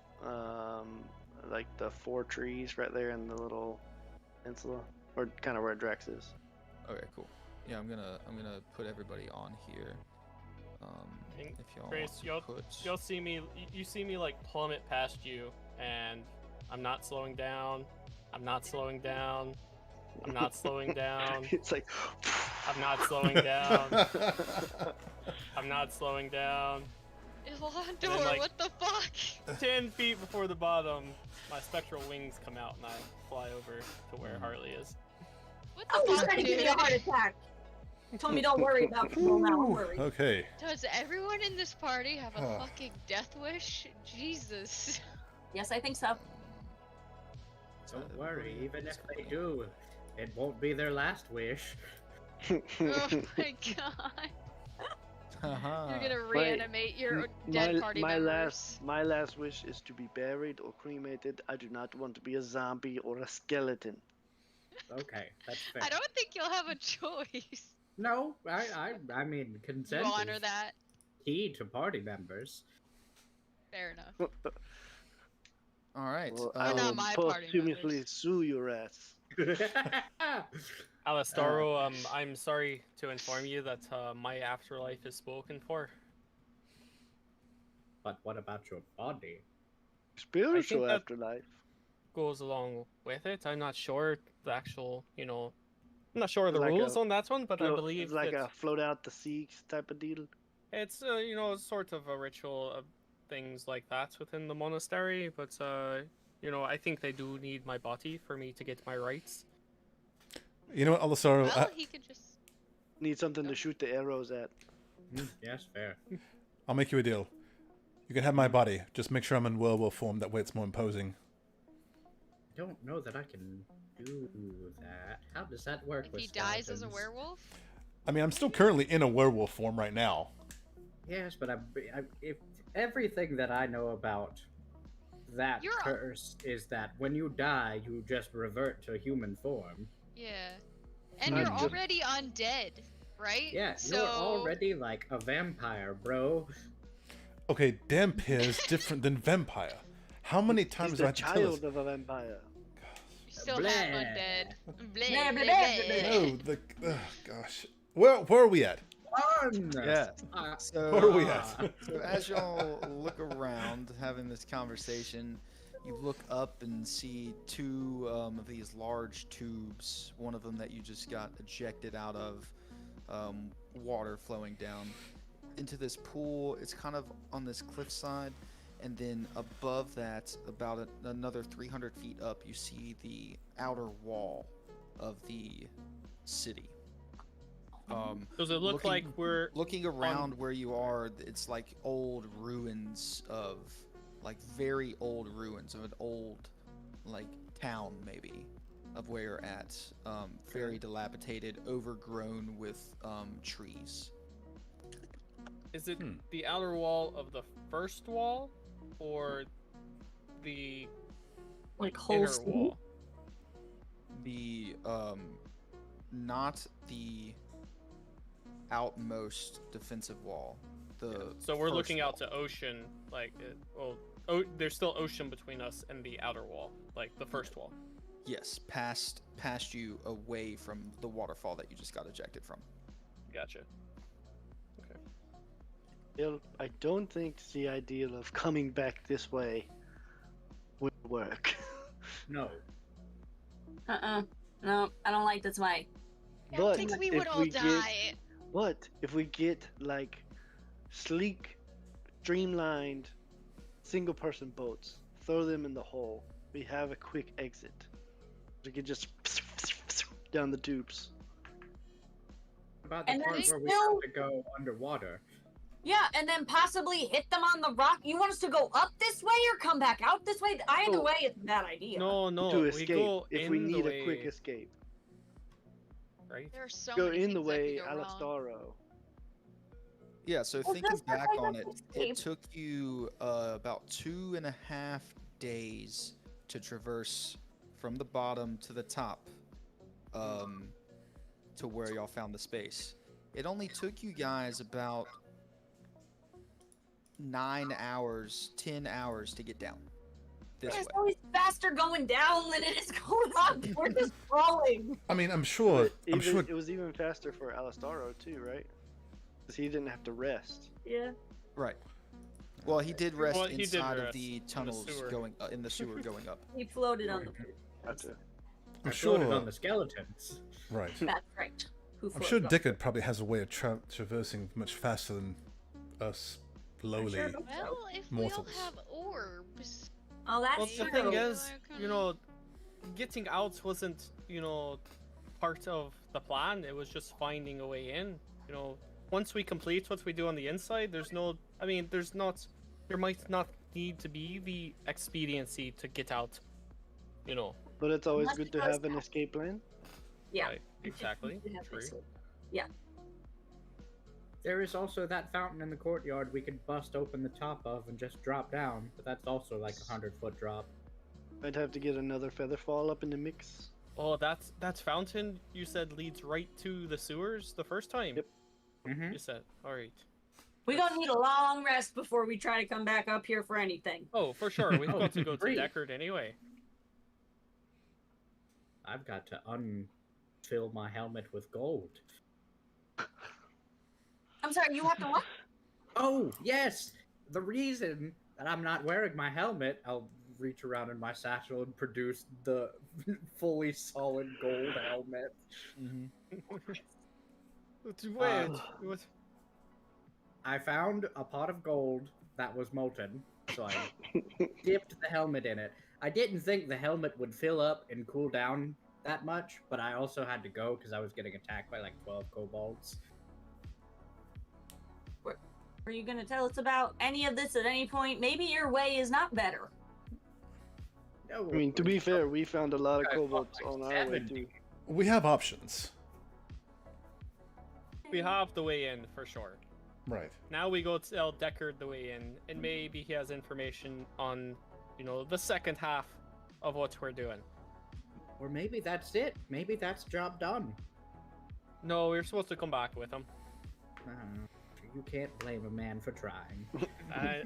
like the 4 trees right there in the little peninsula, or kind of where Drax is. Okay, cool. Yeah, I'm gonna put everybody on here. And If y'all Grace, want to put. You'll see me. You see me like plummet past you, and I'm not slowing down. I'm not slowing down. I'm not slowing down. It's like I'm not slowing down. I'm not slowing down. Ilondor, like- what the fuck? 10 feet before the bottom, my spectral wings come out and I fly over to where Harley is. What Oh, the he's fuck, trying to give me a dude? heart attack. He told me don't worry about people now. Don't worry. Okay. Does everyone in this party have a Huh. fucking death wish? Jesus. Yes, I think so. Don't worry, even if they do, it won't be their last wish. Oh my god. You're gonna reanimate your dead party members. my last wish is to be buried or cremated. I do not want to be a zombie or a skeleton. Okay, that's fair. I don't think you'll have a choice. No, I mean, You consent honor is that? key to party members. Fair enough. All right. Well, Or I not will my party posthumously members. sue your ass. Alistaro, I'm sorry to inform you that my afterlife is spoken for. But what about your body? Spiritual that- afterlife. Goes along with it. I'm not sure the actual, I'm not sure the Like rules a on that one, but I Float- believe it's like that a float out the sea type of deal. it's, sort of a ritual of things like that within the monastery. But, I think they do need my body for me to get my rights. You know what, Alessaro? Well, he could just. Need something to shoot the arrows at. Yes, fair. I'll make you a deal. You can have my body. Just make sure I'm in werewolf form. That way it's more imposing. I don't know that I can do that. How does that work If with he dies as a skeletons? werewolf? I mean, I'm still currently in a werewolf form right now. Yes, but if everything that I know about that You're a- curse is that when you die, you just revert to human form. Yeah. And I'm you're just- already undead, right? Yeah, so... you're already like a vampire, bro. Okay, Dampir is different than vampire. How many He's times do I the have to tell this? child of a vampire. You still Blah. have undead. Blah, Blah, blah, blah, blah. blah, No, gosh. Where are we at? Yeah. Uh, So, Where are we at? so as y'all look around having this conversation, you look up and see two of these large tubes. One of them that you just got ejected out of, water flowing down into this pool. It's kind of on this cliffside, and then above that, about another 300 feet up, you see the outer wall of the city. Does it look looking- like we're Looking around where you are, it's like old ruins of, like very old ruins of an old, like town maybe, of where you're at. Very dilapidated, overgrown with trees. Is it the outer wall of the first wall, or the Like whole inner city? wall? The not the outmost defensive wall. The So we're first looking out wall. to ocean, like, there's still ocean between us and the outer wall, like the first wall. Yes, past you, away from the waterfall that you just got ejected from. Gotcha. Well, I don't think the idea of coming back this way will work. no. No, I don't like this way. I But think we if would all we get- die. But if we get like sleek, streamlined, single-person boats, throw them in the hole, we have a quick exit. We could just down the tubes. About the And part then where we still- have to go underwater. Yeah, and then possibly hit them on the rock. You want us to go up this way or come back out this way? Either Oh. way, it's a bad idea. No, to we escape go if in we the need way, a quick escape. right? There are so Go many in the things that could way go wrong. Alastaro. Yeah, so Well, thinking that's not back like on a it, escape. it took you about 2.5 days to traverse from the bottom to the top, to where y'all found the space. It only took you guys about 9 hours, 10 hours to get down this It's way. always faster going down than it is going up. We're just crawling. I mean, I'm sure. But I'm sure. it was even faster for Alastaro too, right? Because he didn't have to rest. Yeah. Right. Well, he did rest Well, he did inside of rest the in the tunnels sewer. going in the sewer going up. He floated on the Gotcha. I'm I floated sure. on the skeletons. Right. That's right. Who I'm floated sure on- Dickard probably has a way of traversing much faster than us lowly. sure hope so. Well, if Mortals. we all have orbs, Oh, that's Well, true. the thing true. is, getting out wasn't, part of the plan. It was just finding a way in. Once we complete what we do on the inside, there might not need to be the expediency to get out. But it's always Unless good it to goes have an down. escape plan. Yeah. Right, exactly. You have True. this- There is also that fountain in the courtyard we could bust open the top of and just drop down, but that's also like a 100-foot drop. I'd have to get another feather fall up in the mix. Oh, that's fountain. You said leads right to the sewers the first time. Yep. Mm-hmm. You said, all right. We're gonna need a long rest before we try to come back up here for anything. Oh, for sure. We've got to go to Great. Deckard anyway. I've got to unfill my helmet with gold. I'm sorry, you have to what? Oh, yes! The reason that I'm not wearing my helmet, I'll reach around in my satchel and produce the fully solid gold helmet. Wait, what? I found a pot of gold that was molten, so I dipped the helmet in it. I didn't think the helmet would fill up and cool down that much, but I also had to go because I was getting attacked by like 12 kobolds. Are you gonna tell us about any of this at any point? Maybe your way is not better. No, I mean, to be fair, we found a lot of I fought kobolds like on our way 70. too. We have options. We have the way in for sure. Right. Now we go tell Deckard the way in, and maybe he has information on, the second half of what we're doing. Or maybe that's it. Maybe that's job done. No, we're supposed to come back with him. You can't blame a man for trying.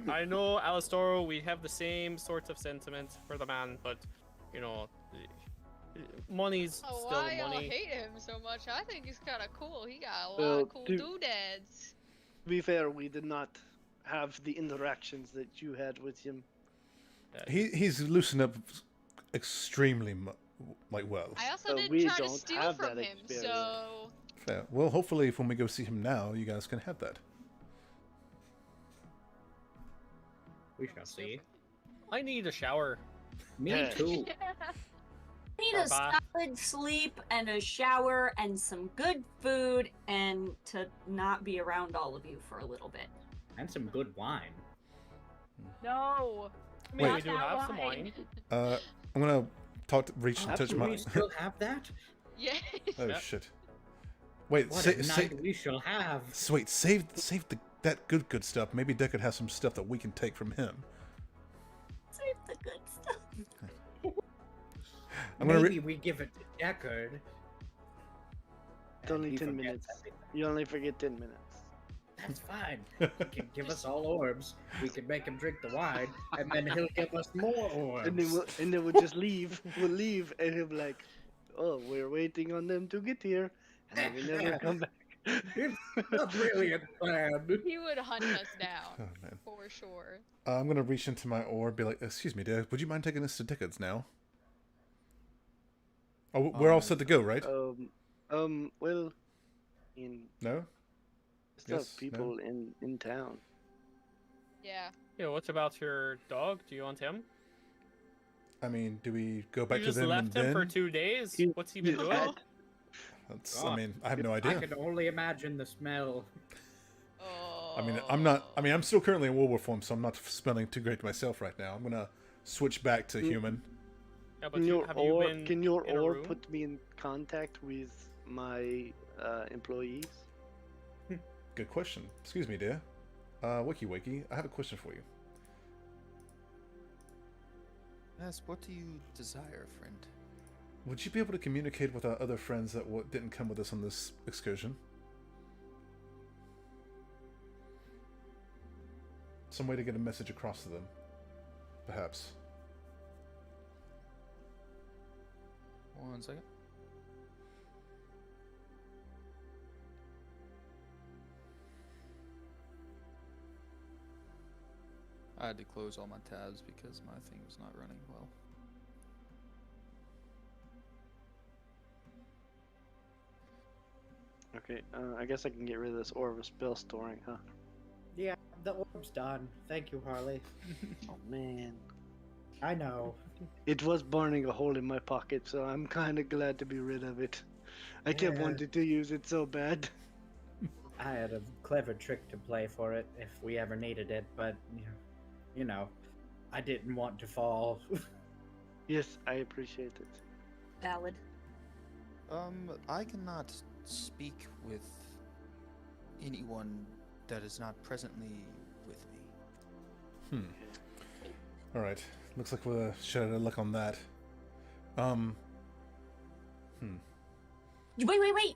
I know, Alistoro, we have the same sorts of sentiments for the man, but, money's Oh, still why y'all money. hate him so much? I think he's kind of cool. He got a lot Well, of cool doodads. To be fair, we did not have the interactions that you had with him. He's loosened up extremely well. I also So didn't we try to don't steal have from that him, experience. so Fair. Well, hopefully, when we go see him now, you guys can have that. We shall see. I need a shower. Me Yeah. too. I need Or a bath. solid sleep and a shower and some good food and to not be around all of you for a little bit. And some good wine. no. I mean, we Wait. do have some wine. I'm gonna reach and touch Do my. we still have that? Yes. Oh Yeah. shit! Wait, What say, a say, night we shall have. wait, save that good stuff. Maybe Deckard has some stuff that we can take from him. Save the good stuff. I'm gonna Maybe we give it to Deckard. It's only he 10 forgets minutes. everything. You only forget 10 minutes. That's fine. He can give us all orbs. We can make him drink the wine, and then he'll give us more orbs. And then we'll just leave. We'll leave, and he'll be like, "Oh, we're waiting on them to get here," and then we never come back. It's not really a plan. He would hunt us down Oh man. for sure. I'm gonna reach into my orb, be like, "Excuse me, dear. Would you mind taking us to Deckard's now?" Oh, we're all set to go, right? Well, No. still Yes, have people in town. Yeah. Yeah, what about your dog? Do you want him? I mean, do we go back You to just them left and him then? for 2 days? He- What's he been he's doing? fat. That's, I mean, I have no idea. I can only imagine the smell. Oh. I mean, I'm still currently in Wolverine form, so I'm not smelling too great myself right now. I'm gonna switch back to human. Yeah, but Can your have you orb, been can your in a orb room? put me in contact with my employees? Good question. Excuse me, dear. Wiki, I have a question for you. Yes, what do you desire, friend? Would you be able to communicate with our other friends that didn't come with us on this excursion? Some way to get a message across to them, perhaps. 1 second. I had to close all my tabs because my thing was not running well. Okay, I guess I can get rid of this orb of spell storing, huh? Yeah, the orb's done. Thank you, Harley. Oh man. I know. It was burning a hole in my pocket, so I'm kind of glad to be rid of it. I kept Yeah. wanting to use it so bad. I had a clever trick to play for it if we ever needed it, but you know, I didn't want to fall. Yes, I appreciate it. Valid. I cannot speak with anyone that is not presently with me. Alright. Looks like we're shut out of luck on that. Wait.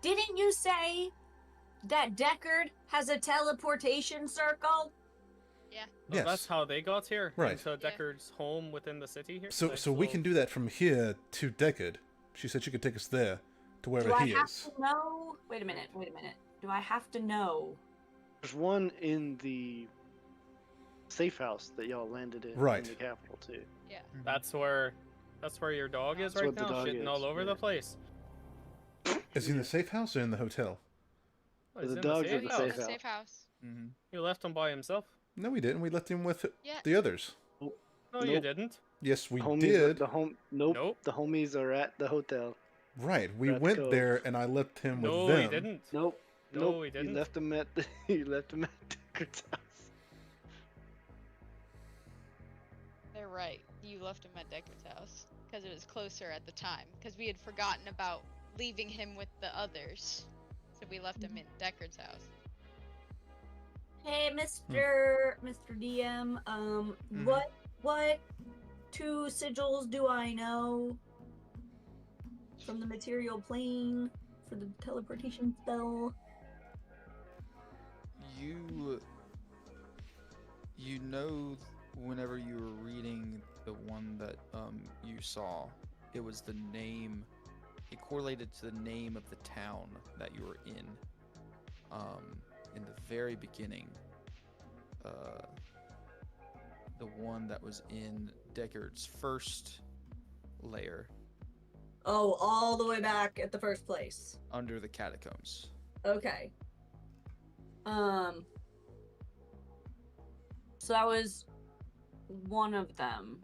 Didn't you say that Deckard has a teleportation circle? Yeah. Oh, that's how they got here. Right. Into Deckard's home within the city here. So, Like, so we can do that from here to Deckard. She said she could take us there, to Do wherever I he have is. to know? Wait a minute. Do I have to know? There's one in the safe house that y'all landed in Right. in the capital too. Yeah. That's where your dog is That's right what the now, dog shitting is, all over yeah. the place. Is he in the safe house or in the hotel? Oh, he's The in dog's safe in the house. safe The house. safe house. Mm-hmm. You left him by himself? No, we didn't. We left him with Yeah. the others. No, you Nope. didn't. Yes, we Homies did. Nope. Nope. The homies are at the hotel. Right, we Rat went Cove. there, and I left him No, with them. he didn't. Nope. No, nope. we didn't. You left him at. You left him at Deckard's house. They're right. You left him at Deckard's house because it was closer at the time. Because we had forgotten about leaving him with the others, so we left him in Deckard's house. Hey, Mr. DM. What 2 sigils do I know from the material plane for the teleportation spell? You know, whenever you were reading the one that you saw, it was the name. It correlated to the name of the town that you were in the very beginning. The one that was in Deckard's first layer. Oh, all the way back at the first place. Under the catacombs. Okay. So that was one of them.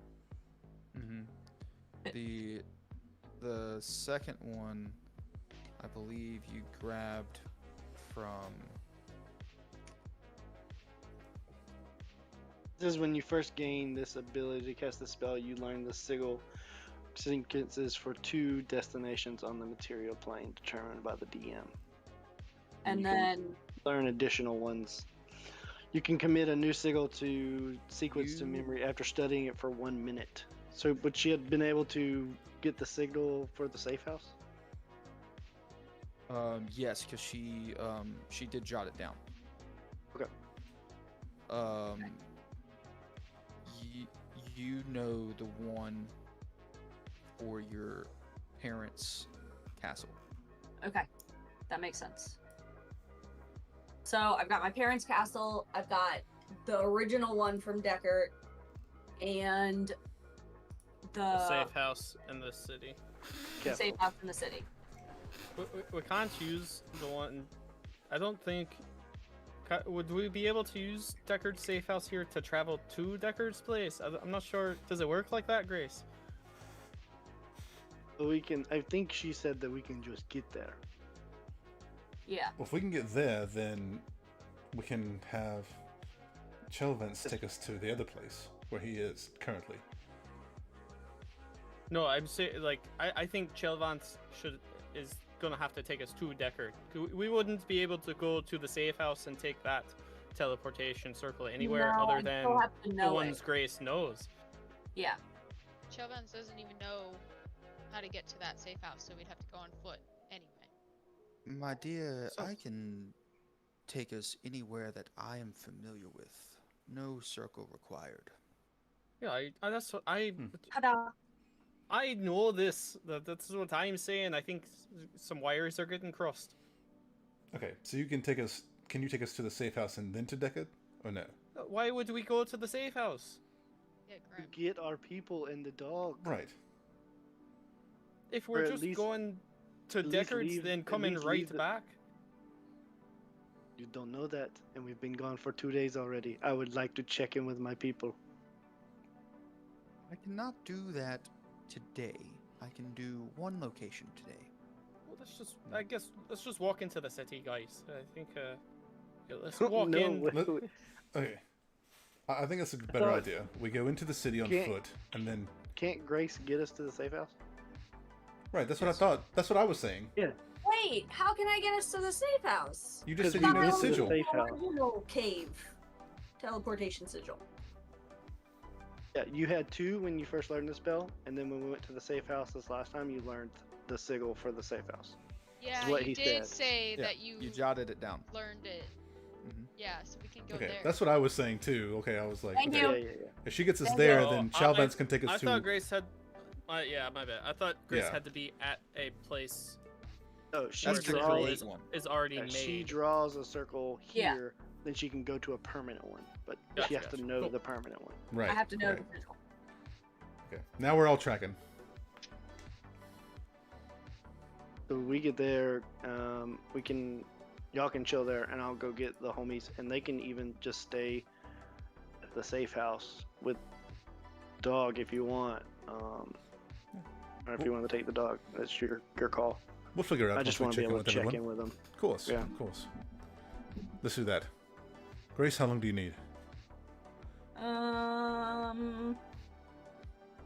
The second one, I believe you grabbed from. This is when you first gain this ability to cast the spell. You learn the sigil sequences for 2 destinations on the material plane determined by the DM. And you then can learn additional ones. You can commit a new sigil to sequence to memory after studying it for 1 minute. So, but she had been able to get the signal for the safe house? Yes, because she did jot it down. Okay. You know the one for your parents' castle. okay, that makes sense. So I've got my parents' castle. I've got the original one from Deckard, and The safe house in the city. the safe house in the city. We can't use the one. I don't think. Would we be able to use Deckard's safe house here to travel to Deckard's place? I'm not sure. Does it work like that, Grace? We can. I think she said that we can just get there. Yeah. Well, if we can get there, then we can have Chelvance take us to the other place where he is currently. No, I'm saying like I think Chelvance is gonna have to take us to Deckard. We wouldn't be able to go to the safe house and take that teleportation circle anywhere No, other I than still have to the know ones it. Grace knows. Yeah. Chelvance doesn't even know how to get to that safe house, so we'd have to go on foot anyway. My dear, So- I can take us anywhere that I am familiar with. No circle required. Yeah, that's what I Ta-da. I know this. That's what I'm saying. I think some wires are getting crossed. Okay, so you can take us. Can you take us to the safe house and then to Deckard, or no? Why would we go to the safe house? Yeah, To Grim. get our people and the dog. Right. If Or we're at just least- going to at least Deckard's, leave- then at coming least right leave the- back. You don't know that, and we've been gone for 2 days already. I would like to check in with my people. I cannot do that today. I can do one location today. Well, I guess let's just walk into the city, guys. I think yeah, let's walk No, in. wait, Let- wait. Okay. I think that's a better thought- idea. We go into the city on Can't- foot, and then. Can't Grace get us to the safe house? Right. That's what I thought. That's what I was saying. Wait, how can I get us to the safe house? You just said we you know the went to the sigil. safe house. Original cave. Teleportation sigil. Yeah, you had 2 when you first learned the spell, and then when we went to the safe house this last time, you learned the sigil for the safe house. Yeah, what you he did said. say Yeah, that you You jotted it down. learned it. Mhm. Yeah, so we can go Okay, there. that's what I was saying too. Okay, I was like, Thank okay, you. Yeah. if she gets us Thank there, you. then Oh, Chelvance can take us I to. thought Grace had. Yeah, my bad. I thought Grace Yeah. had to be at a place No, she where That's the the sigil draws. draw one. is already Yeah, made. she draws a circle Yeah. here, then she can go to a permanent one. But Gotcha, she has to gotcha. know Cool. the permanent one. Right. I have to know right. the sigil. Okay. Now we're all tracking. So we get there, y'all can chill there, and I'll go get the homies, and they can even just stay at the safe house with dog if you want, or if you want to take the dog. That's your call. We'll figure it out. I just once want to we be able check to in check with in everyone. with them. Of course. Yeah. Of course. Let's do that. Grace, how long do you need?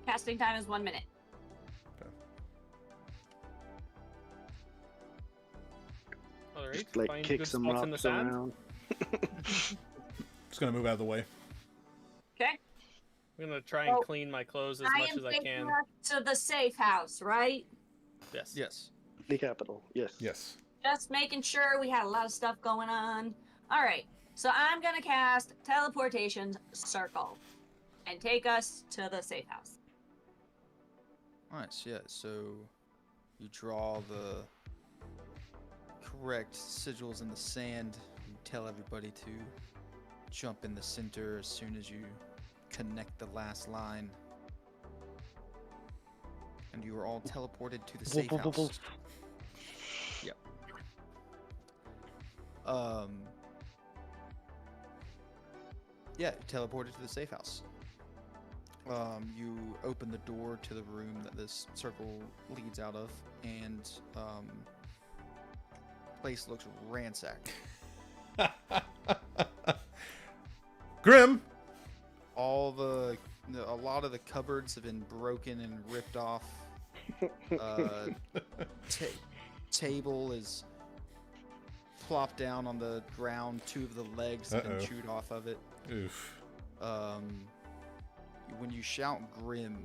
Casting time is 1 minute. All right. Just like Find kick good some spots in the rocks sand. around. Just gonna move out of the way. Okay. I'm gonna try and Oh, clean my clothes as I much am as I taking can. us to the safe house, right? Yes. Yes. The capital, yes. Yes. Just making sure we had a lot of stuff going on. All right. So I'm gonna cast teleportation circle and take us to the safe house. Alright, so yeah, so you draw the correct sigils in the sand. You tell everybody to jump in the center as soon as you connect the last line. And you are all teleported to the safe house. Yep. Yeah, teleported to the safe house. You open the door to the room that this circle leads out of, and place looks ransacked. Grim. A lot of the cupboards have been broken and ripped off. Table is plopped down on the ground. 2 of the legs have been chewed off of it. Oof. When you shout Grim,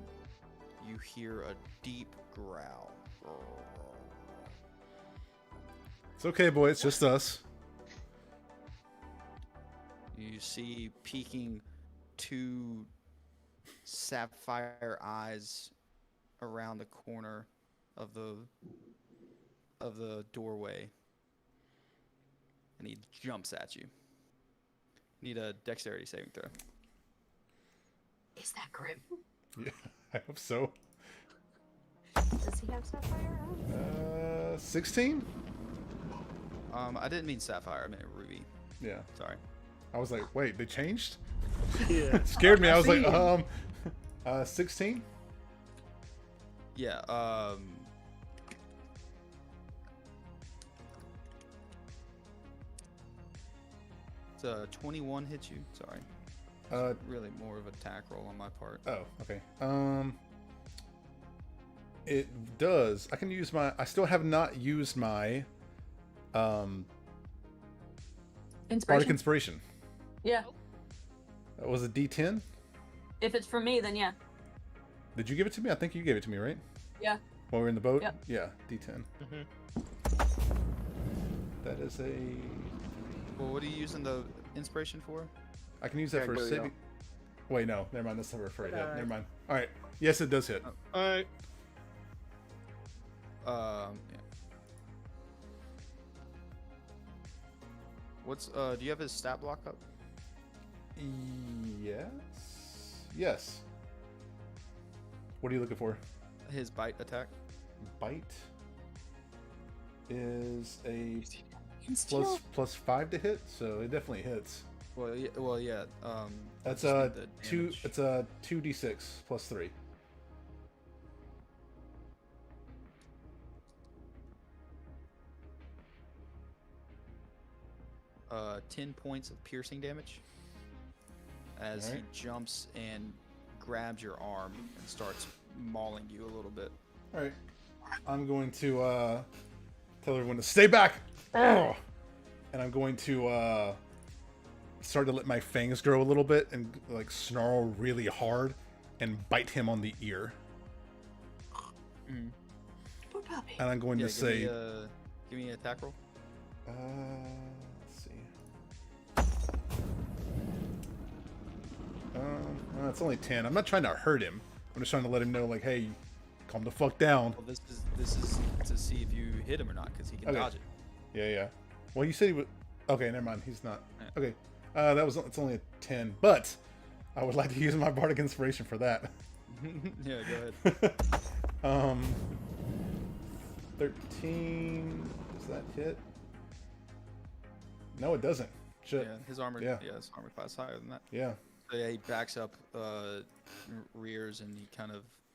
you hear a deep growl. It's okay, boy. It's just us. You see peeking 2 sapphire eyes around the corner of the doorway, and he jumps at you. Need a dexterity saving throw. Is that Grim? Yeah, I hope so. Does he have sapphire eyes? 16? I didn't mean sapphire. I meant ruby. Yeah. Sorry. I was like, wait, they changed? Yeah. It scared me. I was like, 16? Yeah. It's 21 hits you. Sorry. Really more of an attack roll on my part. Oh, okay. It does. I can use my. I still have not used my. Bardic Inspiration. Yeah. Was it D10? If it's for me, then yeah. Did you give it to me? I think you gave it to me, right? Yeah. While we were in the boat? Yep. Yeah, D10. That is a. Well, what are you using the inspiration for? I can use that for Go, saving. Wait, no, never mind. That's never for a hit. Never mind. All right. Yes, it does hit. Alright. Yeah. What's do you have his stat block up? Yes. Yes. What are you looking for? His bite attack. Bite is a Steal. plus 5 to hit, so it definitely hits. Well, yeah. That's just a need the 2. damage. It's a 2d6 plus 3. Uh, 10 points of piercing damage as Alright. he jumps and grabs your arm and starts mauling you a little bit. All right. I'm going to tell everyone to stay back. And I'm going to start to let my fangs grow a little bit and like snarl really hard and bite him on the ear. Poor puppy. And I'm going Yeah, to say, give me an attack roll. let's see. It's only 10. I'm not trying to hurt him. I'm just trying to let him know, like, hey, calm the fuck down. Well, this is to see if you hit him or not, because he can Okay. dodge it. Yeah. Well, you said he would. Okay, never mind. He's not. Yeah. Okay. It's only a 10, but I would like to use my Bardic Inspiration for that. Yeah, go ahead. 13. Does that hit? No, it doesn't. Shit. Yeah, his armor. Yeah. Yeah, his armor class higher than that. Yeah. So yeah, he backs up, rears, and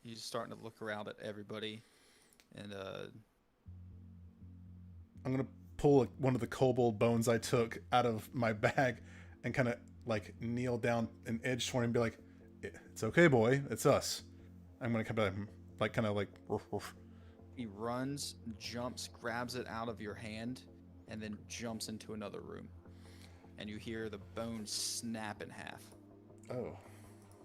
he's starting to look around at everybody, and I'm gonna pull one of the kobold bones I took out of my bag and kind of like kneel down and edge toward him and be like, "It's okay, boy. It's us." I'm gonna come back, like kind of like. Woof, woof. He runs, jumps, grabs it out of your hand, and then jumps into another room. And you hear the bone snap in half. Oh.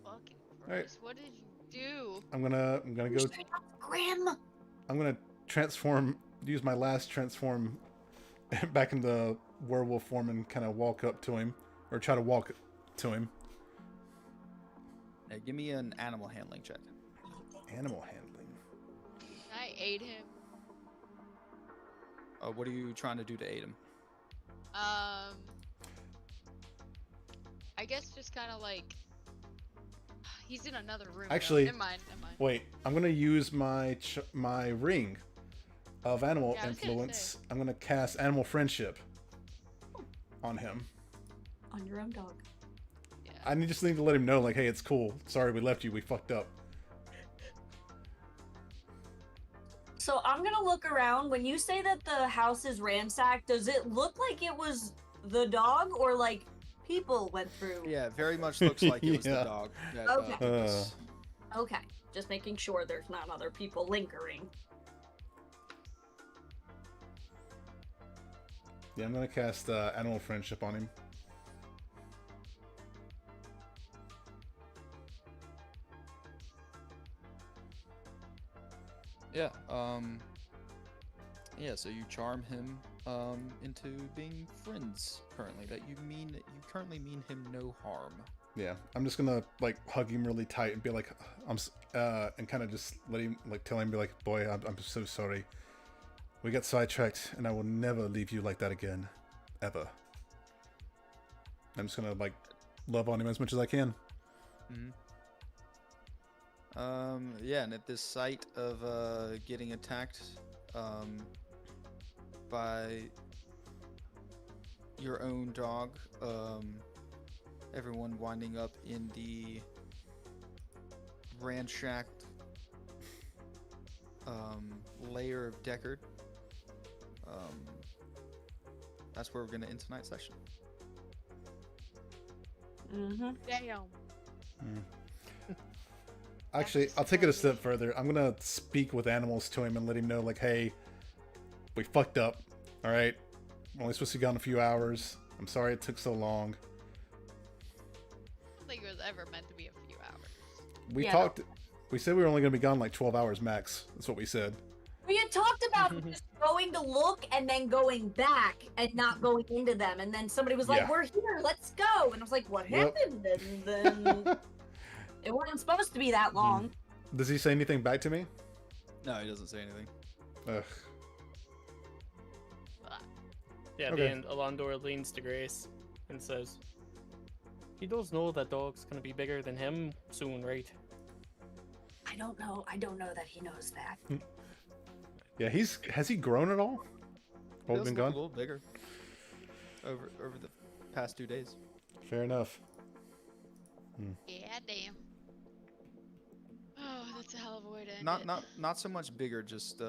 Fucking Alright. Christ, what did you do? I'm gonna go. Grim. I'm gonna transform. Use my last transform back into werewolf form and kind of walk up to him, or try to walk to him. Hey, give me an animal handling check. Animal handling. I ate him. What are you trying to do to aid him? I guess just kind of like he's in another room. though. Actually, never mind. Wait, I'm gonna use my my ring of animal Yeah, I was gonna influence. I'm gonna cast animal friendship on him. On your own dog. Yeah. I just need to let him know, like, hey, it's cool. Sorry, we left you. We fucked up. So I'm gonna look around. When you say that the house is ransacked, does it look like it was the dog, or like people went through? Yeah, very much looks like it was Yeah. the dog. That, Okay. did this. Okay, just making sure there's not other people lingering. Yeah, I'm gonna cast animal friendship on him. Yeah. Yeah. So you charm him into being friends currently. That you currently mean him no harm. Yeah, I'm just gonna like hug him really tight and be like, and kind of just let him like tell him, be like, boy, I'm so sorry. We got sidetracked, and I will never leave you like that again, ever. I'm just gonna like love on him as much as I can. Yeah, and at this sight of getting attacked by your own dog, everyone winding up in the ransacked layer of Deckard. That's where we're gonna end tonight's session. Mm-hmm. Damn. Actually, I'll take it a step further. I'm gonna speak with animals to him and let him know, like, hey, we fucked up. All right, we're only supposed to be gone a few hours. I'm sorry it took so long. I don't think it was ever meant to be a few hours. We Yeah. talked. We said we were only gonna be gone like 12 hours max. That's what we said. We had talked about just going to look and then going back and not going into them, and then somebody was like, Yeah. "We're here, let's go," and I was like, "What Yep. happened?" And then it wasn't supposed to be that long. Does he say anything back to me? No, he doesn't say anything. Ugh. Yeah, at Okay. the end, Alondor leans to Grace and says, "He does know that dog's gonna be bigger than him soon, right?" I don't know. I don't know that he knows that. Yeah, has he grown at all? He While we've does been look gone? a little bigger over the past 2 days. Fair enough. Yeah, damn. Oh, that's a hell of a way to end Not it. not so much bigger, just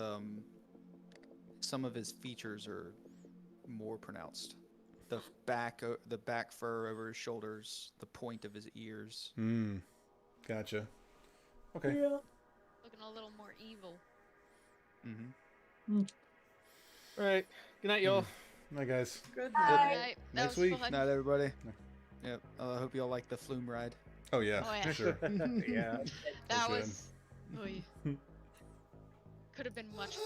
some of his features are more pronounced. The back fur over his shoulders, the point of his ears. Gotcha. Okay. Looking a little more evil. Mm-hmm. All right. Good night, y'all. Night, guys. Good Bye. night. Right, that Next was week. fun. Night, everybody. Yep. I hope y'all like the flume ride. Oh yeah, Oh, yeah. sure. Yeah. That good. was. Oy. Could have been much.